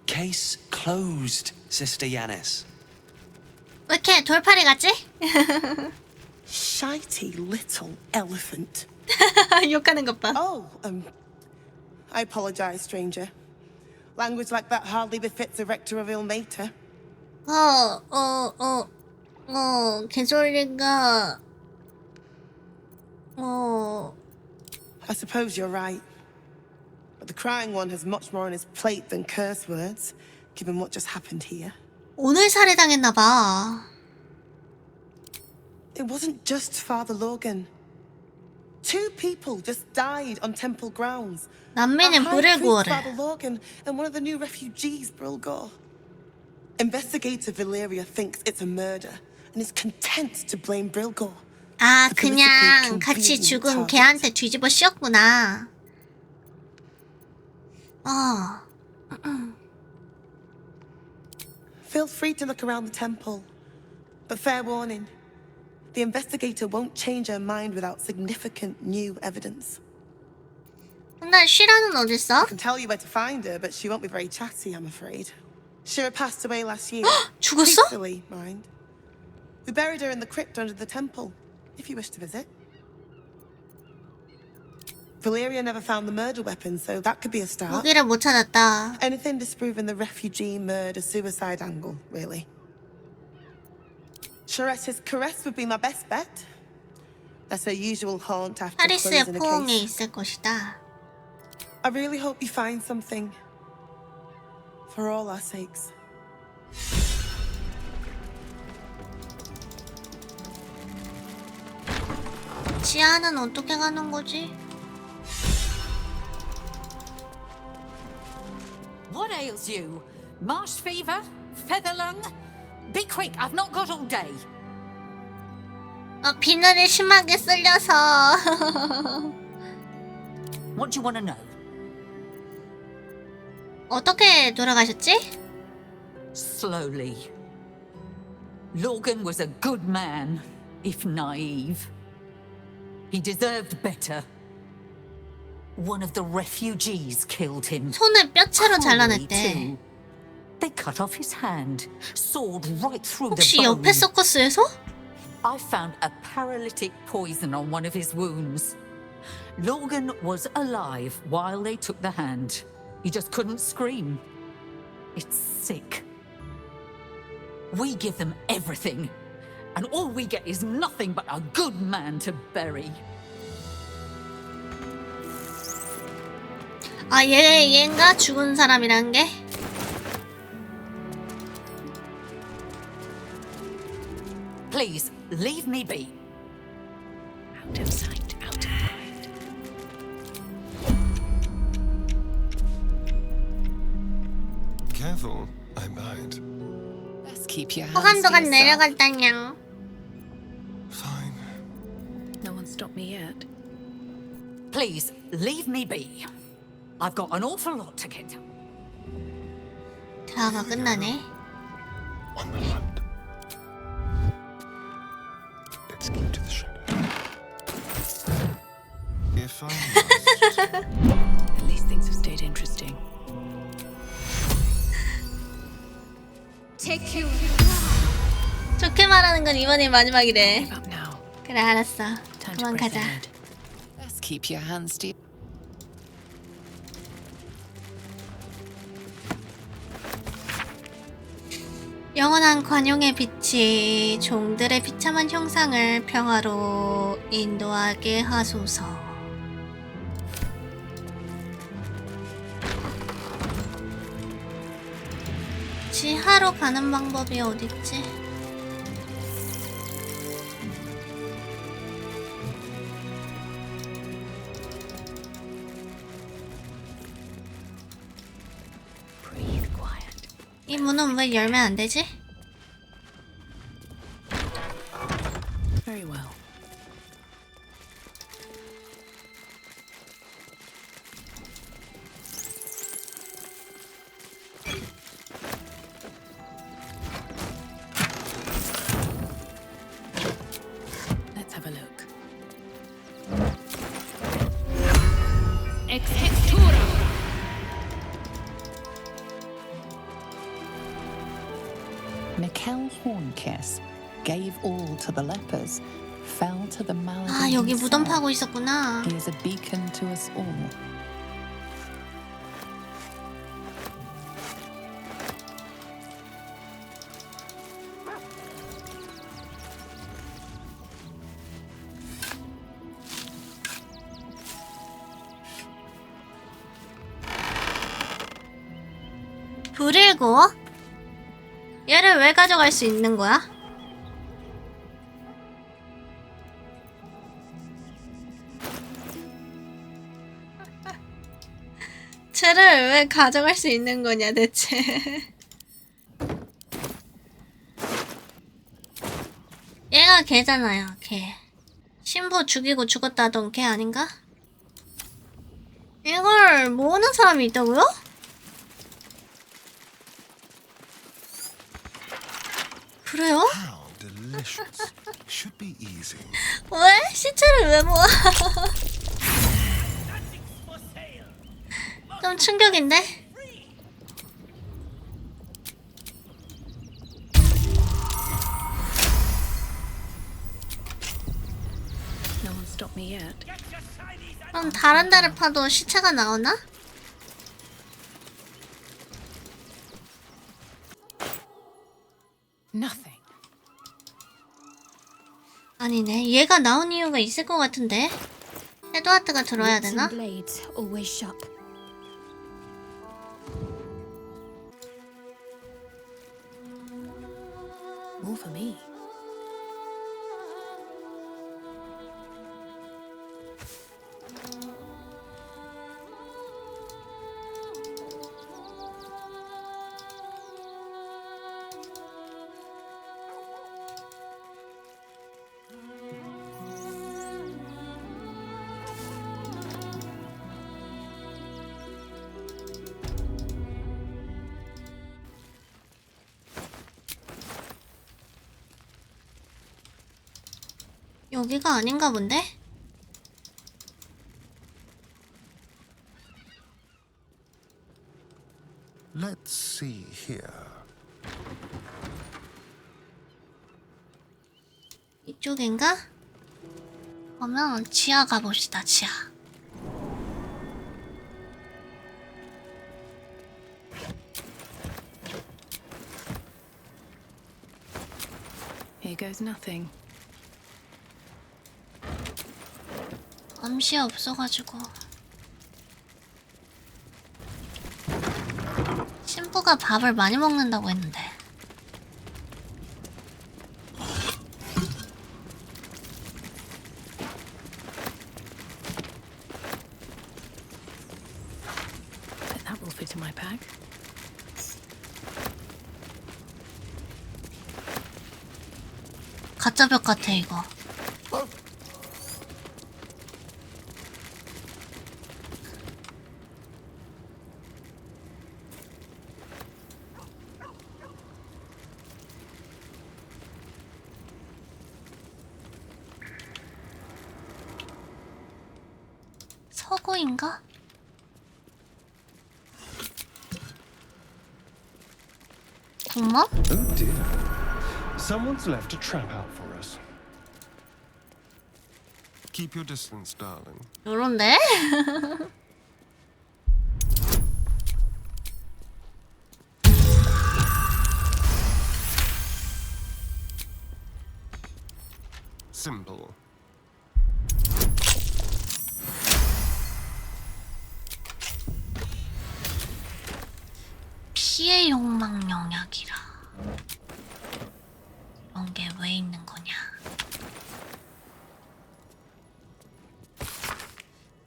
Case closed, Sister Yanis. 왜 이렇게 돌팔이 같지? Shitey little elephant. 욕하는 것 봐. Oh, I apologize, stranger. Language like that hardly befits a rector of Ilmater. 개소리가. I suppose you're right. But the crying one has much more on his plate than curse words, given what just happened here. 오늘 살해당했나 봐. It wasn't just Father Logan. 2 people just died on temple grounds. 남매는 불을 구하래. Father Logan and one of the new refugees, Brilgor. Investigator Valeria thinks it's a murder and is content to blame Brilgor. 아, 그냥 같이 죽은 걔한테 뒤집어 씌웠구나. Feel free to look around the temple. But fair warning, the investigator won't change her mind without significant new evidence. 근데 쉬라는 어딨어? I can tell you where to find her, but she won't be very chatty, I'm afraid. Shira passed away last year. 죽었어? Peacefully, mind. We buried her in the crypt under the temple, if you wish to visit. Valeria never found the murder weapon, so that could be a start. 무기를 못 찾았다. Anything disproving the refugee murder-suicide angle, really. Sharetta's caress would be my best bet. That's her usual haunt after 하리스의 closing a 포옹에 case. 있을 것이다. I really hope you find something. for all our sakes. 지하는 어떻게 가는 거지? What ails you? Marsh fever? Feather lung? Be quick, I've not got all day. 비늘이 심하게 쓸려서. What do you want to know? 어떻게 돌아가셨지? Slowly. Logan was a good man, if naive. He deserved better. One of the refugees killed him. 손을 뼈채로 Cruelly, 잘라냈대. too. They cut off his hand, sawed right through 혹시 the bone. 옆에 서커스에서? I found a paralytic poison on one of his wounds. Logan was alive while they took the hand. He just couldn't scream. It's sick. We give them everything, and all we get is nothing but a good man to bury. 아, 얘인가? 죽은 사람이란 게? Please, leave me be. Out of sight, out of mind. Careful, I might. Let's keep your hands 호감도가 to yourself. 내려갔다냥. No one stopped me yet. Please, leave me be. I've got an awful lot to get. 대화가 끝나네. On the hunt. Let's keep to the shadow. If I must. At least things have stayed interesting. Take you. 좋게 말하는 건 이번이 마지막이래. 그래, 알았어. 그만 가자. Let's keep your hands to. 영원한 관용의 빛이 종들의 비참한 형상을 평화로 인도하게 하소서. 지하로 가는 방법이 어딨지? 이 문은 왜 열면 안 되지? Very well. Let's have a look. Ex hectura. Mikkel Hornkiss gave all to the lepers, fell to the malady. 아, 여기 무덤 himself. 파고 있었구나. He is a beacon to us all. 불을 구워? 얘를 왜 가져갈 수 있는 거야? 쟤를 왜 가져갈 수 있는 거냐 대체. 얘가 걔잖아요, 걔. 신부 죽이고 죽었다던 걔 아닌가? 이걸 모으는 사람이 있다고요? 그래요? Delicious. Should be easy. 왜? 시체를 왜 모아? 좀 충격인데? No one stopped me yet. 그럼 다른 데를 파도 시체가 나오나? Nothing. 아니네. 얘가 나온 이유가 있을 것 같은데. 에드와드가 들어야 되나? Blades always sharp. 여기가 아닌가 본데? Let's see here. 이쪽인가? 그러면 지하 가봅시다, 지하. Here goes nothing. 암시 없어가지고. 신부가 밥을 많이 먹는다고 했는데. Bet that will fit in my bag. 가짜 벽 같아 이거. 서구인가? 구멍? Oh dear. Someone's left a trap out for us. Keep your distance, darling. 요런데? Simple. 피해 욕망 영역이라. 이런 게 왜 있는 거냐?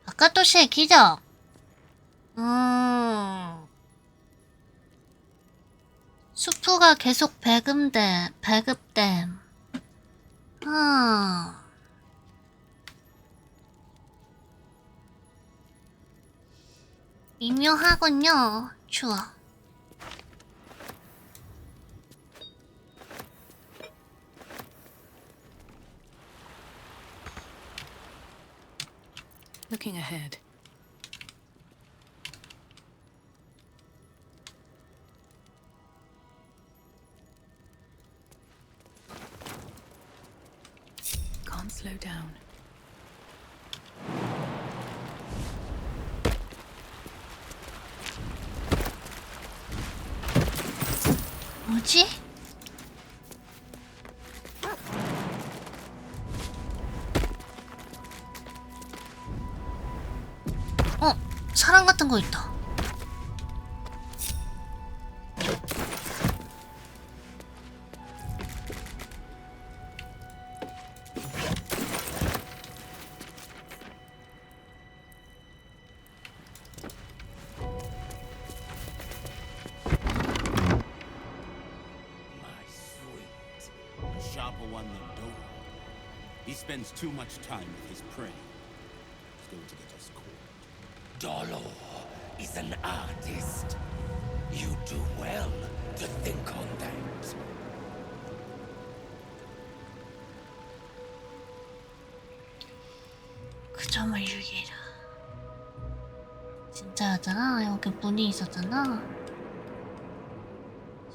바깥도시의 기적. 수프가 계속 배급됨. 미묘하군요. 추워. Looking ahead. Can't slow down. 뭐지? 사람 같은 거 있다. Sharper one than Baldur. He spends too much time with his prey. He's going to get us caught. Baldur is an artist. You do well to think on that. 그 점을 유기라. 진짜였잖아. 여기 문이 있었잖아.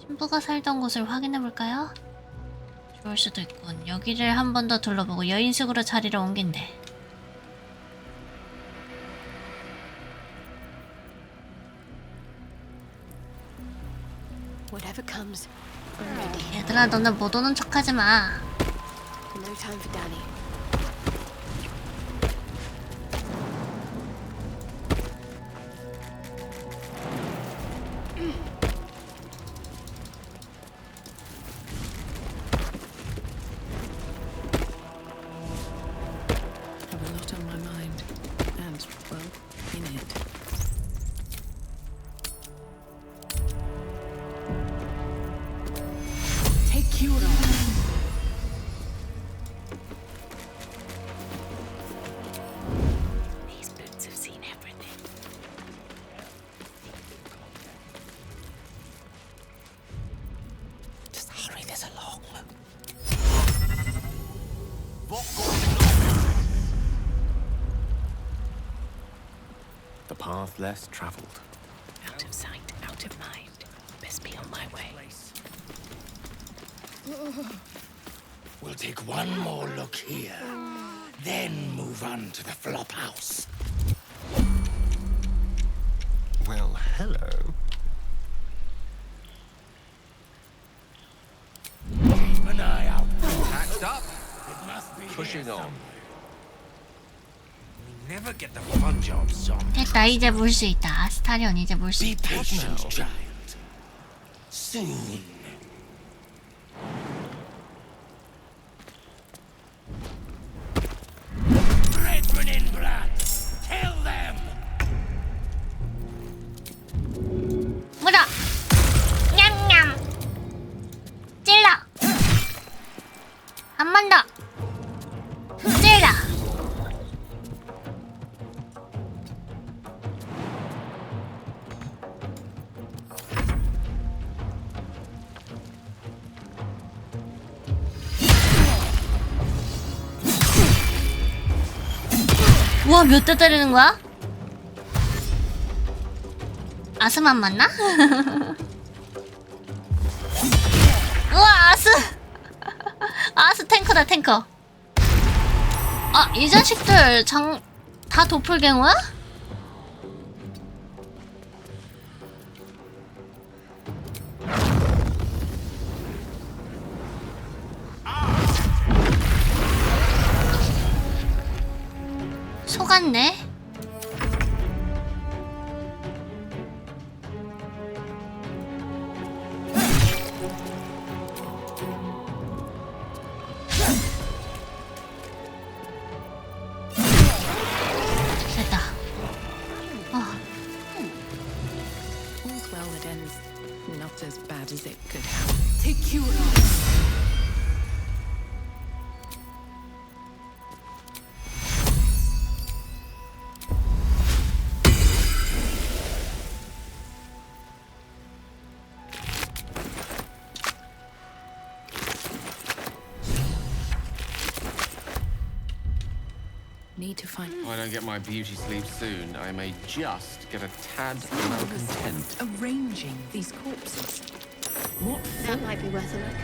신부가 살던 곳을 확인해볼까요? 좋을 수도 있군. 여기를 한 번 더 둘러보고 여인숙으로 자리를 옮긴대. Whatever comes, I'm ready. 얘들아, 너는 못 오는 척하지 마. No time for Danny. Have a lot on my mind, and well, in it. Take you path less traveled. Out of sight, out of mind. Best be on my way. We'll take one more look here, then move on to the flop house. Well, hello. Keep an eye out. Packed up. It must be Pushing on. We never get the fun jobs on. 됐다, 이제 물 수 있다. 아스타리온 이제 물 수 Be 있다. patient, child. Soon. Brethren in blood, kill them. 물어! 냠냠! 찔러! 한 번 더! 찔러! 우와, 몇 대 때리는 거야? 아스만 맞나? 우와, 아스! 아스 탱커다, 탱커. 아, 이 자식들 다 도플갱어야? 속았네. 됐다. All's well that ends not as bad as it could have. Secure. Need to find. If I don't get my beauty sleep soon, I may just get a tad malcontent. Arranging these corpses. What That might be worth a look.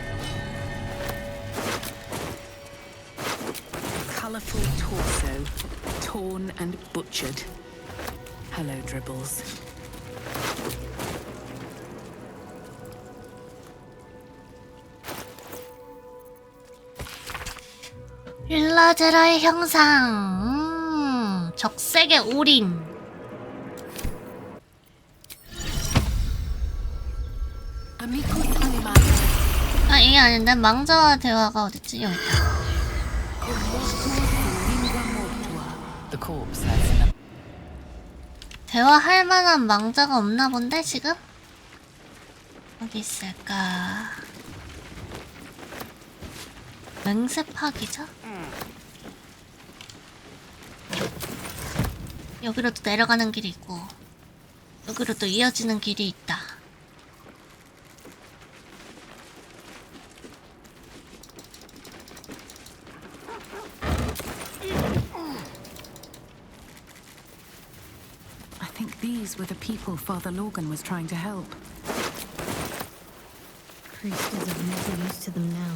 colourful torso, torn and butchered. Hello, Dribbles. 윌러제라의 형상. 적색의 올인. 아, 이게 아닌데 망자와 대화가 어딨지? 여기 있다. The corpse has an 대화할 만한 망자가 없나 본데 지금? 어디 있을까? 맹세파기죠? 여기로 또 내려가는 길이 있고 여기로 또 이어지는 길이 있다. I think these were the people Father Lorgan was trying to help. Priest is of little use to them now,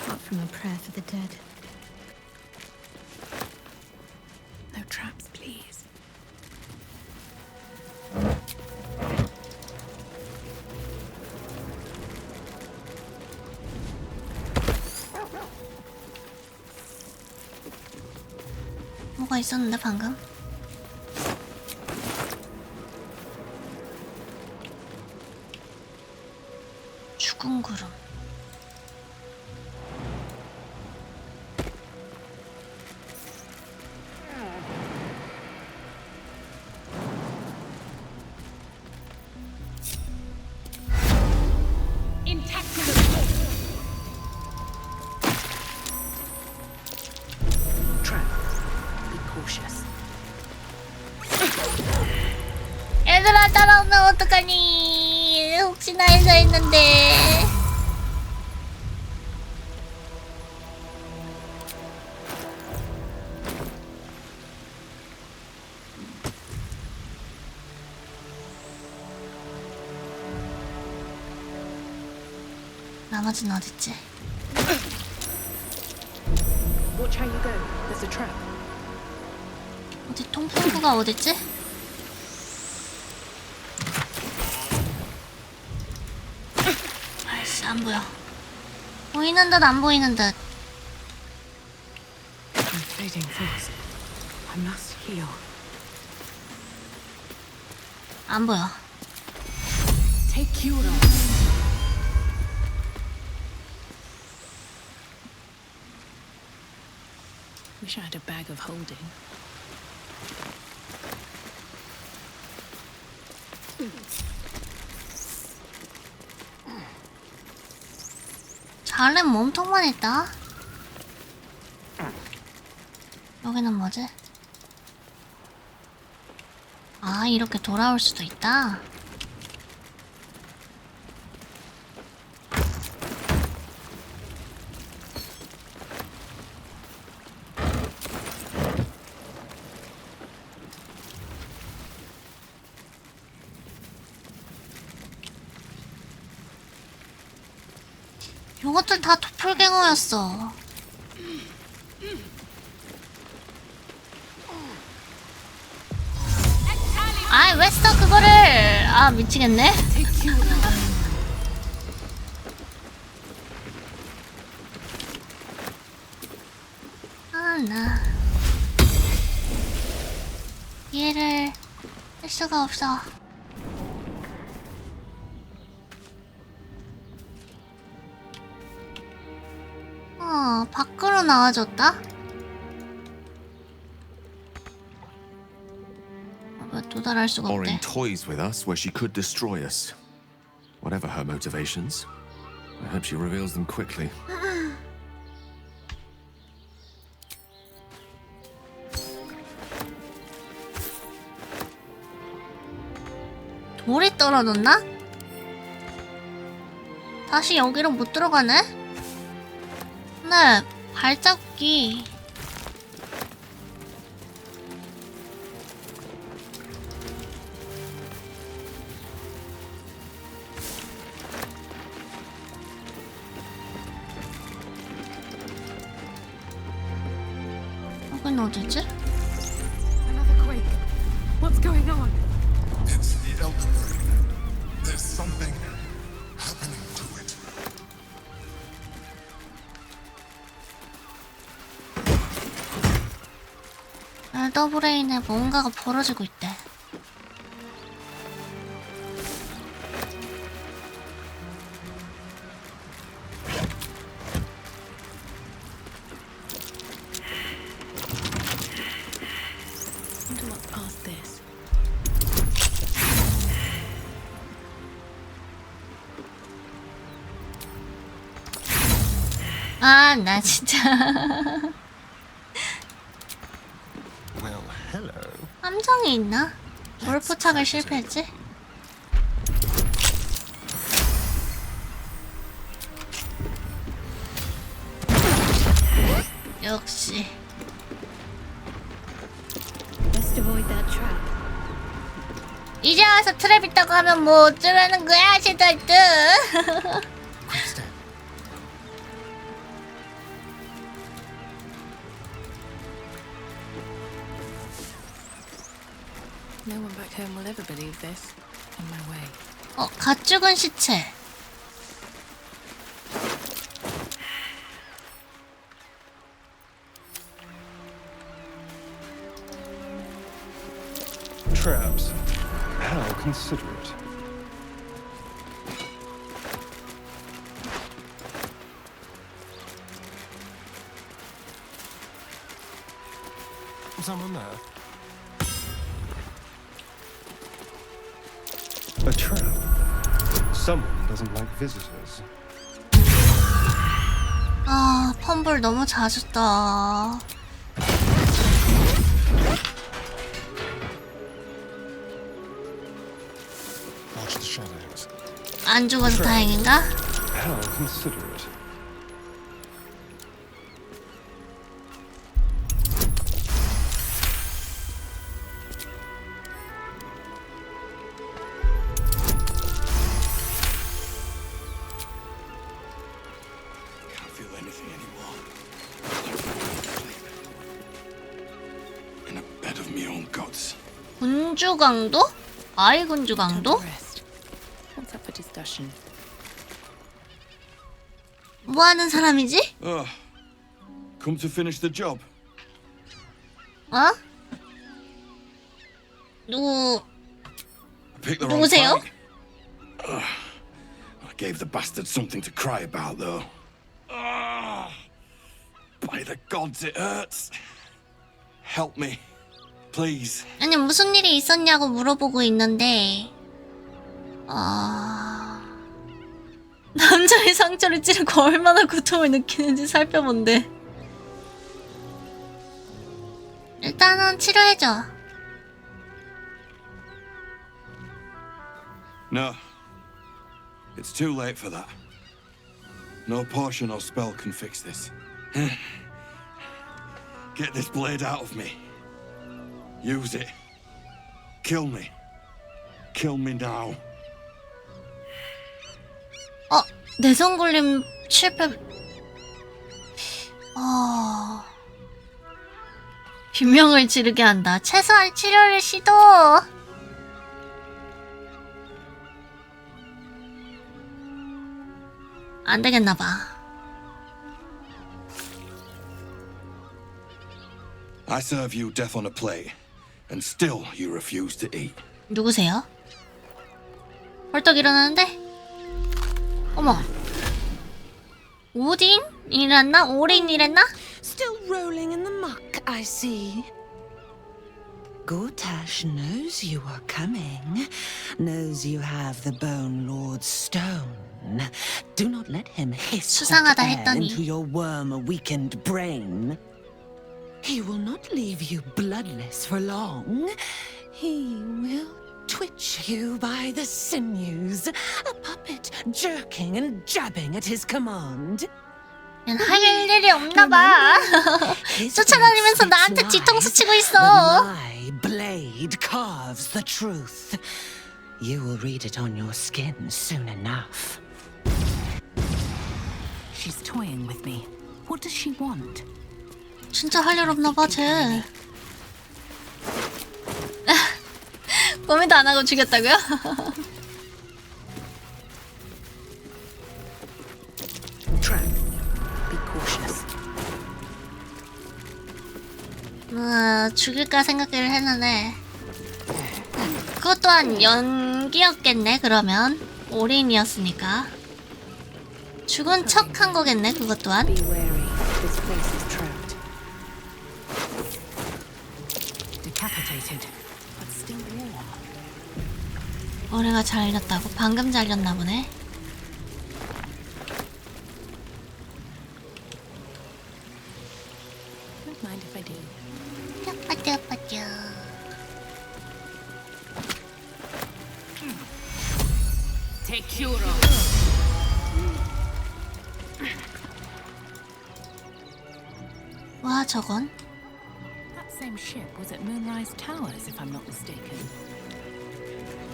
apart from a prayer for the dead. No traps, please. 뭐가 있었는데 방금? 죽은 구름. 얘들아 따라오면 어떡하니? 혹시나 해서 했는데. 나머지는 어딨지? Watch how you go. There's a trap. 어디 통풍구가 어딨지? 아이씨 안 보여. 보이는 듯 안 보이는 듯. I'm fading fast. I must heal. 안 보여. Take you on. Wish I had a bag of holding. 잘은 몸통만 있다. 여기는 뭐지? 아, 이렇게 돌아올 수도 있다. 요것들 다 도플갱어였어. 아, 왜 써 그거를? 아, 미치겠네. 아, 나 이해를 할 수가 없어. 밖으로 나와줬다? 왜 도달할 수가 Or in 없대? toys with us where she could destroy us. Whatever her motivations, I hope she reveals them quickly. 돌이 떨어졌나? 다시 여기로 못 들어가네? 네, 발자국이 여긴 어디지? Another quake. What's going on? It's the Elder Brain. There's something happening to it. 엘더브레인에 뭔가가 벌어지고 있대. Wonder what's past this. 아, 나 진짜. Well, hello. 함정이 있나? 뭘 포착을 실패했지? 역시. Best avoid that trap. 이제 와서 트랩 있다고 하면 뭐 어쩌라는 거야, 시덜트. No one back home will ever believe this. On my way. 갓 죽은 시체. Traps. How considerate. Someone there? A trap. Someone doesn't like visitors. 아, 펌블 너무 자주 떠. Watch the shadows. 안 죽어서 다행인가? How considerate. 군주 강도? 아이 군주 강도? What's up for discussion? 뭐 하는 사람이지? Come to finish the job. 어? Pick the wrong 누구세요? fight. I gave the bastard something to cry about, though. By the gods, it hurts. Help me, please. 아니 무슨 일이 있었냐고 물어보고 있는데 남자의 상처를 찌르고 얼마나 고통을 느끼는지 살펴본대. 일단은 치료해줘. No. It's too late for that. No potion or spell can fix this. Get this blade out of me. Use it. Kill me. Kill me now. 내성골림 실패. 비명을 지르게 한다. 최소한 치료를 시도. 안 되겠나 봐. I serve you death on a plate, and still you refuse to eat. 누구세요? 벌떡 일어나는데? 어머. 오딘이랬나? 오린이랬나? Still rolling in the muck, I see. Gortash knows you are coming, knows you have the Bone Lord's stone. Do not let him hiss hot 수상하다 air 했더니. into your worm-weakened brain. He will not leave you bloodless for long. He will twitch you by the sinews, a puppet jerking and jabbing at his command. 할 일이 없나 봐. 쫓아다니면서 나한테 뒤통수 치고 있어. My blade carves the truth. You will read it on your skin soon enough. She's toying with me. What does she want? 진짜 할 일 없나 봐, 쟤. 고민도 안 하고 죽였다고요? Trap. Be cautious. 죽일까 생각을 했는데 그것 또한 연기였겠네. 그러면 올인이었으니까 죽은 척 한 거겠네. 그것 또한. Be wary. This place is trapped. Decapitated, but still warm. 머리가 잘렸다고? 방금 잘렸나 보네. Don't mind if I do. 빠뜨빠뜨. Tekuro. 와, 저건? That same ship was at Moonrise Towers, if I'm not mistaken.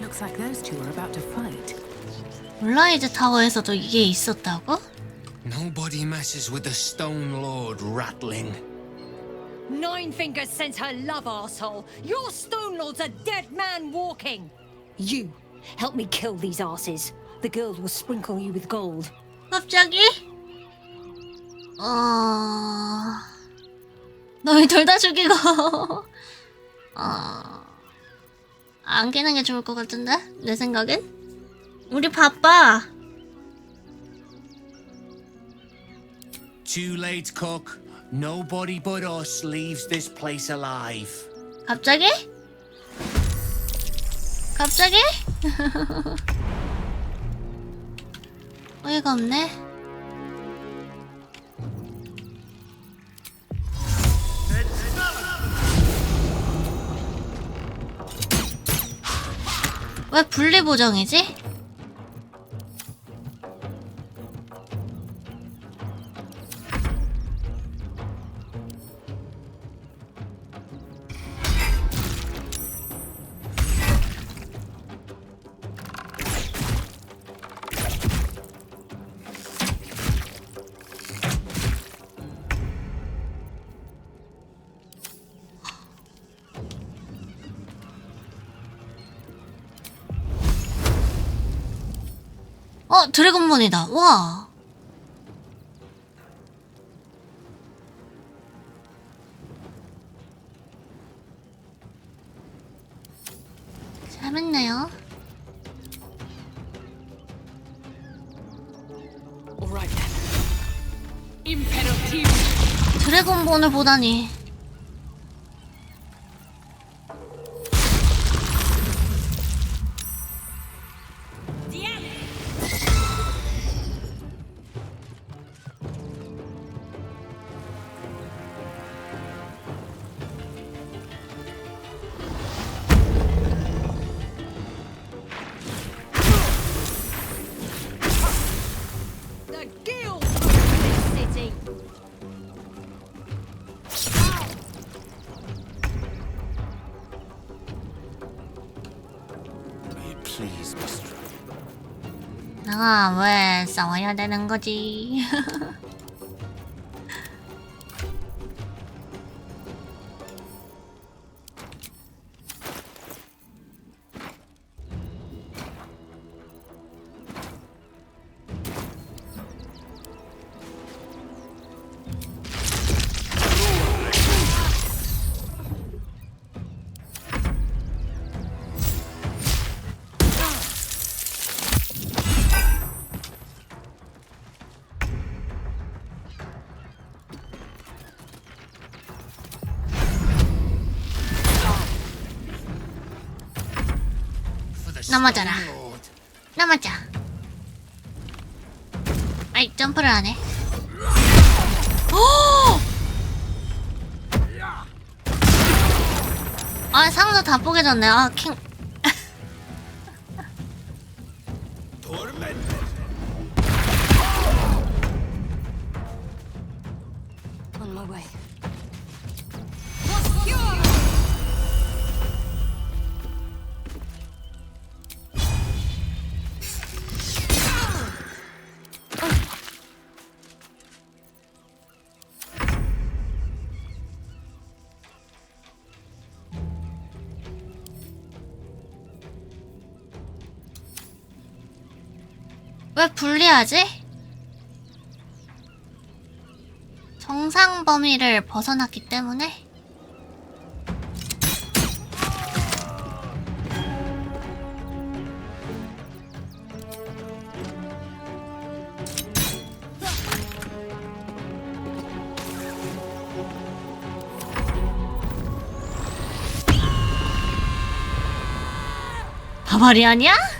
Looks like those two are about to fight. 몰라이즈 타워에서도 이게 있었다고? Nobody messes with the Stone Lord, ratling. Nine Fingers sent her love, arsehole. Your Stone Lord's a dead man walking. You, help me kill these asses. The girls will sprinkle you with gold. 갑자기? 너희 둘 다 죽이고 안 깨는 게 좋을 것 같은데? 내 생각엔? 우리 바빠. Too late, cook. Nobody but us leaves this place alive. 갑자기? 갑자기? 어이가 없네. 왜 분리 보정이지? 드래곤본이다. 와. 재밌네요. 드래곤본을 보다니. 내가 왜 싸워야 되는 거지? 넘어져라. 넘어져. 아이, 점프를 안 해. 오! 아, 상자 다 뽀개졌네. 아, 킹. On my way. 왜 불리하지? 정상 범위를 벗어났기 때문에. 바바리안이야?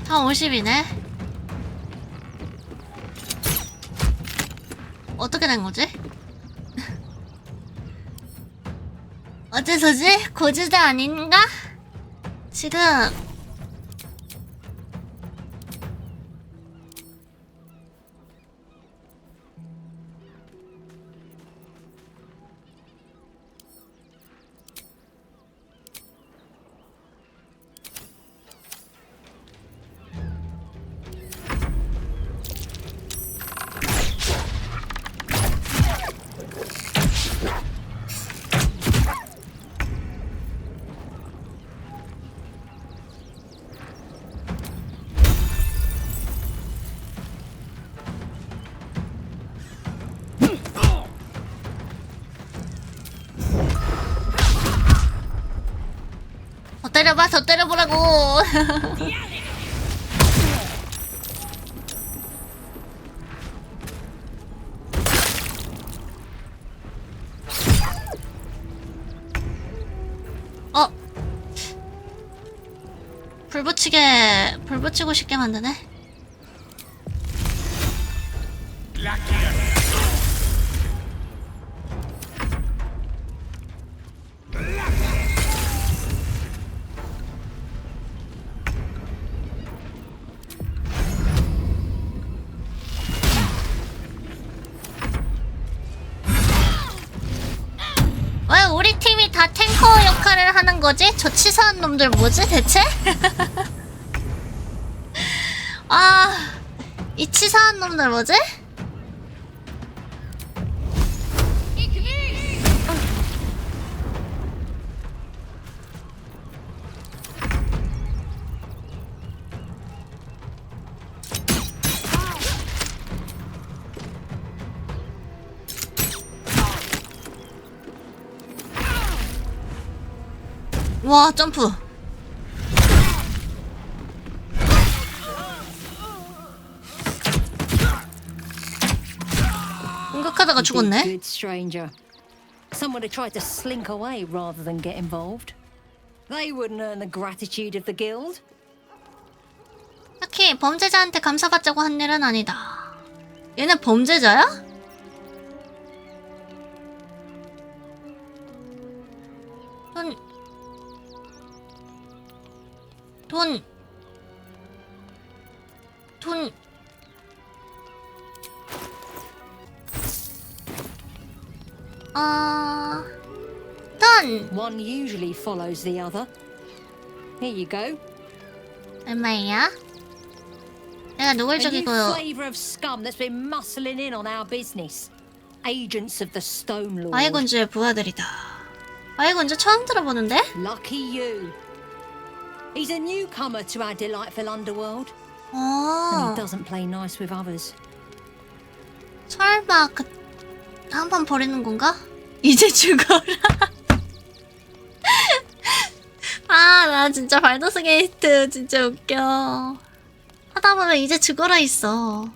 다 50이네. 어떻게 된 거지? 어째서지? 고지대 아닌가? 지금 더 때려봐, 더 때려보라고. 불 붙이고 싶게 만드네. 왜 우리 팀이 다 탱커 역할을 하는 거지? 저 치사한 놈들 뭐지 대체? 아, 이 치사한 놈들 뭐지? 와, 점프. 공격하다가 죽었네. Good stranger. Someone who tried to slink away rather than get involved. They wouldn't earn the gratitude of the guild. 딱히 범죄자한테 감사받자고 한 일은 아니다. 얘네 범죄자야? 돈. 돈. One usually follows the other. Here you go. 얼마야? 내가 누굴 죽이고? A new flavor of scum that's been muscling in on our business. Agents of the Stone Lord. 마이군주의 부하들이다. 마이군주 처음 들어보는데? Lucky you. He's a newcomer to our delightful underworld. 어. And he doesn't play nice with others. 설마 한 번 버리는 건가? 이제 죽어라. 아, 나 진짜 발더스 게이트 진짜 웃겨. 하다 보면 이제 죽어라 있어.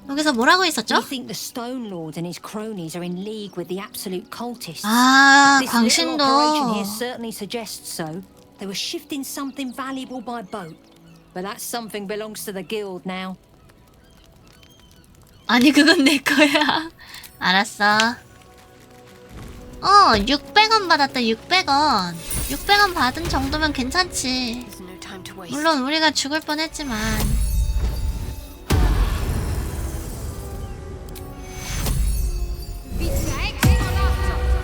여기서 뭐라고 있었죠? We think the Stone Lord and his cronies are in league with the absolute cultists. 아, This little 광신도. operation here certainly suggests so. They were shifting something valuable by boat, but that something belongs to the guild now. 아니, 그건 내 거야. 알았어. 600원 받았다. 600원. 600원 받은 정도면 괜찮지. 물론 우리가 죽을 뻔했지만.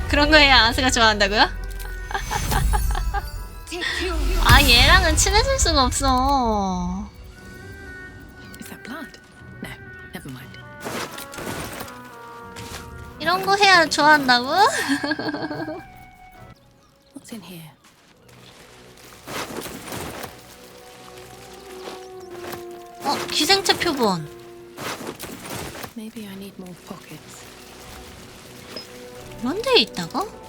그런 거에 아스가 좋아한다고요? 아, 얘랑은 친해질 수가 없어. 이런 거 해야 좋아한다고? What's in here? 기생체 표본. Maybe I need more pockets. 이런 데 있다고?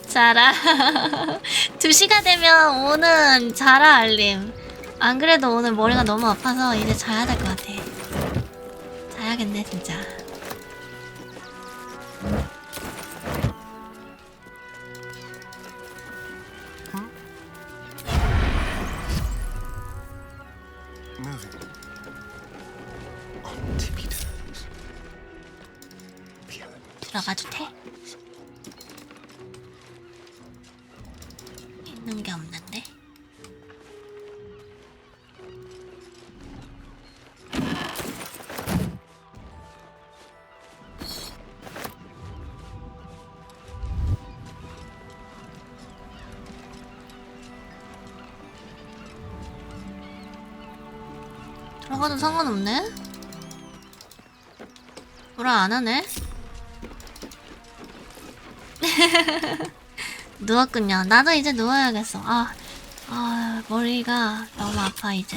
자라. 2시가 되면 오는 자라 알림. 안 그래도 오늘 머리가 너무 아파서 이제 자야 될 것 같아. 해야겠네 진짜. 들어가도 돼? 있는 게 없는데? 들어가도 상관없네? 뭐라 안 하네? 누웠군요. 나도 이제 누워야겠어. 머리가 너무 아파 이제.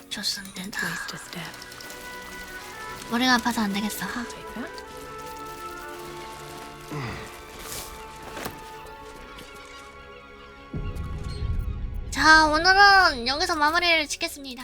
좋습니다. 머리가 아파서 안 되겠어. 자, 오늘은 여기서 마무리를 짓겠습니다.